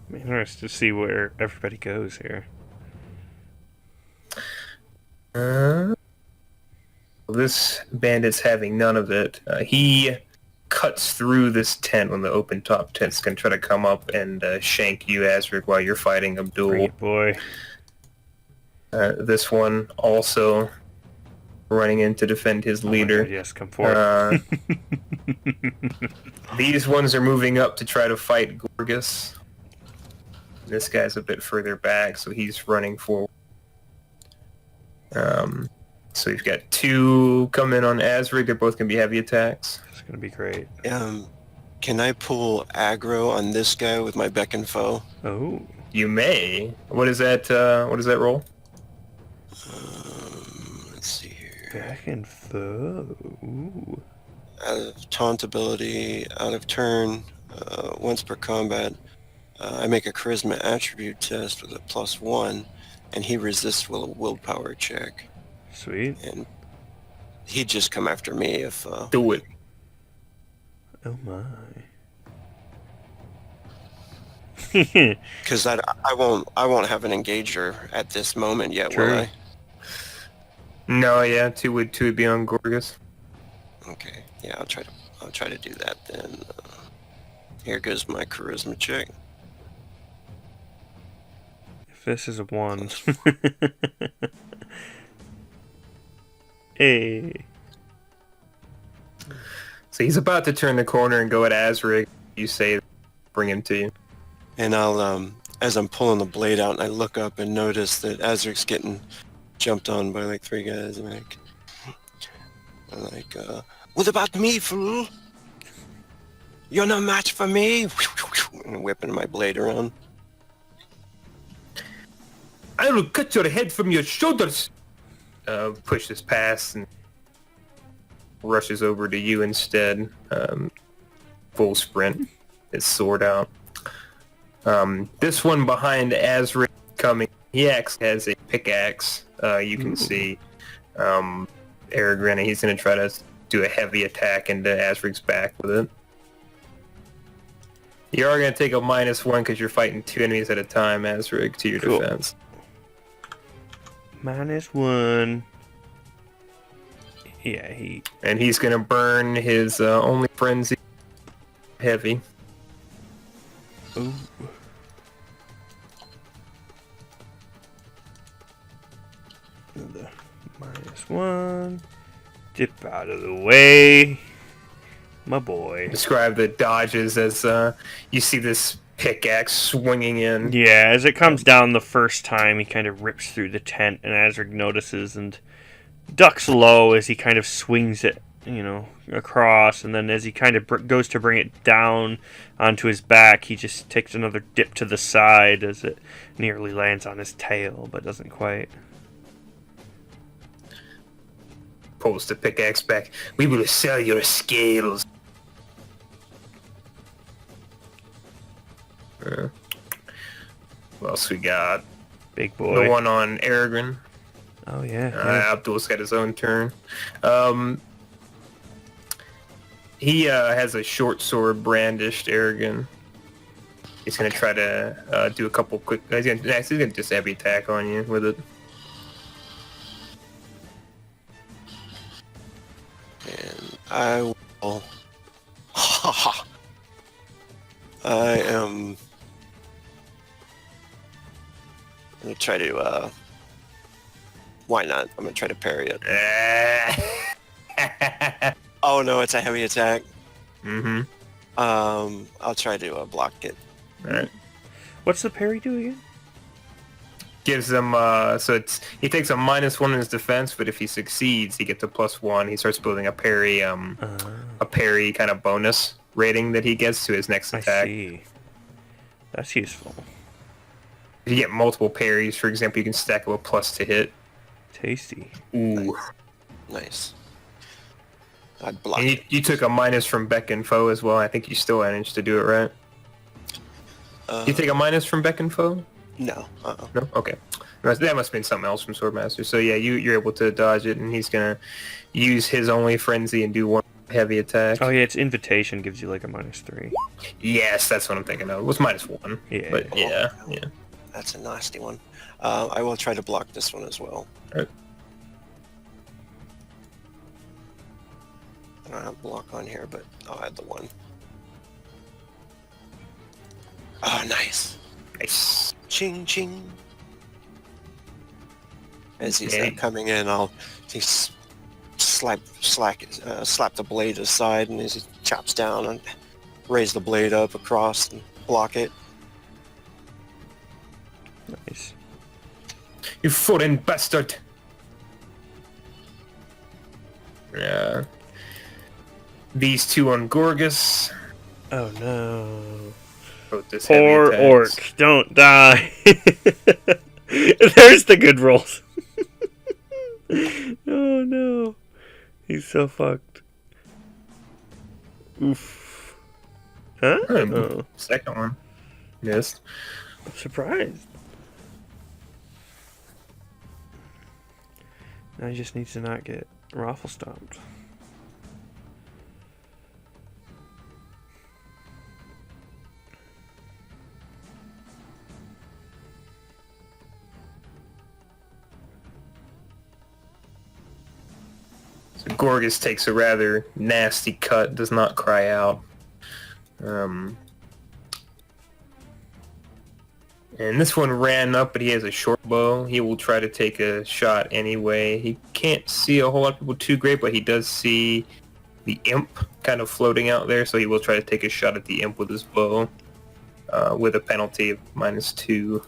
I'm interested to see where everybody goes here. This bandit's having none of it. He cuts through this tent when the open top tent's going to try to come up and shank you, Azric, while you're fighting Abdul. Great boy. This one also running in to defend his leader. Oh my God, yes, come forward. These ones are moving up to try to fight Gorgas. This guy's a bit further back, so he's running forward. So you've got two coming on Azric. They're both going to be heavy attacks. It's going to be great. Can I pull aggro on this guy with my beck and foe? Oh. You may. What is that? What does that roll? Let's see here. Back and foe. Ooh. Out of taunt ability, out of turn, once per combat, I make a charisma attribute test with a +1, and he resists with a willpower check. Sweet. And he'd just come after me if... Do it. Oh my. Because I won't have an engager at this moment yet, True. will I? No, yeah, two would be on Gorgas. Okay, yeah, I'll try to do that then. Here goes my charisma check. If this is a 1. Hey. So he's about to turn the corner and go at Azric. You say, bring him to you. And I'll, as I'm pulling the blade out, and I look up and notice that Azric's getting jumped on by like 3 guys. I'm like, what about me, fool? You're no match for me. And whipping my blade around. I will cut your head from your shoulders. Pushes past and rushes over to you instead. Full sprint, his sword out. This one behind Azric coming, he actually has a pickaxe. You can see Aragorn, and he's going to try to do a heavy attack into Azric's back with it. You are going to take a -1 because you're fighting 2 enemies at a time, Azric, to your Cool. defense. -1. Yeah, And he's going to burn his only frenzy heavy. Ooh. Another -1. Dip out of the way. My boy. Describe the dodges as you see this pickaxe swinging in. Yeah, as it comes down the first time, he kind of rips through the tent, and Azric notices and ducks low as he kind of swings it, across, and then as he kind of goes to bring it down onto his back, he just takes another dip to the side as it nearly lands on his tail, but doesn't quite. Pulls the pickaxe back. We will sell your scales. What else we got? Big boy. The one on Aragorn. Oh, yeah. Abdul's got his own turn. He has a short sword brandished, Aragorn. He's going to try to do a couple quick... He's going to just heavy attack on you with it. And I will... I am... I'm going to try to... Why not? I'm going to try to parry it. Oh no, it's a heavy attack. Mm-hmm. I'll try to block it. Alright. What's the parry do again? Gives him, he takes a -1 in his defense, but if he succeeds, he gets a +1. He starts building a parry kind of bonus rating that he gets to his next attack. I see. That's useful. If you get multiple parries, for example, you can stack up a plus to hit. Tasty. Ooh. Nice. I'd block And it. you took a minus from Beck and Foe as well. I think you still managed to do it, right? You take a minus from Beck and Foe? No. No? Okay. That must have been something else from Swordmaster. So yeah, you're able to dodge it, and he's going to use his only frenzy and do one heavy attack. Oh, yeah, its invitation gives you like a -3. Yes, that's what I'm thinking of. It was -1. Yeah. But yeah. That's a nasty one. I will try to block this one as well. Alright. I don't have block on here, but I'll add the one. Oh, nice. Nice. Ching, ching. As he's Okay. coming in, I'll just slap the blade aside, and as he chops down, and raise the blade up across and block it. Nice. You foreign bastard. Yeah. These two on Gorgas. Oh, no. Both this heavy Poor attacks. orc, don't die. There's the good rolls. Oh no. He's so fucked. Oof. Huh? Oh, Second one. Missed. I'm surprised. Now he just needs to not get raffle stomped. So Gorgas takes a rather nasty cut, does not cry out. And this one ran up, but he has a short bow. He will try to take a shot anyway. He can't see a whole lot of people too great, but he does see the imp kind of floating out there, so he will try to take a shot at the imp with his bow with a penalty of -2.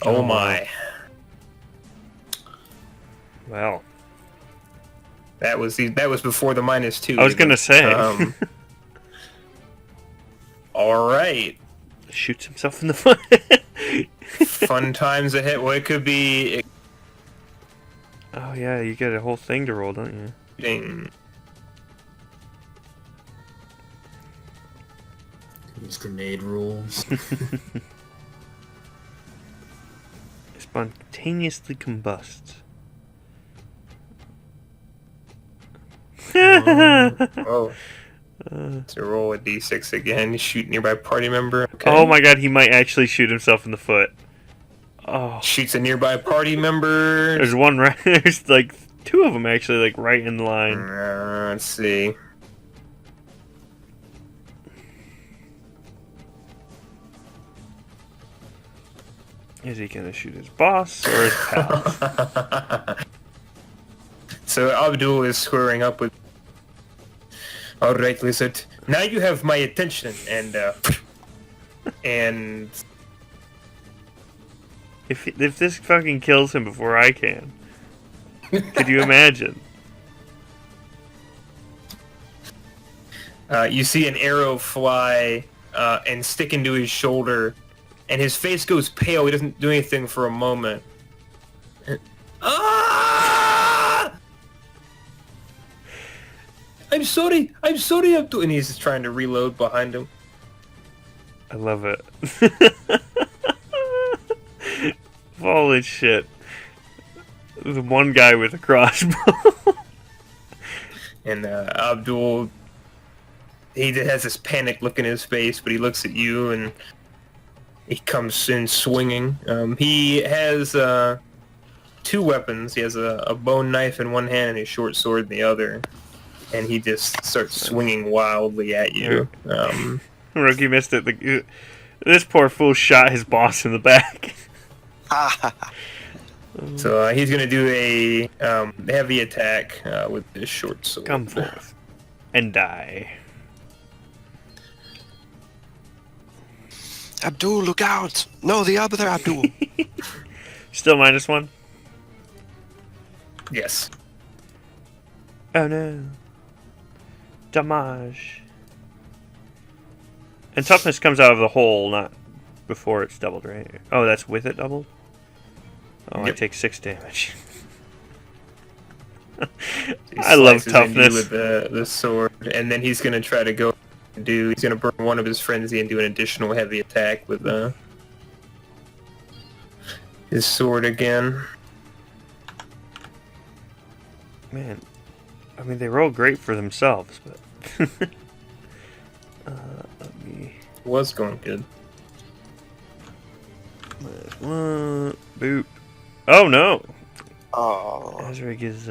Oh my. Well. That was before the -2. I was gonna say. All right. Shoots himself in the foot. Fun times ahead. Well, it could be. Oh yeah, you get a whole thing to roll, don't you? Ding. These grenade rules. Spontaneously combusts. Oh. So roll a d6 again. Shoot nearby party member. Okay. Oh my god, he might actually shoot himself in the foot. Oh. Shoots a nearby party member. There's one right. There's like two of them actually, like right in line. Let's see. Is he gonna shoot his boss or his pal? So Abdul is squaring up with. All right, lizard. Now you have my attention, and And If this fucking kills him before I can, could you imagine? you see an arrow fly and stick into his shoulder, and his face goes pale. He doesn't do anything for a moment. Ah! I'm sorry, Abdul. And he's just trying to reload behind him. I love it. Holy shit. The one guy with a crossbow. And Abdul, he has this panic look in his face, but he looks at you and he comes in swinging. He has 2 weapons. He has a bone knife in one hand and a short sword in the other. And he just starts swinging wildly at you. Rookie missed it. This poor fool shot his boss in the back. So he's going to do a heavy attack with this short sword. Come forth and die. Abdul, look out! No, the other Abdul. Still -1? Yes. Oh no. Damage. And toughness comes out of the hole, not before it's doubled, right? Oh, that's with it doubled? Oh, Yep. I take 6 damage. He I love slices into you toughness. with the sword, and then he's going to try to go he's going to burn one of his frenzy and do an additional heavy attack with his sword again. Man, I mean, they roll great for themselves, but... let me... Was going good. Boop. Oh, no! Oh. Azrig is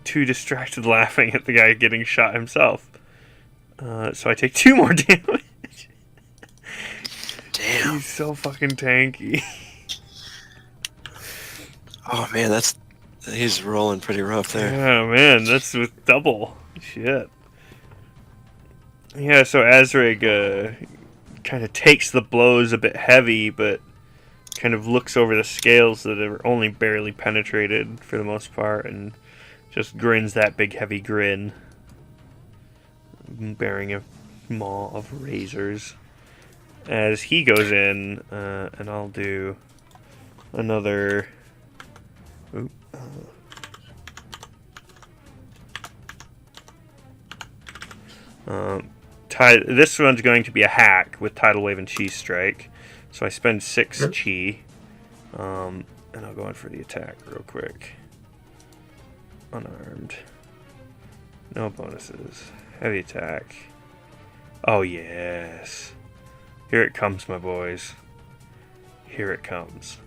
too distracted laughing at the guy getting shot himself. So I take 2 more damage. Damn. He's so fucking tanky. Oh man, he's rolling pretty rough there. Oh man, that's with double. Shit. Yeah, so Azrig kind of takes the blows a bit heavy, but kind of looks over the scales that are only barely penetrated for the most part, and just grins that big heavy grin, bearing a maw of razors. As he goes in, and I'll do another... Oop, this one's going to be a hack with Tidal Wave and Chi Strike. So I spend 6 Chi. And I'll go in for the attack real quick. Unarmed. No bonuses. Heavy attack. Oh yes. Here it comes, my boys. Here it comes.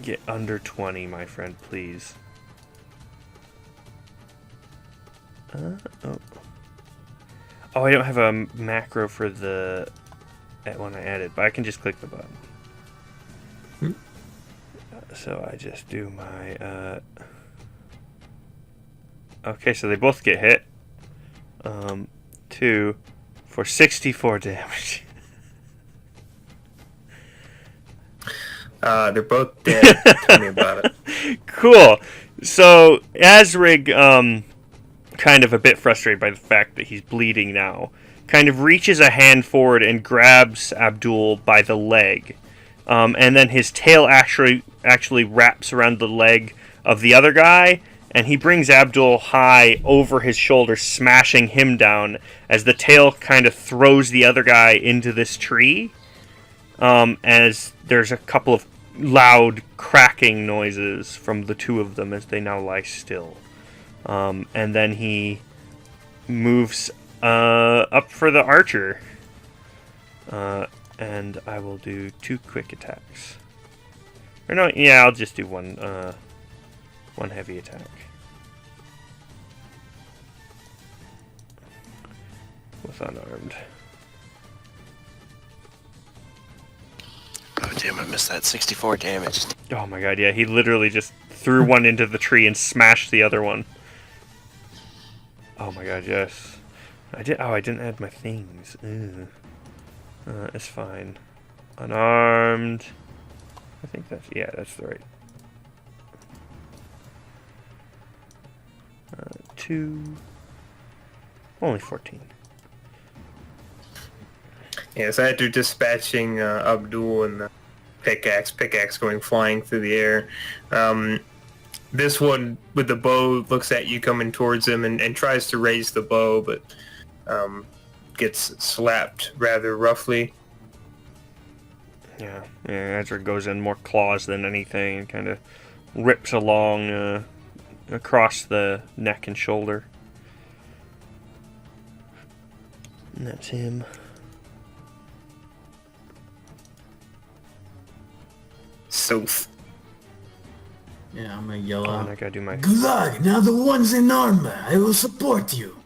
Get under 20, my friend, please. Oh, I don't have a macro for that one I added, but I can just click the button. So I just do my... Okay, so they both get hit. 2 for 64 damage. They're both dead. Tell me about it. Cool. So Azrig, kind of a bit frustrated by the fact that he's bleeding now, kind of reaches a hand forward and grabs Abdul by the leg. And then his tail actually wraps around the leg of the other guy, and he brings Abdul high over his shoulder, smashing him down as the tail kind of throws the other guy into this tree. As there's a couple of loud cracking noises from the 2 of them as they now lie still. And then he moves up for the archer. And I will do 2 quick attacks. Or no, yeah, I'll just do one heavy attack. With unarmed. Oh damn, I missed that 64 damage. Oh my god, yeah, he literally just threw one into the tree and smashed the other one. Oh my god, yes. I did. Oh, I didn't add my things. Ew. It's fine. Unarmed. I think that's that's the right. 2. Only 14. Yes, after dispatching Abdul and the pickaxe going flying through the air, this one with the bow looks at you coming towards him and tries to raise the bow, but gets slapped rather roughly. Yeah, Ezra goes in more claws than anything and kind of rips along across the neck and shoulder. And that's him. Soth. Yeah, I'm gonna yell Oh, and I out. gotta do my Good luck! Now the ones in armor, I will support you!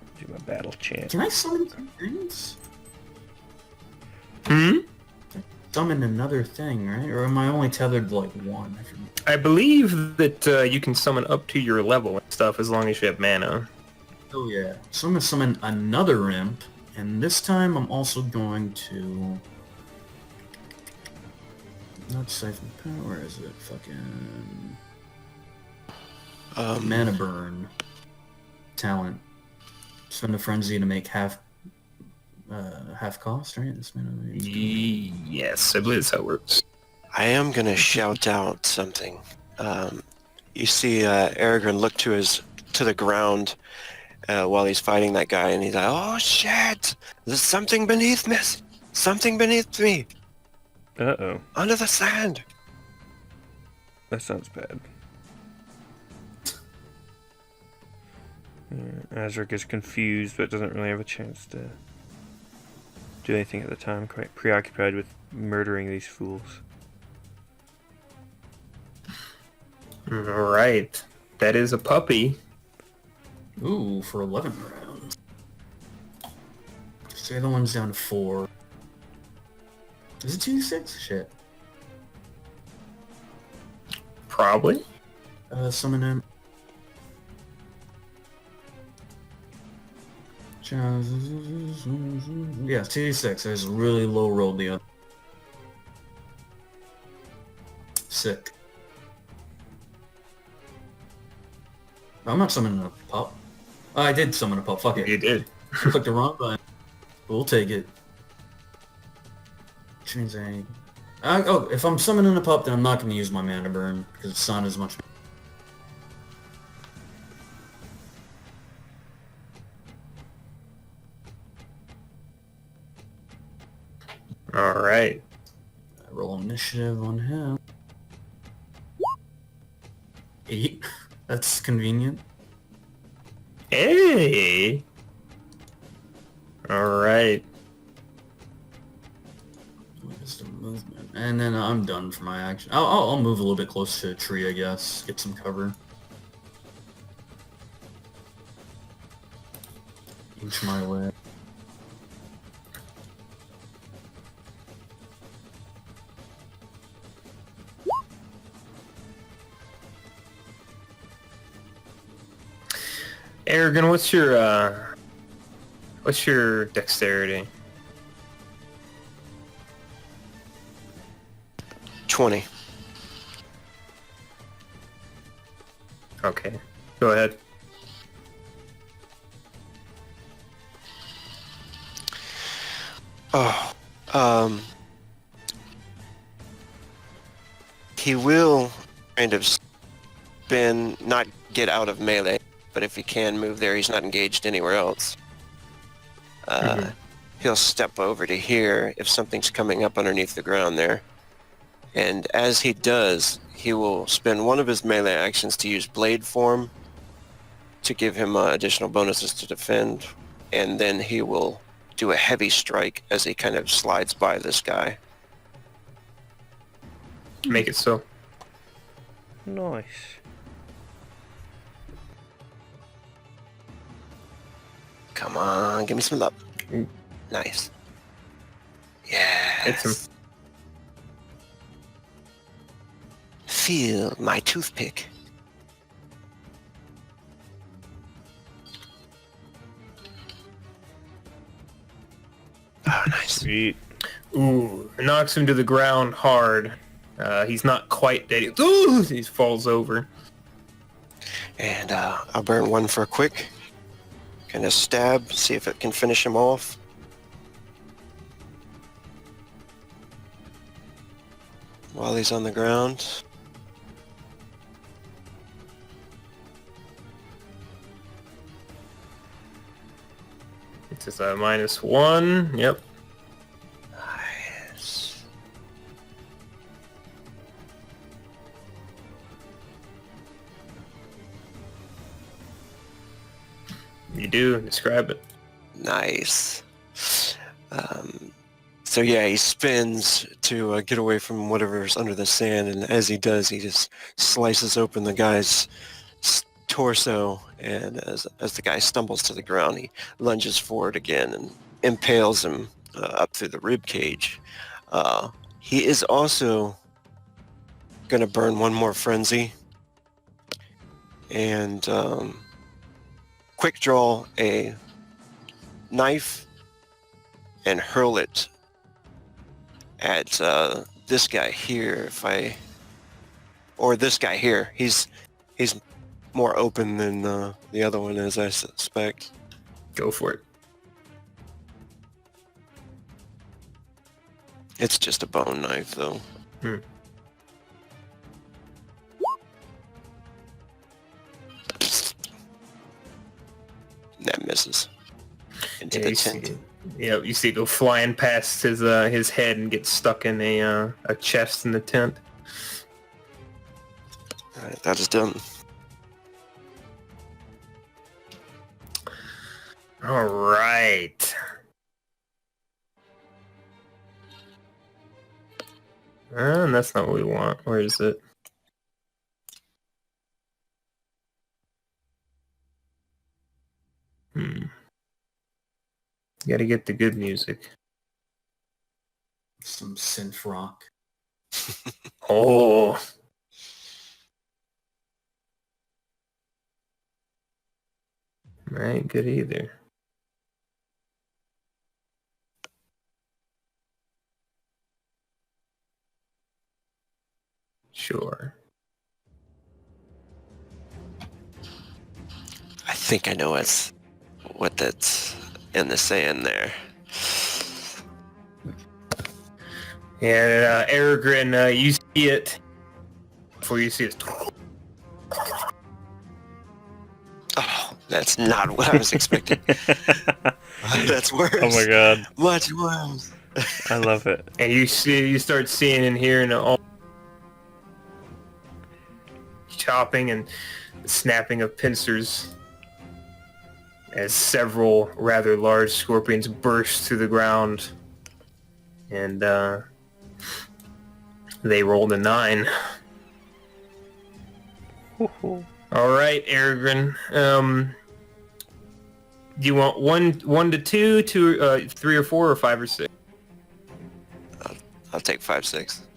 battle chant. Can I summon two things? Hmm? Summon another thing, right? Or am I only tethered to like one? I believe that you can summon up to your level and stuff as long as you have mana. Oh yeah. So I'm gonna summon another imp, and this time I'm also going to... Not Siphon Power, where is it? Fucking... Mana Burn. Talent. Spend a Frenzy to make half cost, right? This mana Yes, I believe that's how it works. I am gonna shout out something. You see Aragorn look to the ground while he's fighting that guy, and he's like, "Oh shit! There's something beneath me! Something beneath me! Uh-oh. Under the sand!" That sounds bad. Azric is confused, but doesn't really have a chance to do anything at the time, quite preoccupied with murdering these fools. Alright. That is a puppy. Ooh, for 11 rounds. So the other one's down to 4. Is it 2d6? Shit. Probably. Summon him. Yeah, 2d6. I just really low rolled the other. Sick. I'm not summoning a pup. Oh, I did summon a pup. Fuck it. You did. I clicked the wrong button. We'll take it. Which means if I'm summoning a pup, then I'm not going to use my mana burn because it's not as much. Alright. I roll initiative on him. 8. That's convenient. Hey! Alright. Wisdom movement. And then I'm done for my action. I'll move a little bit close to a tree, I guess. Get some cover. Inch my way. Arrogant, what's your dexterity? 20. Okay. Go ahead. Oh, he will kind of spin, not get out of melee, but if he can move there, he's not engaged anywhere else. He'll step over to here if something's coming up underneath the ground there. And as he does, he will spend one of his melee actions to use blade form to give him additional bonuses to defend, and then he will do a heavy strike as he kind of slides by this guy. Make it so. Nice. Come on, give me some love. Mm. Nice. Yes. It's him. Feel my toothpick. Oh, nice. Sweet. Ooh, knocks him to the ground hard. He's not quite dead. Ooh, he falls over. And I'll burn one for a quick. Kind of stab, see if it can finish him off. While he's on the ground. It's just a -1. Yep. Nice. You do. Describe it. Nice. So yeah, he spins to get away from whatever's under the sand, and as he does, he just slices open the guy's torso, and as the guy stumbles to the ground, he lunges forward again and impales him up through the rib cage. He is also going to burn one more frenzy, and quick draw a knife and hurl it at this guy here. This guy here. He's more open than the other one is, I suspect. Go for it. It's just a bone knife, though. That misses into the tent. Yeah, you see it go flying past his head and get stuck in a chest in the tent. All right, that is done. All right. And that's not what we want. Where is it? Gotta get the good music. Some synth rock. Oh. Ain't good either. Sure. I think I know what that's in the sand there. And Aragorn, you see it before you see it. Oh, that's not what I was expecting. That's worse. Oh my god. Much worse. I love it. And you start seeing and hearing all chopping and snapping of pincers as several rather large scorpions burst through the ground, and they rolled a 9. All right, Aragorn. Do you want one to two, 3 or 4, or 5 or 6? I'll take 5, 6.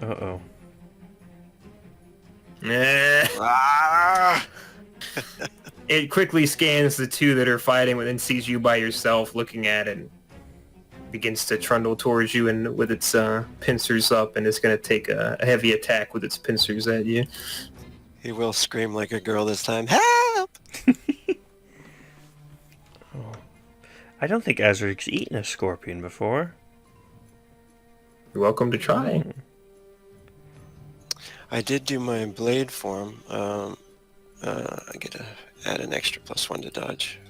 Uh-oh. Ah! It quickly scans the 2 that are fighting, and then sees you by yourself looking at it, and begins to trundle towards you, and with its pincers up, and it's going to take a heavy attack with its pincers at you. He will scream like a girl this time. Help! I don't think Azric's eaten a scorpion before. You're welcome to try. I did do my blade form. I get to add an extra +1 to dodge.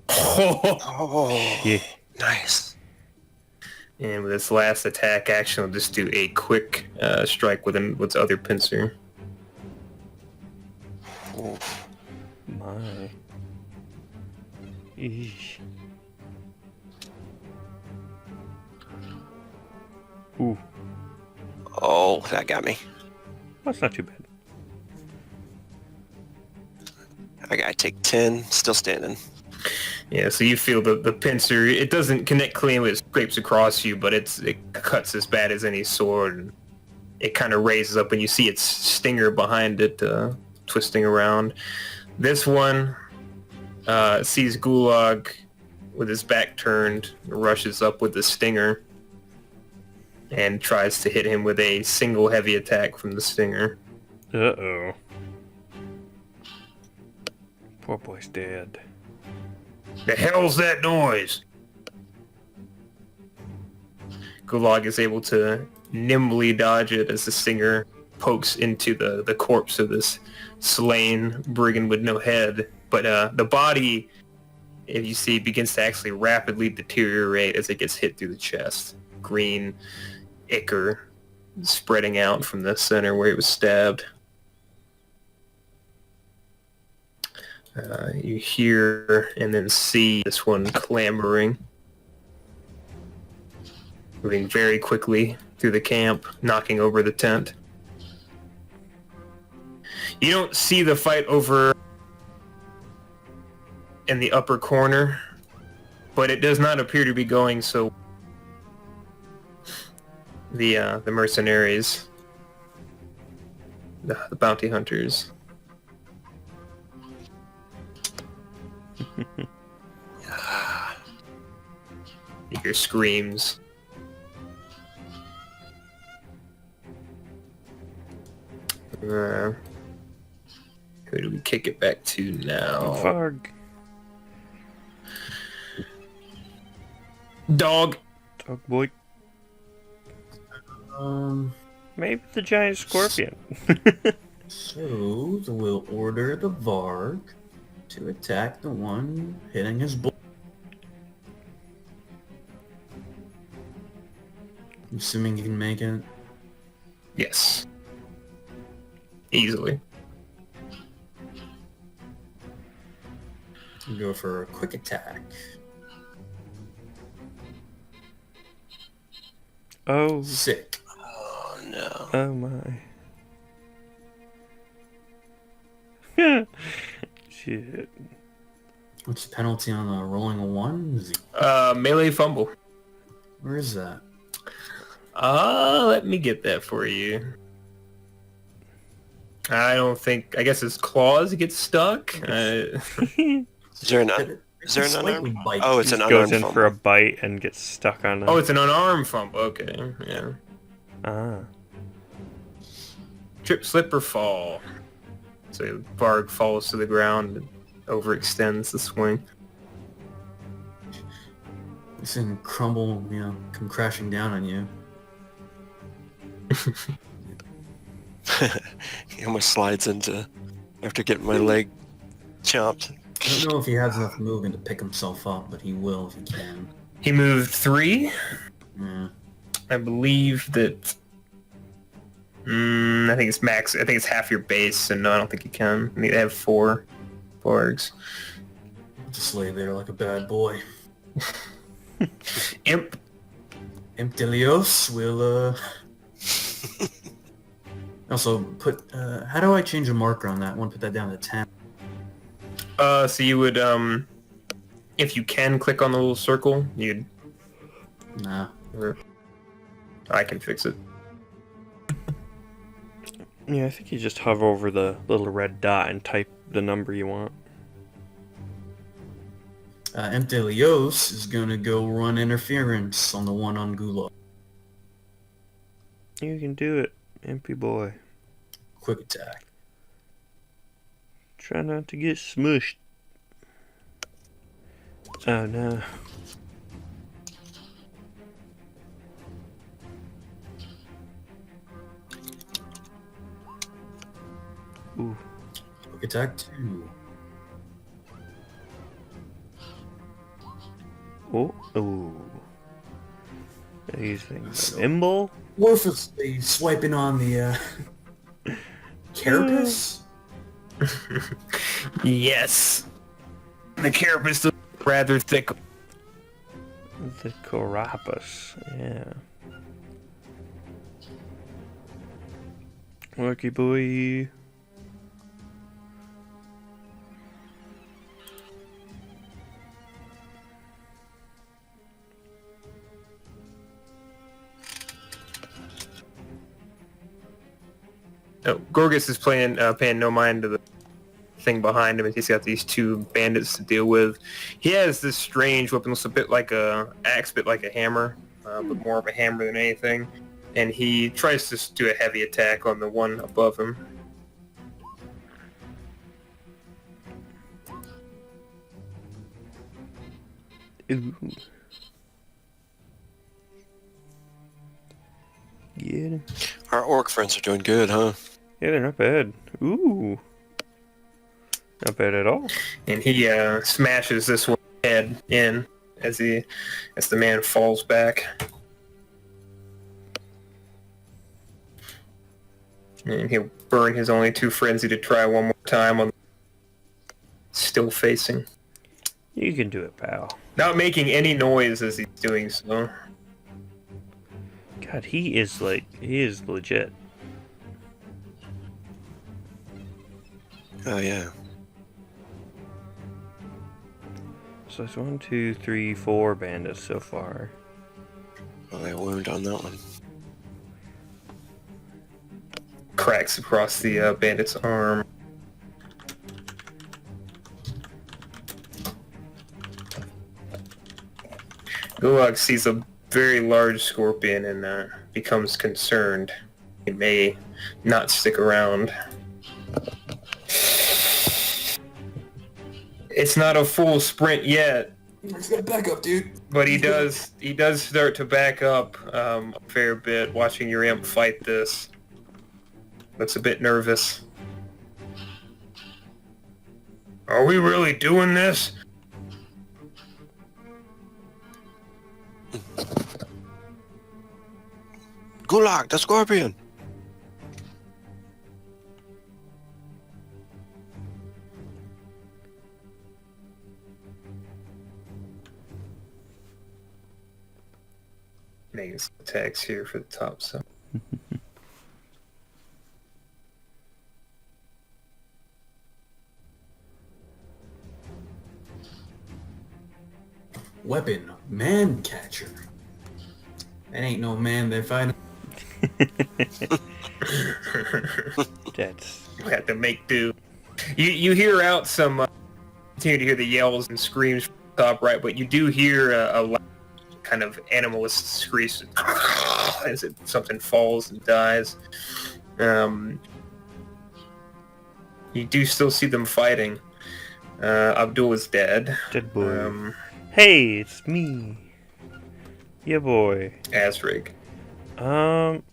Oh, Yeah. nice. And with its last attack action, it'll just do a quick strike with its other pincer. Ooh. My. Eesh. Ooh. Oh, that got me. That's not too bad. I take 10, still standing. Yeah, so you feel the pincer. It doesn't connect clean when it scrapes across you, but it cuts as bad as any sword. And it kind of raises up, and you see its stinger behind it twisting around. This one sees Gulag with his back turned, rushes up with the stinger, and tries to hit him with a single heavy attack from the stinger. Uh-oh. Poor boy's dead. The hell's that noise? Gulag is able to nimbly dodge it as the stinger pokes into the corpse of this slain brigand with no head. But the body, if you see, begins to actually rapidly deteriorate as it gets hit through the chest. Green ichor spreading out from the center where it was stabbed. You hear and then see this one clambering, moving very quickly through the camp, knocking over the tent. You don't see the fight over in the upper corner, but it does not appear to be going so. The mercenaries, the bounty hunters. You hear screams. Who do we kick it back to now? Farg. Dog. Dog boy. Maybe the giant scorpion. So we'll order the Varg to attack the one hitting his bull. Assuming you can make it. Yes. Easily. We'll go for a quick attack. Oh. Sick. Oh no. Oh my. Shit. What's the penalty on the rolling a 1? Is he, Melee fumble. where is that? Let me get that for you. I guess his claws get stuck. Is there an Slightly unarmed? bite. Oh, it's an Goes unarmed in fumble. for a bite and gets stuck on Oh, a... it's an unarmed fumble. Okay, yeah. Ah. Trip, slip, or fall. So Varg falls to the ground and overextends the swing. This thing crumble, come crashing down on you. He almost slides into after getting my leg chopped. I don't know if he has enough movement to pick himself up, but he will if he can. He moved 3. Yeah. I believe that... I think it's max. I think it's half your base, and no, I don't think you can. I think they have 4 Vargs. Just lay there like a bad boy. Imp. Emptilios will, Also, put, how do I change a marker on that? I want to put that down to 10. So you would, if you can click on the little circle, you'd... Nah. I can fix it. Yeah, I think you just hover over the little red dot and type the number you want. Emptilios is gonna go run interference on the one on Gulag. You can do it, Impy boy. Quick attack. Try not to get smushed. Oh no. Ooh. Quick attack 2. Oh, ooh. These things are nimble. Worthlessly swiping on the, carapace? Yes. The carapace is rather thick. The Corapus, yeah. Lucky boy. Gorgas is paying no mind to the thing behind him, and he's got these two bandits to deal with. He has this strange weapon, looks a bit like a axe, bit like a hammer, but more of a hammer than anything. And he tries to do a heavy attack on the one above him. Ooh. Yeah. Our orc friends are doing good, huh? Yeah, they're not bad. Ooh. Not bad at all. And he smashes this one head in as the man falls back. And he'll burn his only two frenzy to try one more time on still facing. You can do it, pal. Not making any noise as he's doing so. God, he is legit. Oh, yeah. So it's 1, 2, 3, 4 bandits so far. Well, I wound on that one. Cracks across the bandit's arm. Gulag sees a very large scorpion and becomes concerned. He may not stick around. It's not a full sprint yet. He's got back up, dude. But he does start to back up a fair bit, watching your imp fight this. Looks a bit nervous. Are we really doing this? Gulag, the scorpion! Making some attacks here for the top side. Weapon, man catcher. That ain't no man they find. That's We have to make do. You hear out some, continue to hear the yells and screams from the top right, but you do hear a loud kind of animalist screech as something falls and dies. You do still see them fighting. Abdul is dead. dead boy. Hey, it's me. Yeah, boy. Asrig. Currently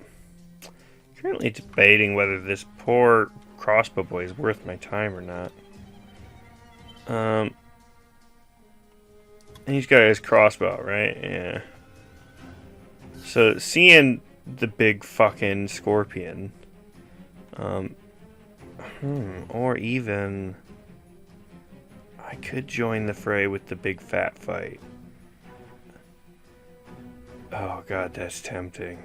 debating whether this poor crossbow boy is worth my time or not. He's got his crossbow, right? Yeah. So seeing the big fucking scorpion, or even I could join the fray with the big fat fight. Oh god, that's tempting.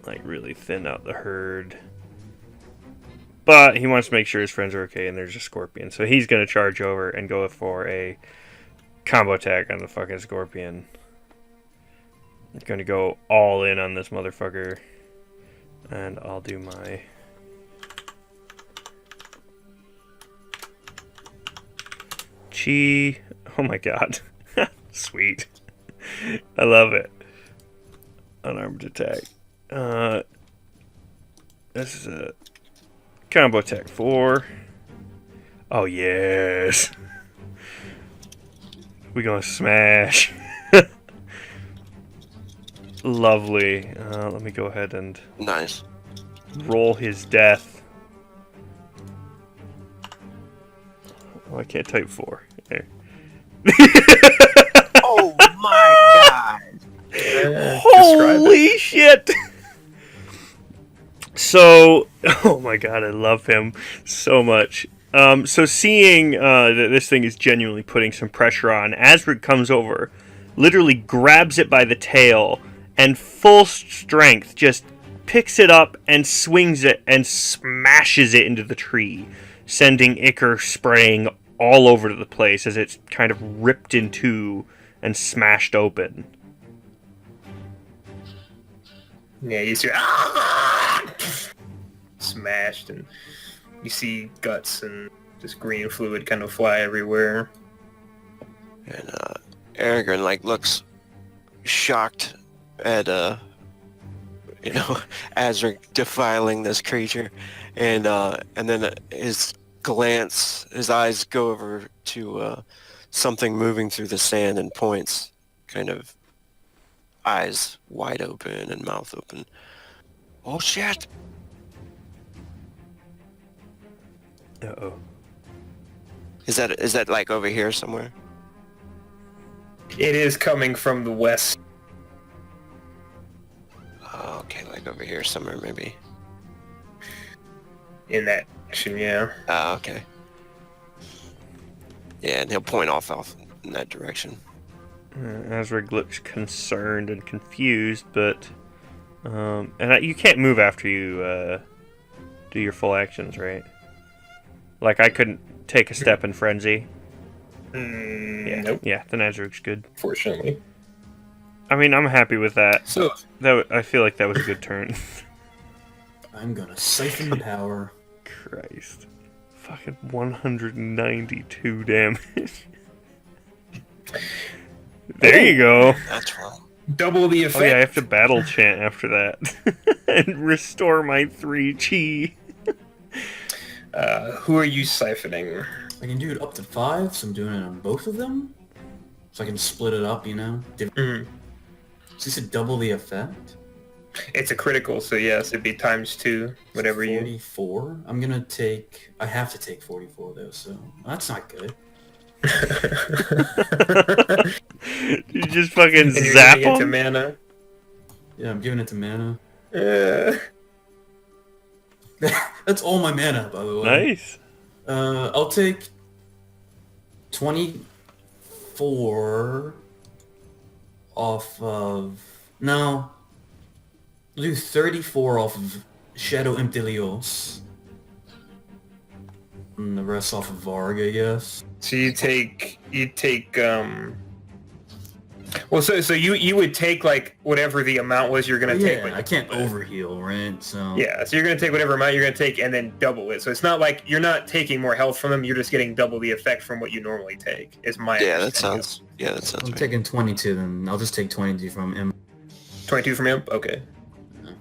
Like really thin out the herd. But he wants to make sure his friends are okay and there's a scorpion. So he's going to charge over and go for a combo attack on the fucking scorpion. He's going to go all in on this motherfucker. And I'll do my... Chi. Oh my god. Sweet. I love it. Unarmed attack. This is a combo attack 4. Oh yes. We gonna smash. Lovely. Let me go ahead and Nice. roll his death. Oh, I can't type 4. There. Oh my god! Holy shit! So, oh my god, I love him so much. So seeing that this thing is genuinely putting some pressure on, Asrid comes over, literally grabs it by the tail, and full strength just picks it up and swings it and smashes it into the tree, sending ichor spraying all over the place as it's kind of ripped in two and smashed open. Yeah, you see smashed, and you see guts and just green fluid kind of fly everywhere. And Aragorn like looks shocked at Azric defiling this creature, and then his eyes go over to something moving through the sand and points, kind of eyes wide open and mouth open. Oh shit! Uh-oh. Is that like over here somewhere? It is coming from the west. Oh, okay, like over here somewhere maybe. In that direction, yeah. Oh, okay. Yeah, and he'll point off in that direction. Azrig looks concerned and confused, but you can't move after you do your full actions, right? Like I couldn't take a step in frenzy. Nope. Yeah, then Azrig's good. Fortunately. I mean, I'm happy with that. So I feel like that was a good turn. I'm gonna siphon power. Christ. Fucking 192 damage. There you go. That's wrong. double the effect. Oh yeah, I have to battle chant after that. And restore my 3 chi. Who are you siphoning? I can do it up to 5, so I'm doing it on both of them. So I can split it up, Mhm. Is this a double the effect? It's a critical, so yes, it'd be *2, whatever you... 44? I'm gonna take... I have to take 44 though, so that's not good. You just fucking And you're zap giving it to them? mana? Yeah, I'm giving it to mana. Uh, That's all my mana, by the way. Nice. I'll take 24 off of... No. I'll do 34 off of Shadow Imptilios. And the rest off of Varg, I guess. so you take well, so you would take like whatever the amount was you're gonna take. Yeah, I can't overheal, right? So Yeah, so you're gonna take whatever amount you're gonna take and then double it. So it's not like you're not taking more health from them. You're just getting double the effect from what you normally take. Is my Yeah, that understanding. sounds I'm right. taking 22 then. I'll just take 22 from him. 22 from Imp. Okay. Yeah.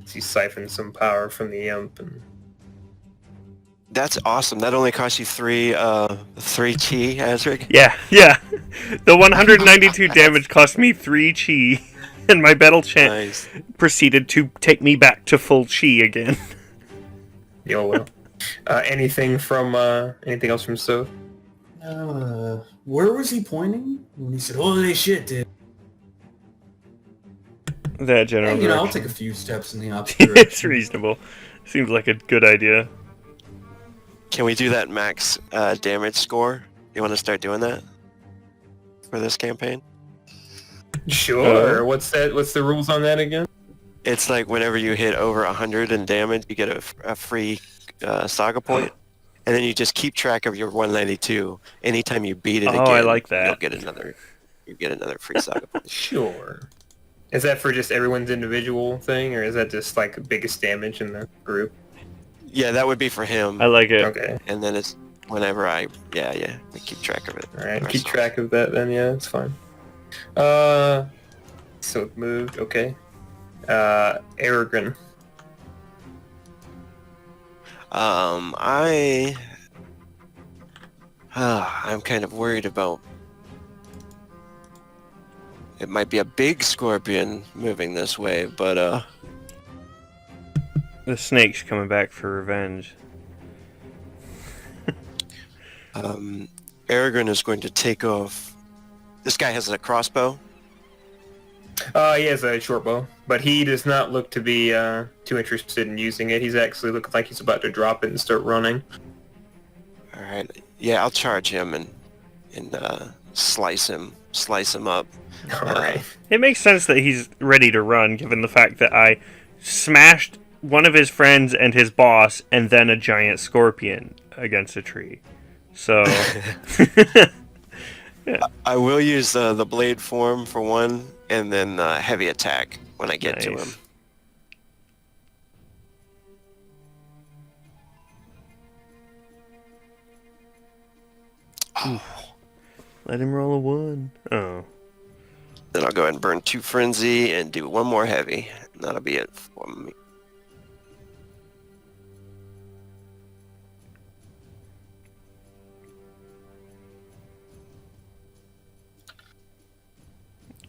So you siphon some power from the Imp, and That's awesome. That only cost you 3 chi, Azric. Yeah. The 192 damage cost me 3 chi, and my battle chant Nice. proceeded to take me back to full chi again. yo, well. Anything else from Soph? Where was he pointing when he said, "Holy shit, dude"? That general Hey, I'll direction. take a few steps in the opposite direction. It's reasonable. Seems like a good idea. Can we do that max damage score? You want to start doing that for this campaign? Sure. What's that? What's the rules on that again? It's like whenever you hit over 100 in damage, you get a free saga point, and then you just keep track of your 192. Anytime you beat it again, I like that. You get another free saga point. Sure. Is that for just everyone's individual thing, or is that just like biggest damage in the group? Yeah, that would be for him. I like it. Okay. And then it's whenever we keep track of it. All right. Keep track of that then. Yeah, it's fine. So it moved. Okay. Aragorn. I'm kind of worried about. It might be a big scorpion moving this way, but The snake's coming back for revenge. Aragorn is going to take off. This guy has a crossbow. He has a short bow, but he does not look to be too interested in using it. He's actually looking like he's about to drop it and start running. All right. Yeah, I'll charge him and slice him up. All right. It makes sense that he's ready to run, given the fact that I smashed one of his friends and his boss, and then a giant scorpion against a tree. So, I will use the blade form for one, and then heavy attack when I get to him. Nice. Let him roll a 1. Oh. Then I'll go ahead and burn 2 frenzy and do 1 more heavy. And that'll be it for me.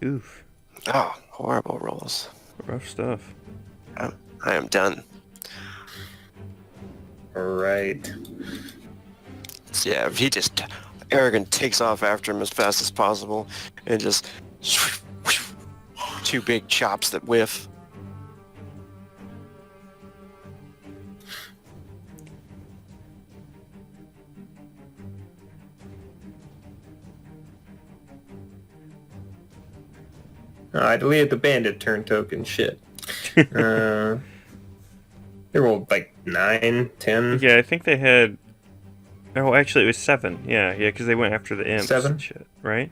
Oof. Oh, horrible rolls. Rough stuff. I am done. Alright. So yeah, he just Arrogant takes off after him as fast as possible and just 2 big chops that whiff. I deleted the bandit turn token. Shit. They rolled like 9, 10. Yeah, I think they had... Oh, actually, it was 7. Yeah, because they went after the imps 7? and shit, right?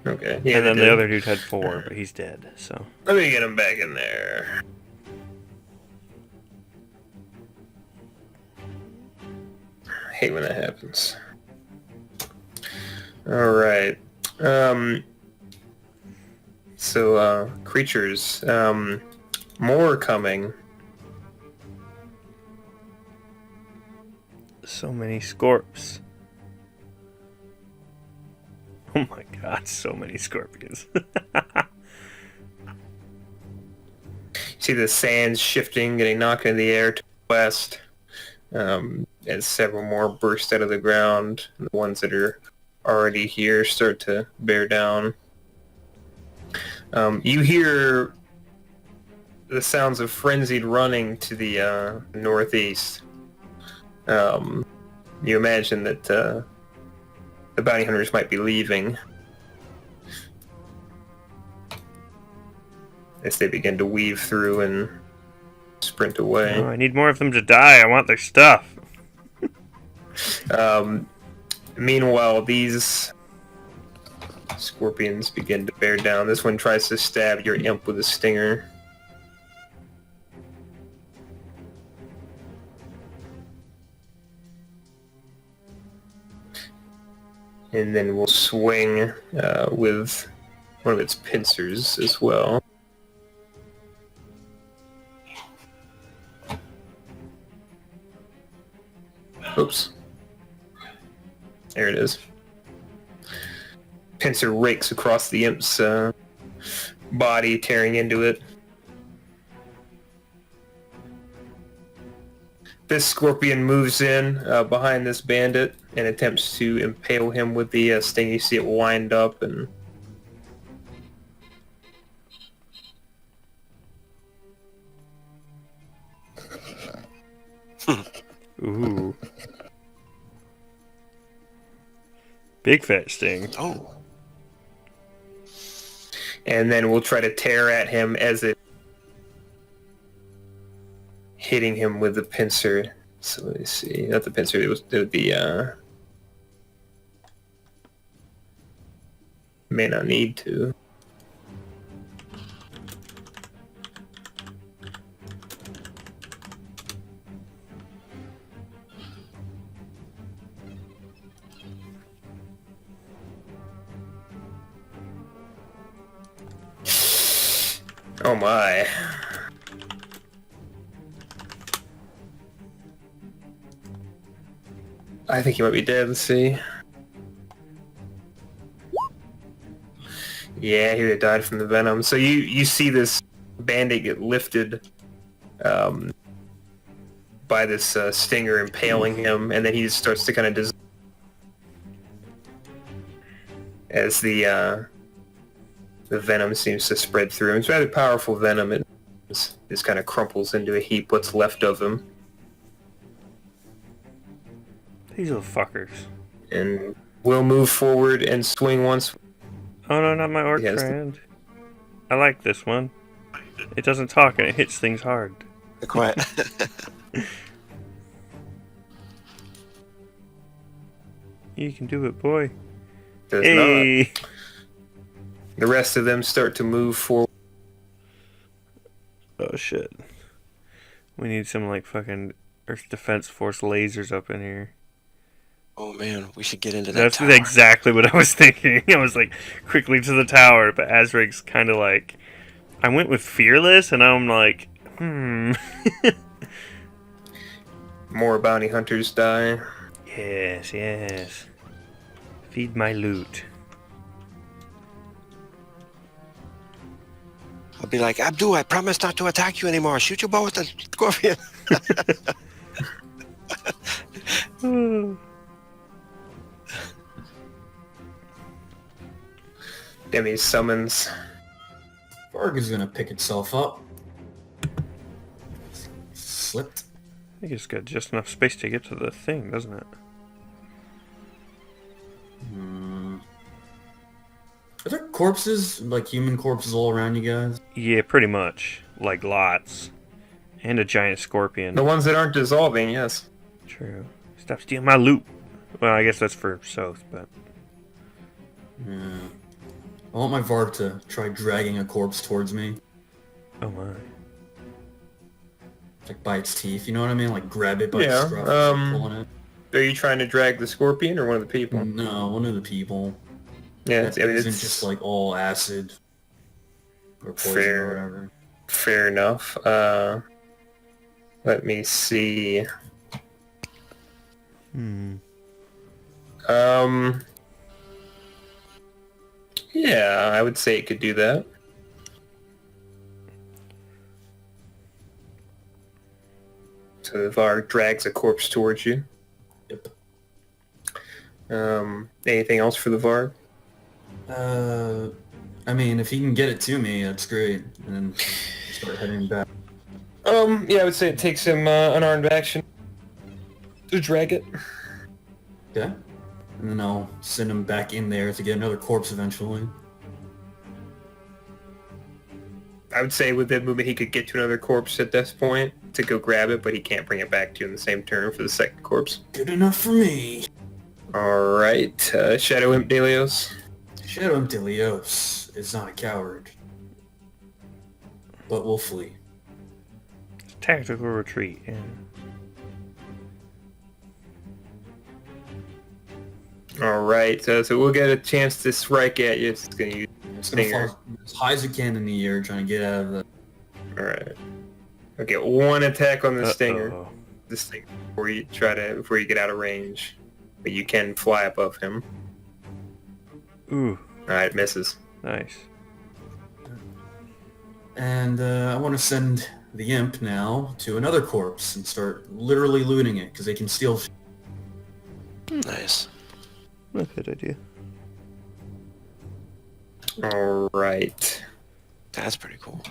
Okay. Yeah, And then they the did. other dude had 4, but he's dead, so... Let me get him back in there. I hate when that happens. Alright. So, creatures. More coming. So many scorps. Oh my god, so many scorpions. See the sands shifting, getting knocked into the air to the west. As several more burst out of the ground. The ones that are already here start to bear down. You hear the sounds of frenzied running to the northeast. You imagine that the bounty hunters might be leaving as they begin to weave through and sprint away. Oh, I need more of them to die. I want their stuff. Meanwhile, these scorpions begin to bear down. This one tries to stab your imp with a stinger. And then we'll swing with one of its pincers as well. Oops. There it is. Pincer rakes across the imp's body, tearing into it. This scorpion moves in behind this bandit and attempts to impale him with the sting. You see it wind up and... Ooh. Big fat sting. Oh. And then we'll try to tear at him as it... hitting him with the pincer. So let me see. Not the pincer, it was the may not need to. Oh my. I think he might be dead. Let's see. Yeah, he would have died from the venom. So you see this bandit get lifted by this stinger impaling him, and then he just starts to kind of as the venom seems to spread through him. It's rather powerful venom. It just kind of crumples into a heap what's left of him. These little fuckers. And we'll move forward and swing once. Oh no, not my orc Yes. friend. I like this one. It doesn't talk and it hits things hard. Quiet. You can do it, boy. Does Hey! not. The rest of them start to move forward. Oh shit. We need some like fucking Earth Defense Force lasers up in here. Oh man, we should get into that That's tower. exactly what I was thinking. I was like, quickly to the tower, but Azrig's kind of like, I went with fearless, and I'm like, More bounty hunters die. yes. Feed my loot. I'll be like, Abdu, I promise not to attack you anymore. Shoot your bow with the scorpion. Demi summons. Varg is gonna pick itself up. Slipped. I think it's got just enough space to get to the thing, doesn't it? Are there corpses, like human corpses, all around you guys? Yeah, pretty much. Like lots. And a giant scorpion. The ones that aren't dissolving, yes. True. Stop stealing my loot. Well, I guess that's for Soth, but... Yeah. I want my Varg to try dragging a corpse towards me, Oh my. like by its teeth. You know what I mean? Like grab it by Yeah, the scruff, and pulling it. Are you trying to drag the scorpion or one of the people? No, one of the people. Yeah, That isn't just like all acid or poison Fair. or whatever. Fair enough. Let me see. Yeah, I would say it could do that. So the Varg drags a corpse towards you. Yep. Anything else for the Varg? I mean, if he can get it to me, that's great. And then start heading back. Yeah, I would say it takes him unarmed action to drag it. Okay. And then I'll send him back in there to get another corpse eventually. I would say with that movement he could get to another corpse at this point to go grab it, but he can't bring it back to you in the same turn for the second corpse. Good enough for me. Alright, Shadow Imp Delios. Shadow Imp Delios is not a coward, but will flee. Tactical retreat, yeah. Alright, so we'll get a chance to strike at you. It's going to use It's gonna Stinger. fly as high as it can in the air, trying to get out of the... Alright. Okay, one attack on the stinger. Uh-oh. The stinger before you get out of range. But you can fly above him. Ooh, Alright, misses. nice. And I want to send the imp now to another corpse and start literally looting it, because they can steal... Nice. That's a good idea. Alright. That's pretty cool.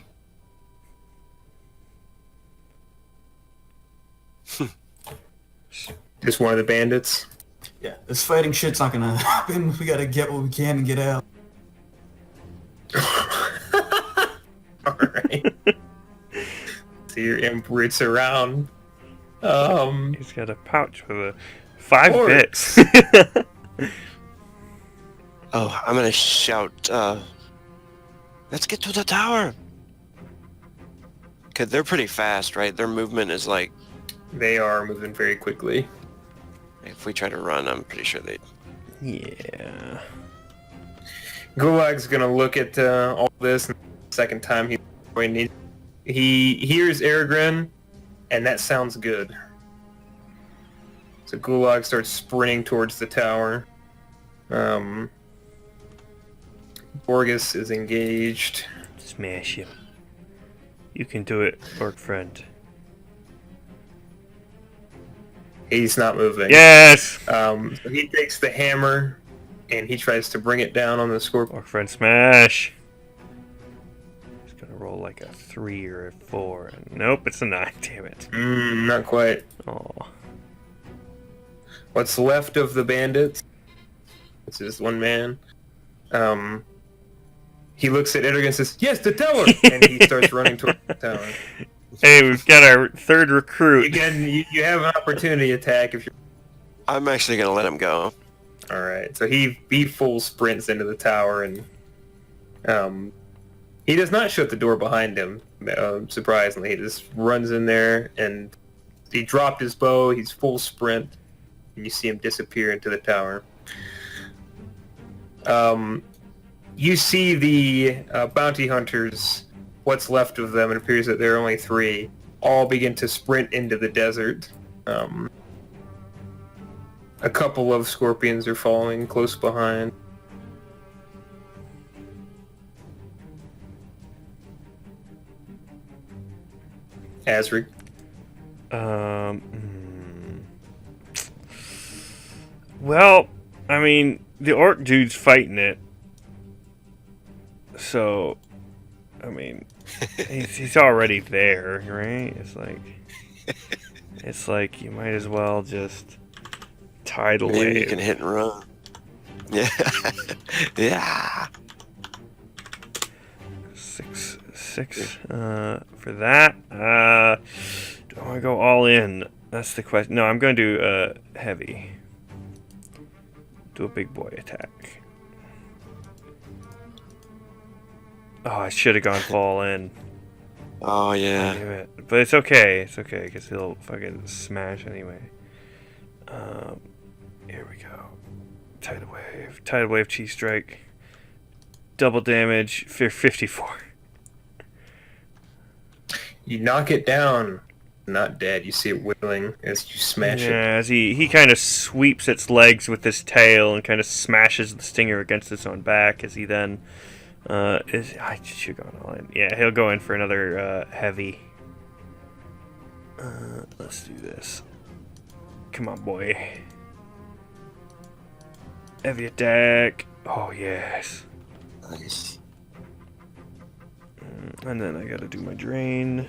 Just one of the bandits. Yeah, this fighting shit's not gonna happen. We gotta get what we can and get out. Alright. So your imp roots around. He's got a pouch with a 5 Orcs. bits. Oh, I'm gonna shout, let's get to the tower! Cause they're pretty fast, right? Their movement is like, They are moving very quickly. if we try to run, I'm pretty sure they'd... Yeah. Gulag's gonna look at all this, and the second time he hears Aragorn, and that sounds good. So Gulag starts sprinting towards the tower. Borgus is engaged. Smash him. You can do it, orc friend. He's not moving. Yes! So he takes the hammer, and he tries to bring it down on the scorpion. Orc friend smash! He's gonna roll like a 3 or a 4. And nope, it's a 9, damn it. Not quite. Oh. What's left of the bandits? This is one man. He looks at Edgar and says, "Yes, the tower!" And he starts running towards the tower. Hey, we've got our third recruit. Again, you have an opportunity attack if you're... I'm actually gonna let him go. Alright, so he full sprints into the tower, and he does not shut the door behind him, surprisingly. He just runs in there, and he dropped his bow, he's full sprint, and you see him disappear into the tower. You see the bounty hunters, what's left of them, it appears that there are only 3, all begin to sprint into the desert. A couple of scorpions are following close behind. Azrig. Well, I mean, the orc dude's fighting it. So, I mean, he's already there, right? It's like you might as well just tidal Maybe wave. you can hit and run. Yeah. Yeah. 6 for that. Do I want to go all in? That's the question. No, I'm going to do heavy. Do a big boy attack. Oh, I should have gone full all in. Oh, yeah. Damn it. But it's okay. It's okay, because he'll fucking smash anyway. Here we go. Tidal wave. Tidal wave cheese strike. Double damage. 54. You knock it down. Not dead. You see it whittling as you smash it. Yeah, as he kind of sweeps its legs with his tail and kind of smashes the stinger against its own back as he then I should go all in. Yeah, he'll go in for another heavy. Let's do this. Come on, boy. Heavy attack. Oh, yes. Nice. And then I gotta do my drain.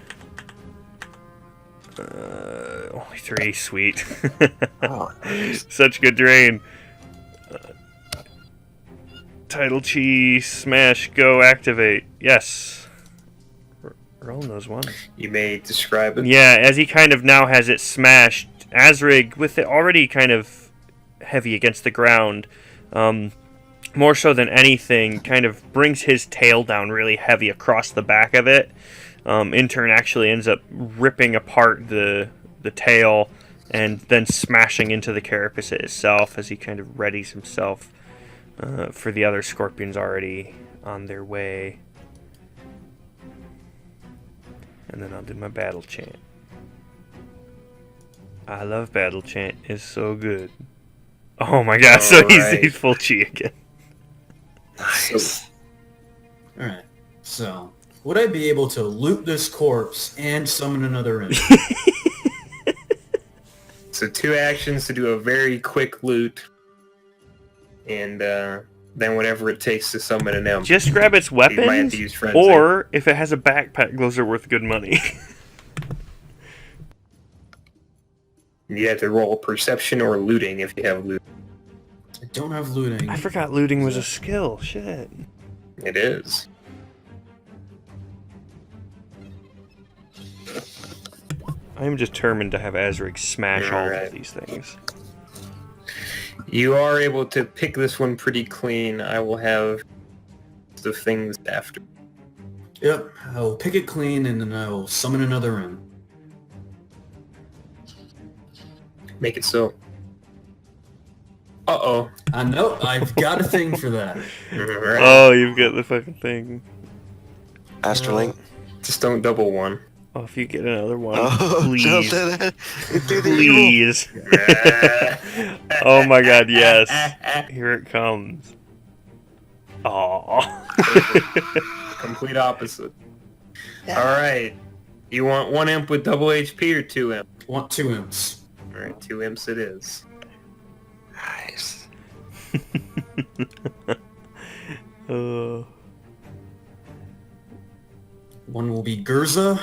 Only 3, sweet. Oh, nice. Such good drain. Tidal chi, smash, go, activate. Yes. Rolling those ones. You may describe it. Yeah, as he kind of now has it smashed, Azrig, with it already kind of heavy against the ground, more so than anything, kind of brings his tail down really heavy across the back of it. In turn, actually ends up ripping apart the tail and then smashing into the carapace itself as he kind of readies himself for the other scorpions already on their way. And then I'll do my battle chant. I love battle chant. It's so good. Oh my god, so he's full chi again. Nice. Alright, so would I be able to loot this corpse and summon another imp? So 2 actions to do a very quick loot. And then whatever it takes to summon an imp. Just grab its You might have weapons, to use frenzy. or if it has a backpack, those are worth good money. You have to roll perception or looting if you have loot. I don't have looting. I forgot looting was a skill. Shit. It is. I'm determined to have Azrig smash all Alright. of these things. You are able to pick this one pretty clean. I will have the things after. Yep, I'll pick it clean and then I'll summon another imp. Make it so. Uh-oh. I know, I've got a thing for that. Alright. Oh, you've got the fucking thing. Astrolink. Just don't double one. Oh, if you get another one, Oh, don't please. say that. Do the evil. Please. Oh my god, yes. Here it comes. Aww. Complete opposite. Alright. You want 1 imp with double HP or 2 imp? Want 2 imps. Alright, 2 imps it is. Nice. One will be Gurza.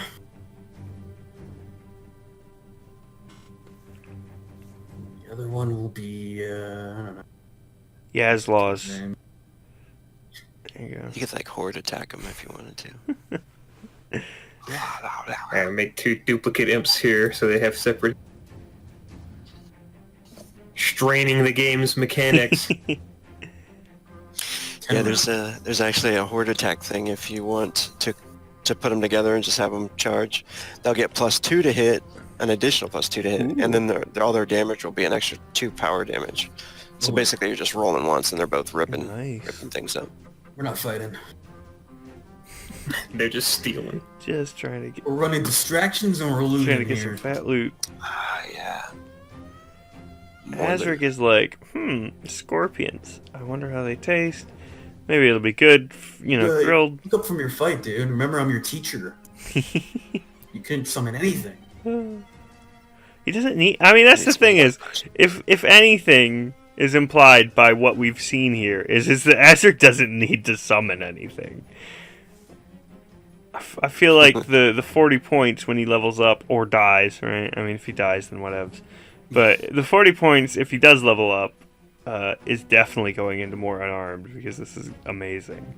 The other one will be, I don't know. Yazlaws. Name. There you go. You could like horde attack him if you wanted to. Alright, make 2 duplicate imps here so they have separate... Straining the game's mechanics. Yeah, there's actually a horde attack thing if you want to put them together and just have them charge. They'll get +2 to hit, an additional +2 to hit, and then all their damage will be an extra 2 power damage. So basically, you're just rolling once, and they're both ripping things up. We're not fighting. They're just stealing. Just trying to get We're running distractions and we're looting trying to get here. some fat loot. Ah, yeah. Azric is like, scorpions. I wonder how they taste. Maybe it'll be good, grilled. Look up from your fight, dude. Remember, I'm your teacher. You couldn't summon anything. He doesn't need. I mean, that's the thing is, if anything is implied by what we've seen here, is that Azric doesn't need to summon anything. I feel like the 40 points when he levels up or dies, right? I mean, if he dies, then whatevs. But the 40 points, if he does level up, is definitely going into more unarmed, because this is amazing.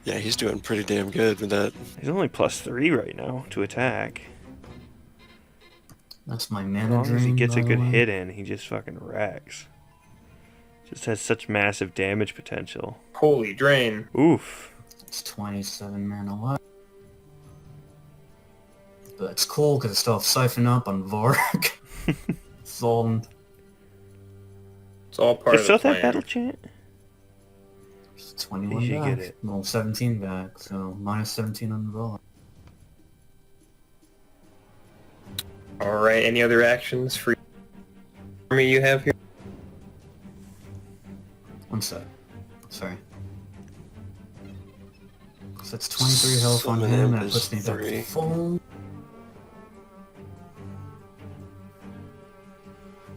Yeah, he's doing pretty damn good with that. He's only +3 right now to attack. That's my As mana long as he drain, gets a by good the way. hit in, he just fucking wrecks. Just has such massive damage potential. Holy drain. Oof. It's 27 mana left. But it's cool because I still have Siphon Up on Varg. Solved. It's all part There's of the still that plan. battle chant? It's 21 You should back. get it. Well, 17 back, so minus 17 on the ball. Alright, any other actions for me you have here? One sec. Sorry. So that's 23 health on Summon him, him that is puts me back 3. to full.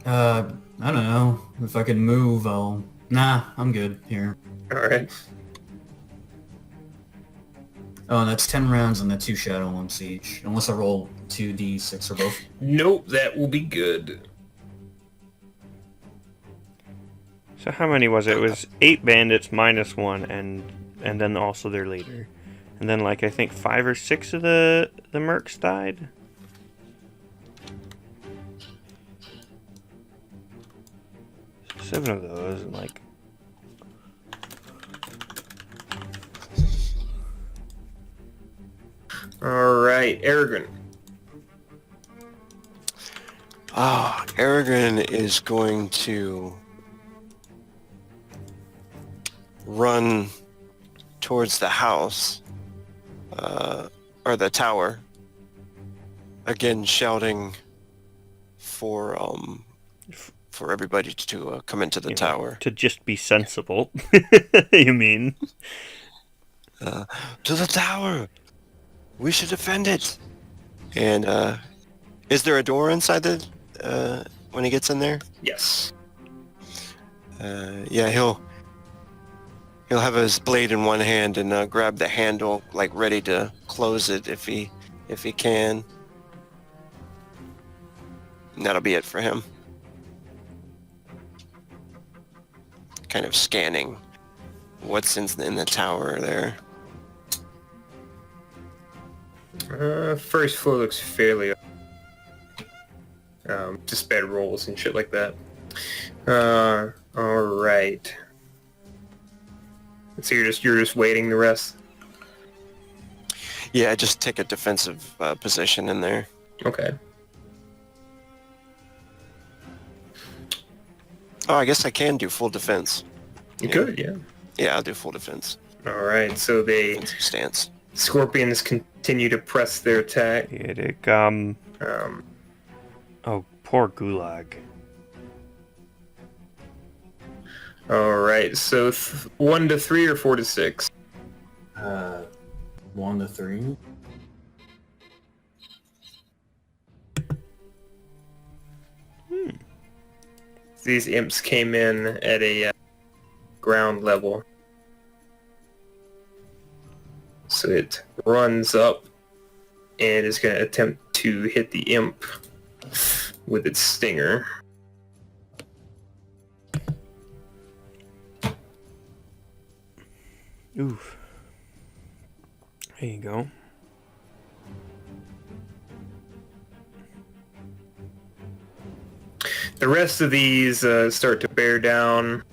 I don't know. If I can move, I'll... Nah, I'm good here. Alright. Oh, and that's 10 rounds on the 2 Shadow Lumps each. Unless I roll 2d6 or both. Nope, that will be good. So how many was it? It was 8 bandits -1, and then also their leader. And then like I think 5 or 6 of the mercs died. So 7 of those, and like Alright, Aragorn. Aragorn is going to run towards the house, or the tower, again shouting for everybody to come into the tower. to just be sensible. You mean? To the tower! We should defend it! And, is there a door inside the, when he gets in there? Yes. Yeah, he'll have his blade in one hand and grab the handle, like ready to close it if he can. And that'll be it for him. Kind of scanning what's in the tower there. First floor looks fairly... just bad rolls and shit like that. Alright. So you're just waiting the rest? Yeah, just take a defensive position in there. Okay. Oh, I guess I can do full defense. You could, yeah. Yeah, I'll do full defense. Alright, so they... Defensive stance. Scorpions continue to press their attack. Here they come. Oh, poor Gulag. Alright, so 1 to 3 or 4 to 6? 1 to 3. These imps came in at a ground level. So it runs up and is going to attempt to hit the imp with its stinger. Oof. There you go. The rest of these start to bear down.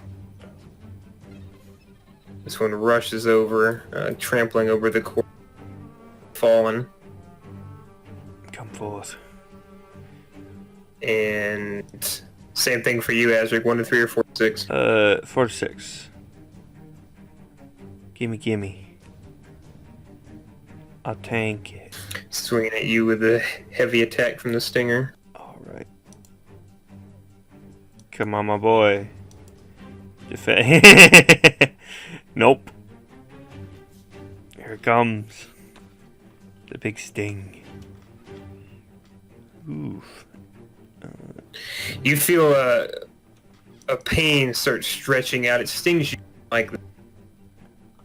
This one rushes over, trampling over the corpse, fallen. Come forth. And same thing for you, Azric. 1 to 3 or 4 to 6. 4 to 6. Gimme. I'll tank it. Swinging at you with a heavy attack from the stinger. Alright. Come on, my boy. Nope. Here it comes. The big sting. Oof. You feel a pain start stretching out. It stings you like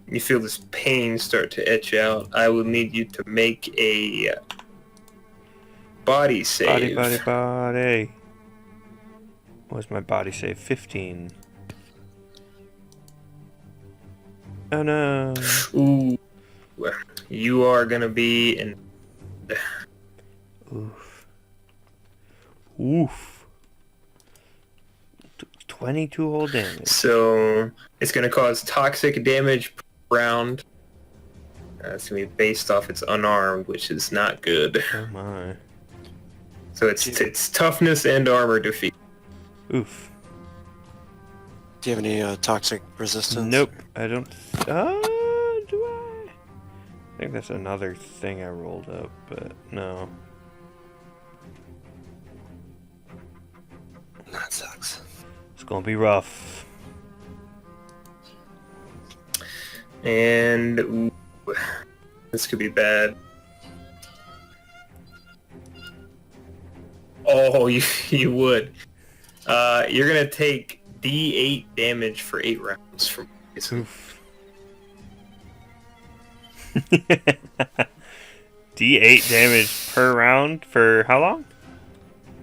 you feel this pain start to etch out. I will need you to make a body save. Body. What's my body save? 15. Oh no. Ooh. You are gonna be in. Oof. 22 whole damage. So it's gonna cause toxic damage per round. It's gonna be based off its unarmed, which is not good. Oh my. So it's toughness and armor defeat. Oof. Do you have any toxic resistance? Nope. I don't. Do I? I think that's another thing I rolled up, but no. That sucks. It's gonna be rough. And ooh, this could be bad. Oh, you would. You're gonna take D8 damage for 8 rounds from poison. Oof. D8 damage per round for how long?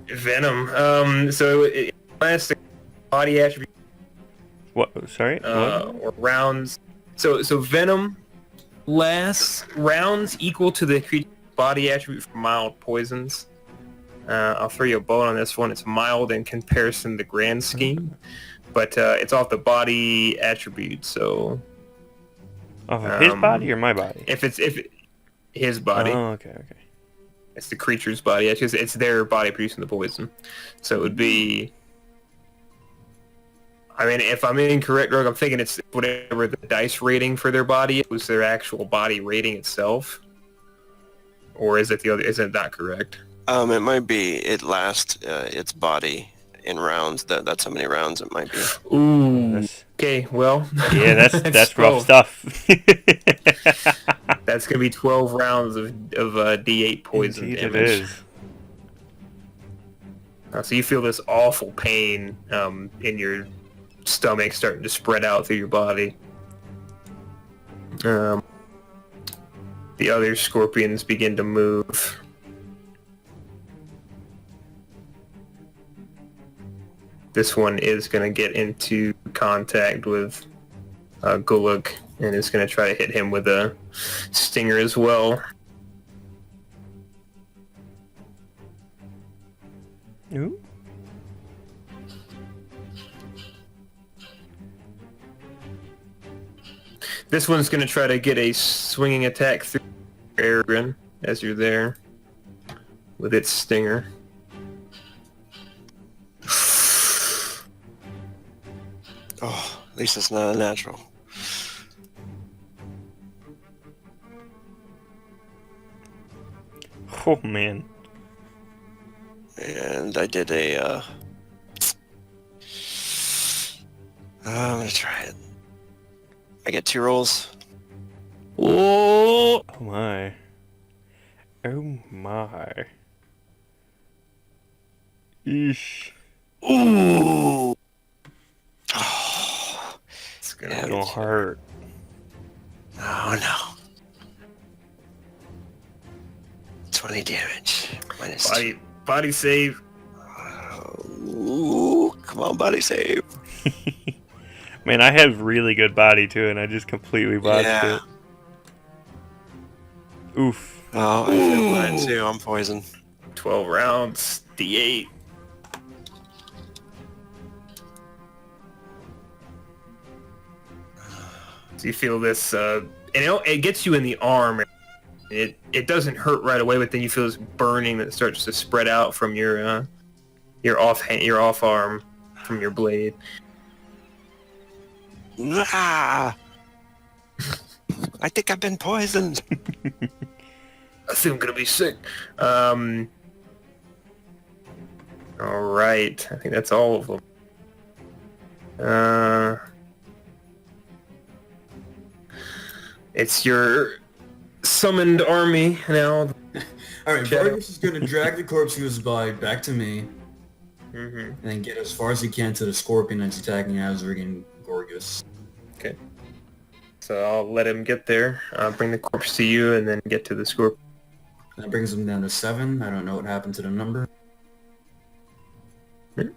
Venom. So it lasts body attribute. What? Sorry. What? Or rounds. So venom lasts rounds equal to the creature's body attribute for mild poisons. I'll throw you a bone on this one. It's mild in comparison to the grand scheme, but it's off the body attribute. So Off of his body or my body? if his body, Oh, okay. it's the creature's body. It's their body producing the poison. So it would be. I mean, if I'm incorrect, Rogue, I'm thinking it's whatever the dice rating for their body was their actual body rating itself, or is it the other? Is it not correct? It might be it lasts its body in rounds. That's how many rounds it might be. Ooh. That's- Okay. Well. Yeah, that's rough 12. stuff. That's gonna be 12 rounds of D8 poison Indeed damage. it is. So you feel this awful pain in your stomach starting to spread out through your body. The other scorpions begin to move. This one is going to get into contact with Gulag and is going to try to hit him with a stinger as well. Ooh. This one's going to try to get a swinging attack through Aragorn as you're there with its stinger. Oh, at least it's not a natural. Oh man. And I did a. I'm gonna try it. I get 2 rolls. Oh! Oh my. Oh my. Eesh. Ooh! Oh, It's gonna Yeah, It's gonna hurt. oh no. 20 damage. Minus 2. body save. Ooh, come on, body save. Man, I have really good body too, and I just completely botched Yeah. it. Oof. Oh, I feel mine too. I'm poisoned. 12 rounds. D8. So you feel this, and it gets you in the arm. It doesn't hurt right away, but then you feel this burning that starts to spread out from your off arm from your blade. Ah! I think I've been poisoned. I think I'm gonna be sick. All right, I think that's all of them. It's your summoned army now. Alright, Shadow. Vargas is going to drag the corpse he was by back to me, Mm-hmm. and then get as far as he can to the scorpion that's attacking Azrig and Gorgus. Okay. So I'll let him get there. Bring the corpse to you, and then get to the scorpion. That brings him down to 7. I don't know what happened to the number. Hmm.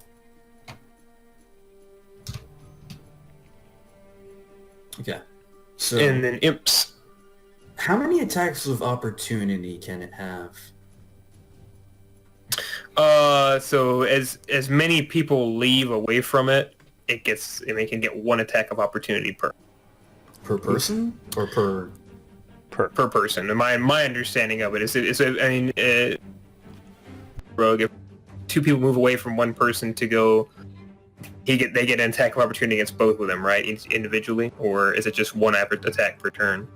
Okay. So, And then imps. how many attacks of opportunity can it have? So as many people leave away from it, it can get 1 attack of opportunity per Per person? Or per... person. And my understanding of it is I mean, rogue, if 2 people move away from 1 person to go, they get an attack of opportunity against both of them, right? Individually, or is it just 1 attack per turn?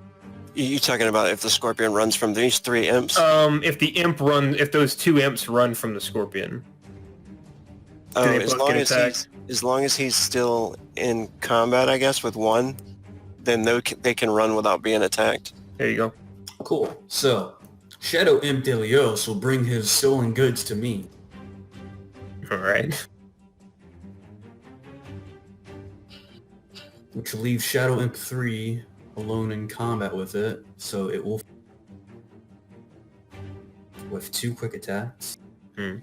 You talking about if the scorpion runs from these 3 imps? If those 2 imps run from the scorpion. Oh, they as both long get as long as he's still in combat, I guess, with 1, then they can run without being attacked. There you go. Cool. So, Shadow Imp Delios will bring his stolen goods to me. All right. Which will leave Shadow Imp 3 alone in combat with it, so it will... with 2 quick attacks. Hmm.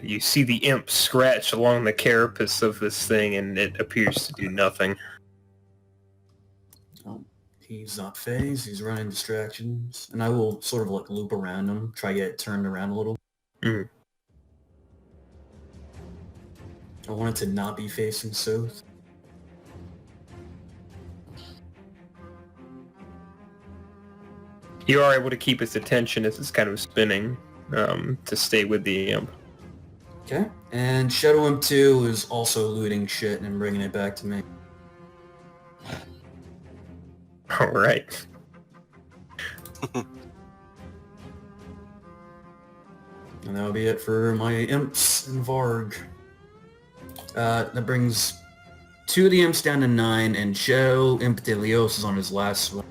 You see the imp scratch along the carapace of this thing, and it appears to do nothing. Oh, he's not phased, he's running distractions, and I will sort of like loop around him, try to get it turned around a little. Mm. I want it to not be facing south. You are able to keep its attention as it's kind of spinning to stay with the imp. Okay, and Shadow Imp 2 is also looting shit and bringing it back to me. All right. And that'll be it for my imps and Varg. That brings 2 of the imps down to 9, and Shadow Imp Delios is on his last one.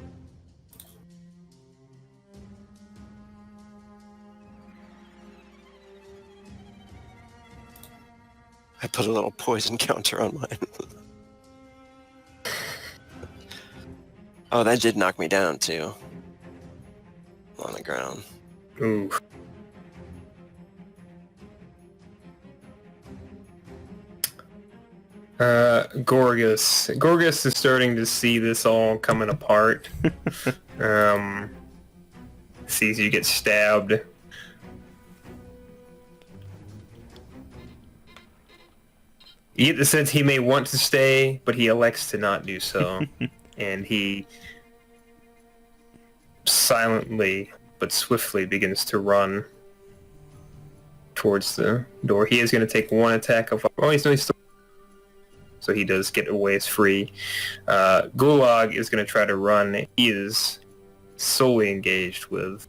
I put a little poison counter on mine. Oh, that did knock me down, too. On the ground. Ooh. Gorgus. Gorgus is starting to see this all coming apart. Sees you get stabbed. You get the sense he may want to stay, but he elects to not do so. And he silently but swiftly begins to run towards the door. He is going to take 1 attack of... Oh, he's still... So he does get away as free. Gulag is going to try to run. He is solely engaged with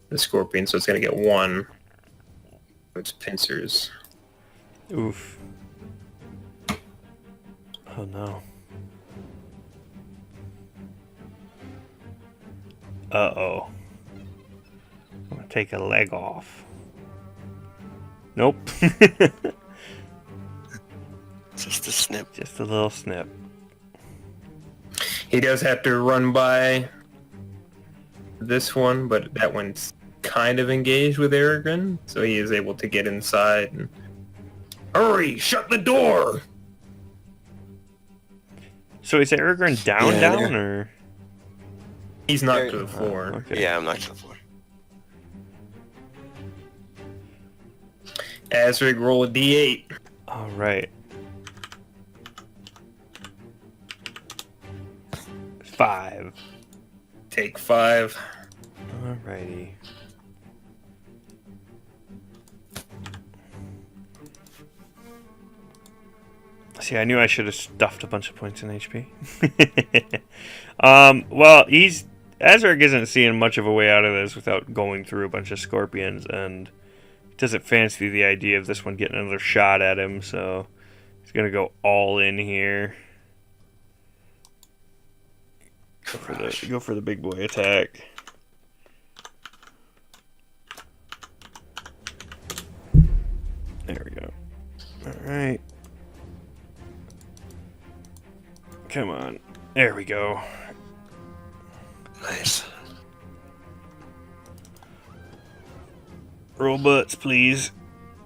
the scorpion, so it's going to get 1 of its pincers. Oof. Oh no. Uh-oh. I'm gonna take a leg off. Nope. Just a snip. Just a little snip. He does have to run by this one, but that one's kind of engaged with Aragorn, so he is able to get inside and... Hurry! Shut the door! So is Aragorn down, Yeah, down, or? He's knocked There- to the floor. Okay. Yeah, I'm knocked to the floor. Azrig, roll a d8. All right. 5. Take 5. Alrighty. See, I knew I should have stuffed a bunch of points in HP. Well, Azrak isn't seeing much of a way out of this without going through a bunch of scorpions, and he doesn't fancy the idea of this one getting another shot at him, so he's gonna go all in here. Go for the big boy attack. There we go. Alright. Come on. There we go. Nice. Roll butts, please.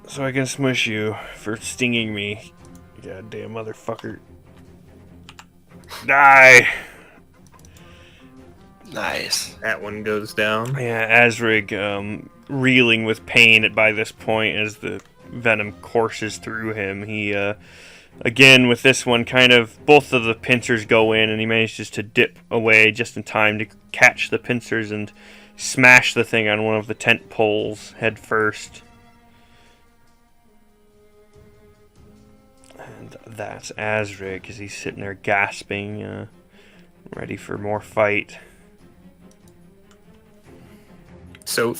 So I can smush you for stinging me. Goddamn motherfucker. Die! Nice. That one goes down. Yeah, Azrig, reeling with pain by this point as the venom courses through him. He, again, with this one, kind of, both of the pincers go in, and he manages to dip away just in time to catch the pincers and smash the thing on one of the tent poles head first. And that's Azrig, as he's sitting there gasping, ready for more fight. So,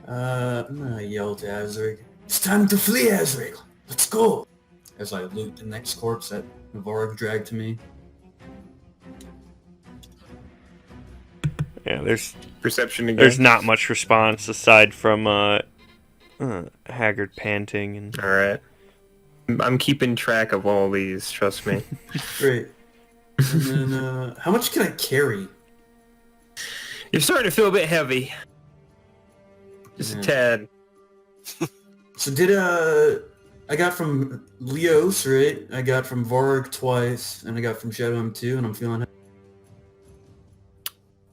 I'm gonna yell to Azrig. It's time to flee, Azrig! Let's go! As I loot the next corpse that Varg dragged to me. Yeah, there's perception again. There's not much response aside from Haggard panting and. All right. I'm keeping track of all these. Trust me. Great. And then, how much can I carry? You're starting to feel a bit heavy. Just a tad. So I got from Leos, right? I got from Varg twice, and I got from Shadow M2, and I'm feeling.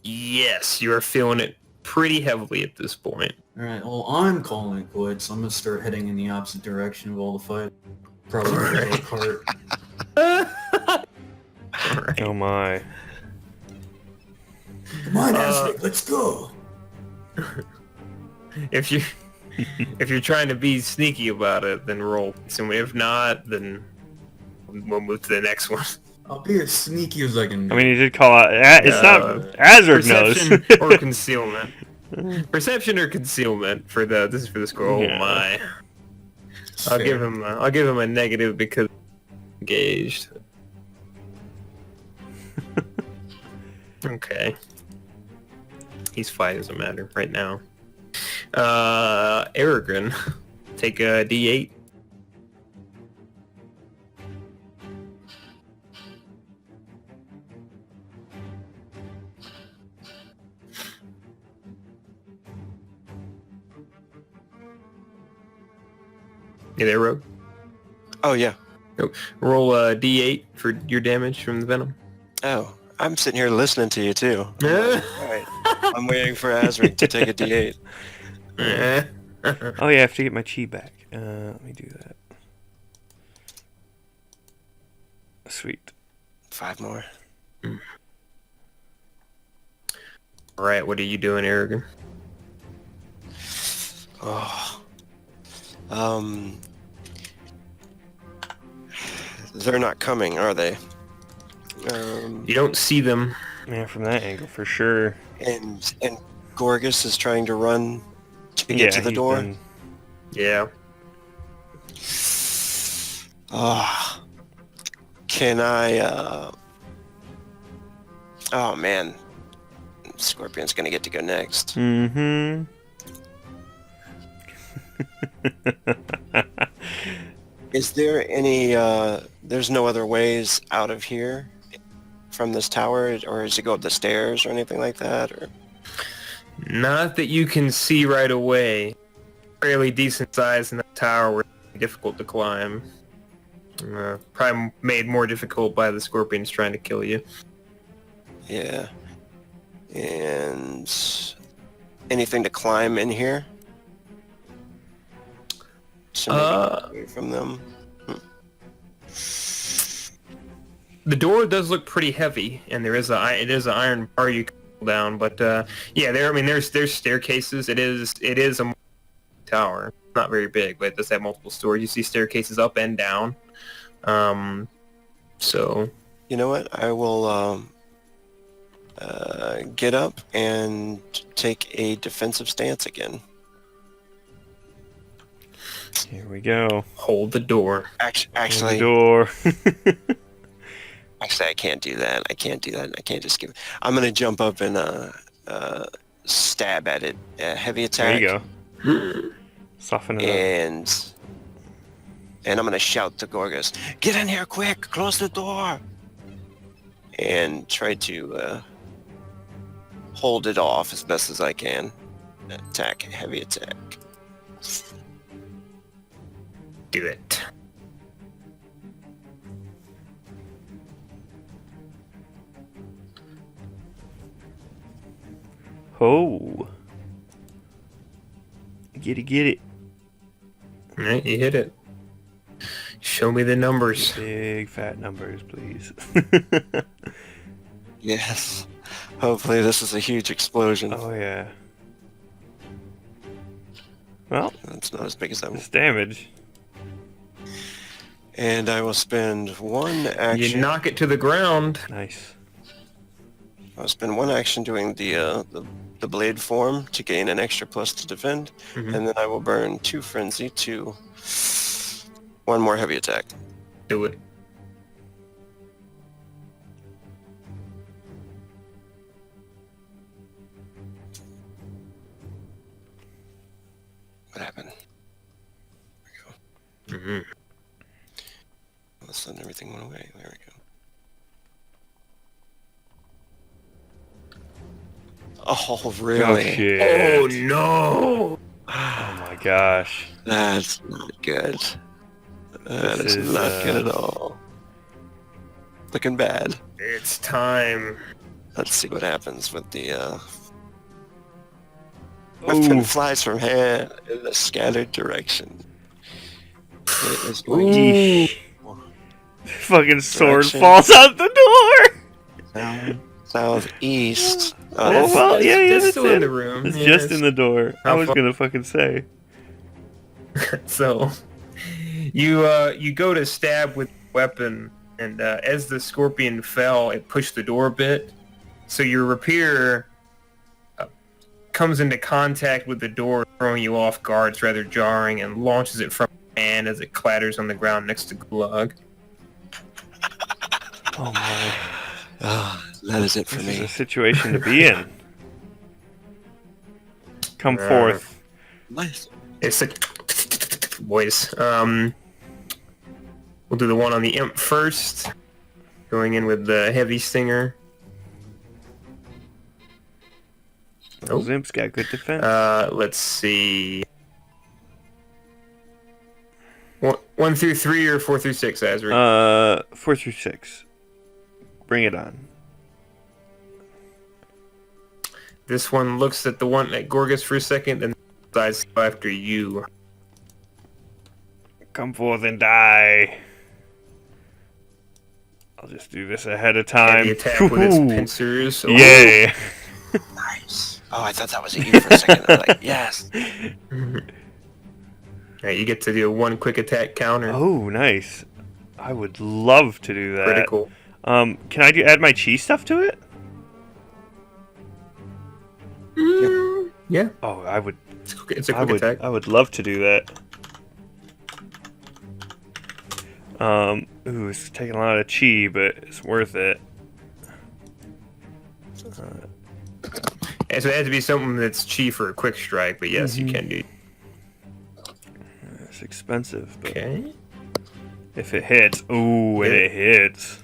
Yes, you are feeling it pretty heavily at this point. All right. Well, I'm calling it quits. I'm gonna start heading in the opposite direction of all the fight. Probably gonna go cart. Alright. Oh my. Come on, Azrig, let's go. If you're trying to be sneaky about it, then roll. So if not, then we'll move to the next one. I'll be as sneaky as I can be. I mean, he did call out. It's not. Azrig Perception knows. or concealment. Perception or concealment for the. This is for the score. Yeah. Oh my! It's I'll fair. give him a negative because engaged. Okay. He's fine as a matter right now. Aragorn, take a D8. You there, Rogue? Oh, yeah. Roll a D8 for your damage from the venom. Oh, I'm sitting here listening to you, too. Yeah. All right. I'm waiting for Azric to take a D8. Oh yeah, I have to get my chi back. Let me do that. Sweet. 5 more. All right, what are you doing, Aragorn? Oh. They're not coming, are they? You don't see them. Yeah, from that angle for sure. And Gorgus is trying to run to get to the he's door. been- Yeah. Can I, Oh, man. Scorpion's gonna get to go next. Mm-hmm. Is there any, there's no other ways out of here from this tower, or does it go up the stairs or anything like that, or? Not that you can see right away. Fairly decent size in the tower where it's difficult to climb. Probably made more difficult by the scorpions trying to kill you. Yeah. And anything to climb in here? To maybe get away from them. The door does look pretty heavy, and it is an iron bar you can pull down. But yeah, there's staircases. It is a tower. Not very big, but it does have multiple stories. You see staircases up and down. So You know what? I will get up and take a defensive stance again. Here we go. hold the door. Actually, Door. Actually, I can't do that. I can't just give. I'm gonna jump up and stab at it. Heavy attack. There you go. Soften it up. And I'm gonna shout to Gorgas, "Get in here quick! Close the door!" And try to hold it off as best as I can. Attack, heavy attack. Do it. Oh. Get it. All right, you hit it. Show me the numbers. Big fat numbers, please. Yes. Hopefully this is a huge explosion. Oh, yeah. Well, It's not as big as I want. it's damage. And I will spend one You action. knock it to the ground. Nice. I'll spend one action doing the blade form to gain an extra plus to defend, Mhm. and then I will burn 2 frenzy to 1 more heavy attack. Do it. What happened? Mm-hmm. All of a sudden everything went away. There we go. Oh, really? Oh, shit. Oh no! Oh, my gosh. That's not good. That This is is, not good at all. Looking bad. It's time. Let's see what happens with the weapon Ooh. flies from hand in a scattered direction. It is going Yeesh. Fucking sword Direction. falls out the door. down southeast. Oh, that's- well, yeah, it's that's still in it. the room. It's Yeah, just in the door. I How was far- gonna fucking say. So you go to stab with the weapon, and as the scorpion fell, it pushed the door a bit. So your rapier comes into contact with the door, throwing you off guard. It's rather jarring, and launches it from your hand as it clatters on the ground next to Gulag. Oh my. Ah, that is it for This is me. a situation to be in. Come Uh, forth. Nice. It's a voice. We'll do the one on the imp first. Going in with the heavy stinger. Those imps got good defense. Let's see. 1 through 3 or 4 through 6, Azri? 4 through 6. Bring it on. This one looks at the one at Gorgas for a second and decides to go after you. Come forth and die. I'll just do this ahead of And time. the attack with its Ooh. pincers. Oh, Yay. Nice. Oh, I thought that was a you for a second. I was like, yes. Alright, you get to do a 1 quick attack counter. Oh, nice. I would love to do that. Critical. Can I add my chi stuff to it? Yeah, Oh, I would. it's a quick attack. I would love to do that. Ooh, it's taking a lot of chi, but it's worth it. And so it has to be something that's chi for a quick strike, but yes, you can do. It's expensive, but Okay. if it hits, ooh, and Yeah. it hits.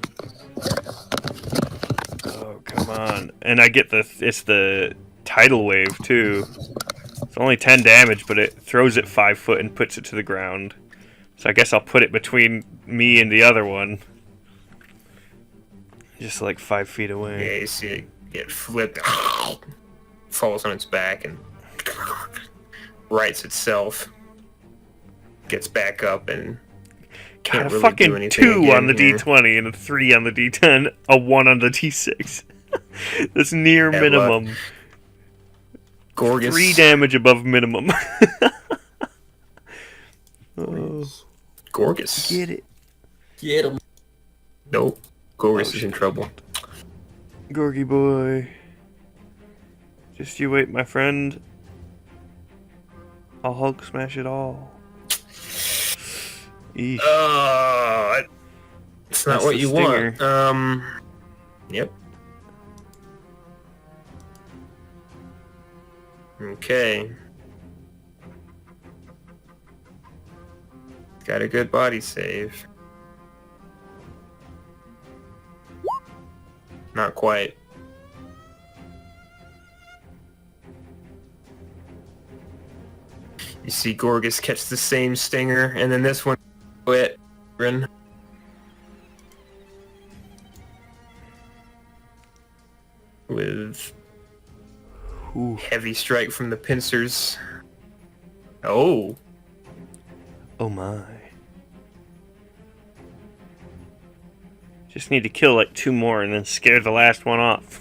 Oh, come on! And I get it's the tidal wave too. It's only 10 damage, but it throws it 5 foot and puts it to the ground. So I guess I'll put it between me and the other one. Just like 5 feet away. Yeah, you see it get flipped, falls on its back, and rights itself. Gets back up and can't God, a really fucking do anything 2 again on the here. D20 and a 3 on the D10, a 1 on the D6. That's near Bad minimum. Gorgas. 3 damage above minimum. Oh, Gorgas. get it. Get him. Nope. Gorgas is in trouble. Gorgy boy. Just you wait, my friend. I'll Hulk smash it all. Eesh. It's not That's what the you stinger. want. Yep. Okay. Got a good body save. Not quite. You see Gorgas catch the same stinger, and then this one quit. With Ooh. heavy strike from the pincers. Oh, Oh my. Just need to kill like 2 more and then scare the last one off.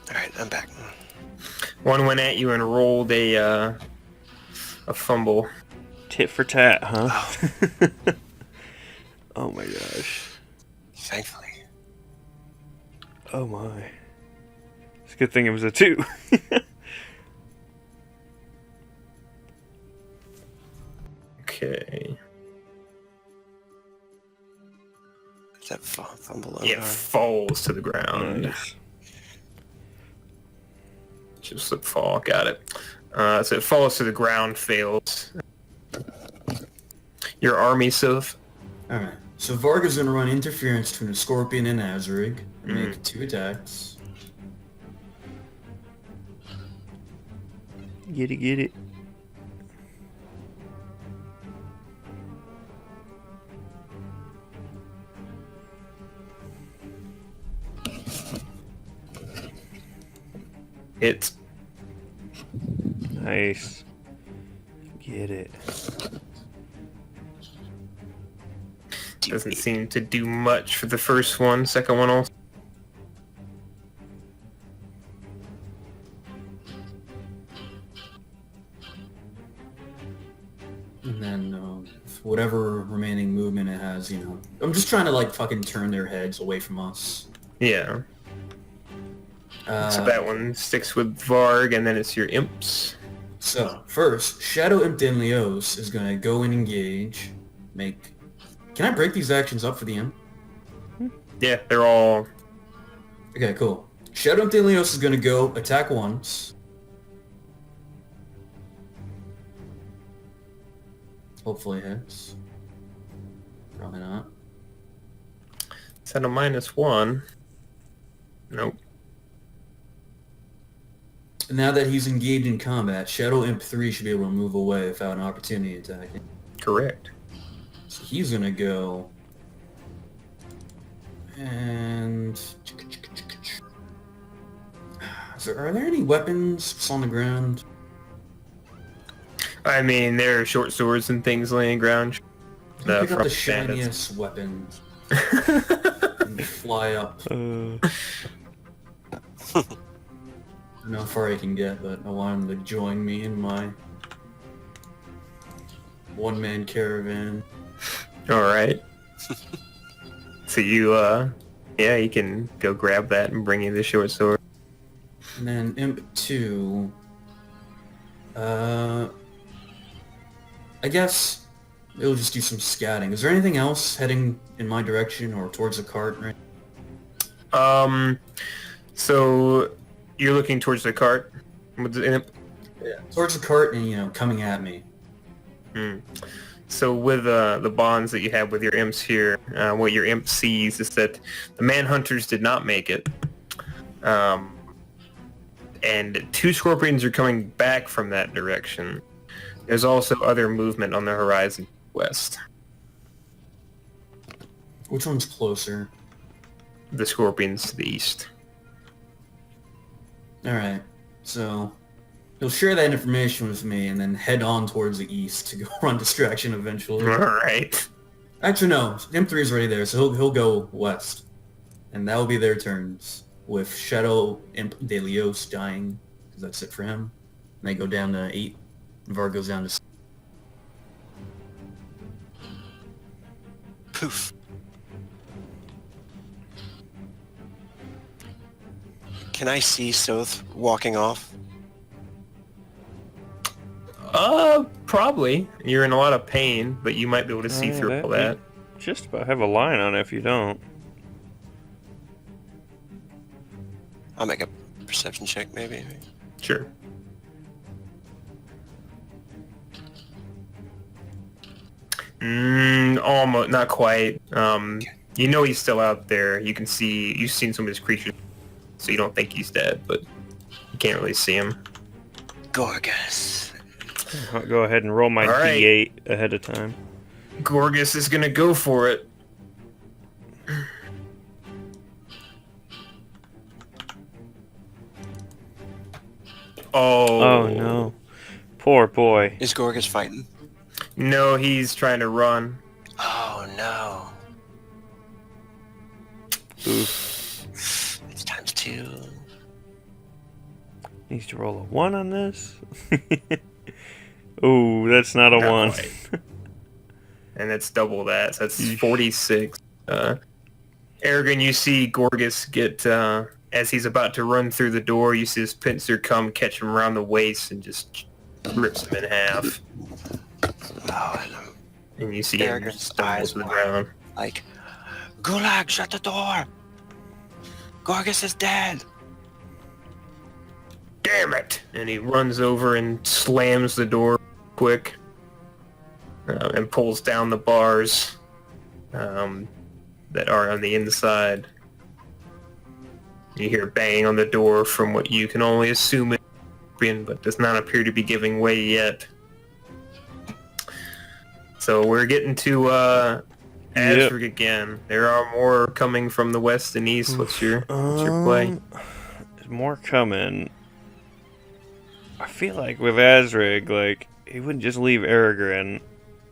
Alright, I'm back. one went at you and rolled a fumble. Tit for tat, huh? Oh my gosh. Thankfully. Oh my. It's a good thing it was a 2. Okay. Is that fumble on It our- falls to the ground. Nice. Just slip fall. Got it. So it falls to the ground, fails. Your army, Soph. Alright. So Varga's gonna run interference between the Scorpion and Azarig. Make 2 attacks. Get it, get it. Hit. Nice. Get it. Doesn't seem to do much for the first one. Second one also. And then whatever remaining movement it has, I'm just trying to like fucking turn their heads away from us. Yeah. So that one sticks with Varg, and then it's your imps. So first, Shadow Imp Denlios is gonna go and engage. Can I break these actions up for the imp? Yeah, they're all... Okay, cool. Shadow Imp Denlios is gonna go attack once. Hopefully it hits. Probably not. It's at a -1. Nope. Now that he's engaged in combat, Shadow Imp 3 should be able to move away without an opportunity attack. Correct. So he's gonna go... And... So are there any weapons on the ground? I mean, there are short swords and things laying ground. Pick up the from bandits. shiniest weapon and fly up. I don't know how far I can get, but I want him to join me in my one-man caravan. All right. So you, yeah, you can go grab that and bring you the short sword. And then Imp 2... I guess it'll just do some scatting. Is there anything else heading in my direction or towards the cart? Right? So you're looking towards the cart with the imp. Yeah. Towards the cart and, coming at me. So with the bonds that you have with your imps here, what your imp sees is that the manhunters did not make it. and 2 scorpions are coming back from that direction. There's also other movement on the horizon west. Which one's closer? The scorpions to the east. Alright, so he'll share that information with me and then head on towards the east to go run distraction eventually. Alright. Actually, no. M3 is already there, so he'll go west. And that will be their turns, with Shadow Imp Delios dying, because that's it for him. And they go down to 8. Var goes down to 6. Poof. Can I see Soth walking off? Probably. You're in a lot of pain, but you might be able to see through all that. Just about have a line on it if you don't. I'll make a perception check, maybe. Sure. Almost, not quite. You know he's still out there. You can see, you've seen some of his creatures, so you don't think he's dead, but you can't really see him. Gorgas. I'll go ahead and roll my Alright. D8 ahead of time. Gorgas is gonna go for it. Oh. Oh no. Poor boy. Is Gorgas fighting? No, he's trying to run. Oh no. Oof. It's times 2. Needs to roll a 1 on this. Ooh, that's not a Not 1. quite. And that's double that, so that's Yeesh. 46. Aragon, you see Gorgas get, as he's about to run through the door, you see his pincer come, catch him around the waist, and just rips him in half. Oh, And you see him Aragon's stumble eyes to the wide. ground. like, Gulag, shut the door! Gorgas is dead! Damn it! And he runs over and slams the door quick. And pulls down the bars that are on the inside. You hear banging on the door from what you can only assume is scorpion, but does not appear to be giving way yet. So we're getting to Azrig again. There are more coming from the west and east. What's your play? There's more coming. I feel like with Azrig, like, he wouldn't just leave Aragorn.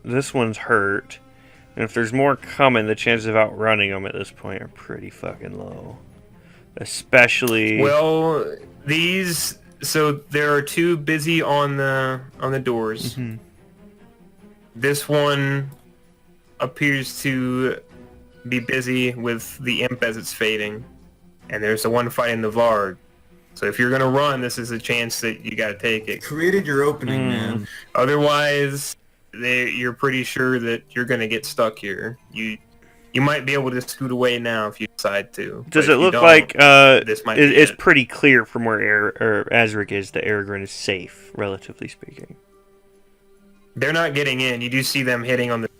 This one's hurt. And if there's more coming, the chances of outrunning them at this point are pretty fucking low. Especially... Well, these... So there are 2 busy on the doors. Mhm. This one appears to be busy with the imp as it's fading. And there's the one fighting the Varg. So if you're going to run, this is a chance that you got to take it. Created your opening, man. Otherwise, you're pretty sure that you're going to get stuck here. You might be able to scoot away now if you decide to. Does but it if you look don't, like this might be it's it. pretty clear from where Azrig is that Aragorn is safe, relatively speaking? They're not getting in. You do see them hitting on the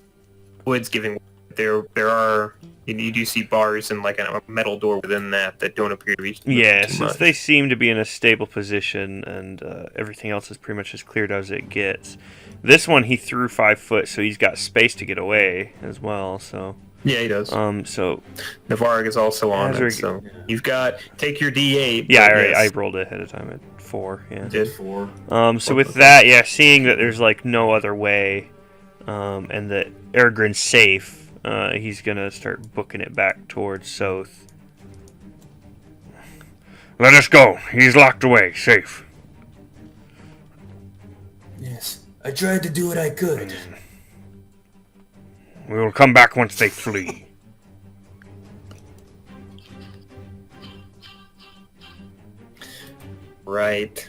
woods, giving there are. You do see bars and like a metal door within that don't appear to be. Yeah, too since much. they seem to be in a stable position and everything else is pretty much as cleared as it gets. This one he threw 5 foot, so he's got space to get away as well. So Yeah, he does. so Navarg is also on it, Azrig- so you've got take your D8. yeah, but I yes, rolled it ahead of time at 4. Yeah. did. 4. So with that, yeah, seeing that there's like no other way, and that Aragorn's safe, he's gonna start booking it back towards Soth. Let us go. He's locked away, safe. Yes. I tried to do what I could. We will come back once they flee. Right.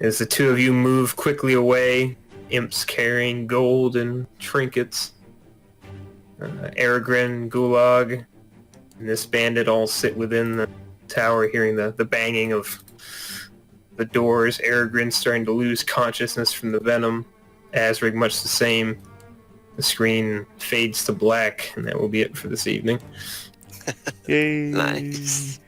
As the 2 of you move quickly away, imps carrying gold and trinkets. Aragorn, Gulag, and this bandit all sit within the tower, hearing the banging of the doors. Aragorn's starting to lose consciousness from the venom. Azrig, much the same. The screen fades to black, and that will be it for this evening. Yay. Nice.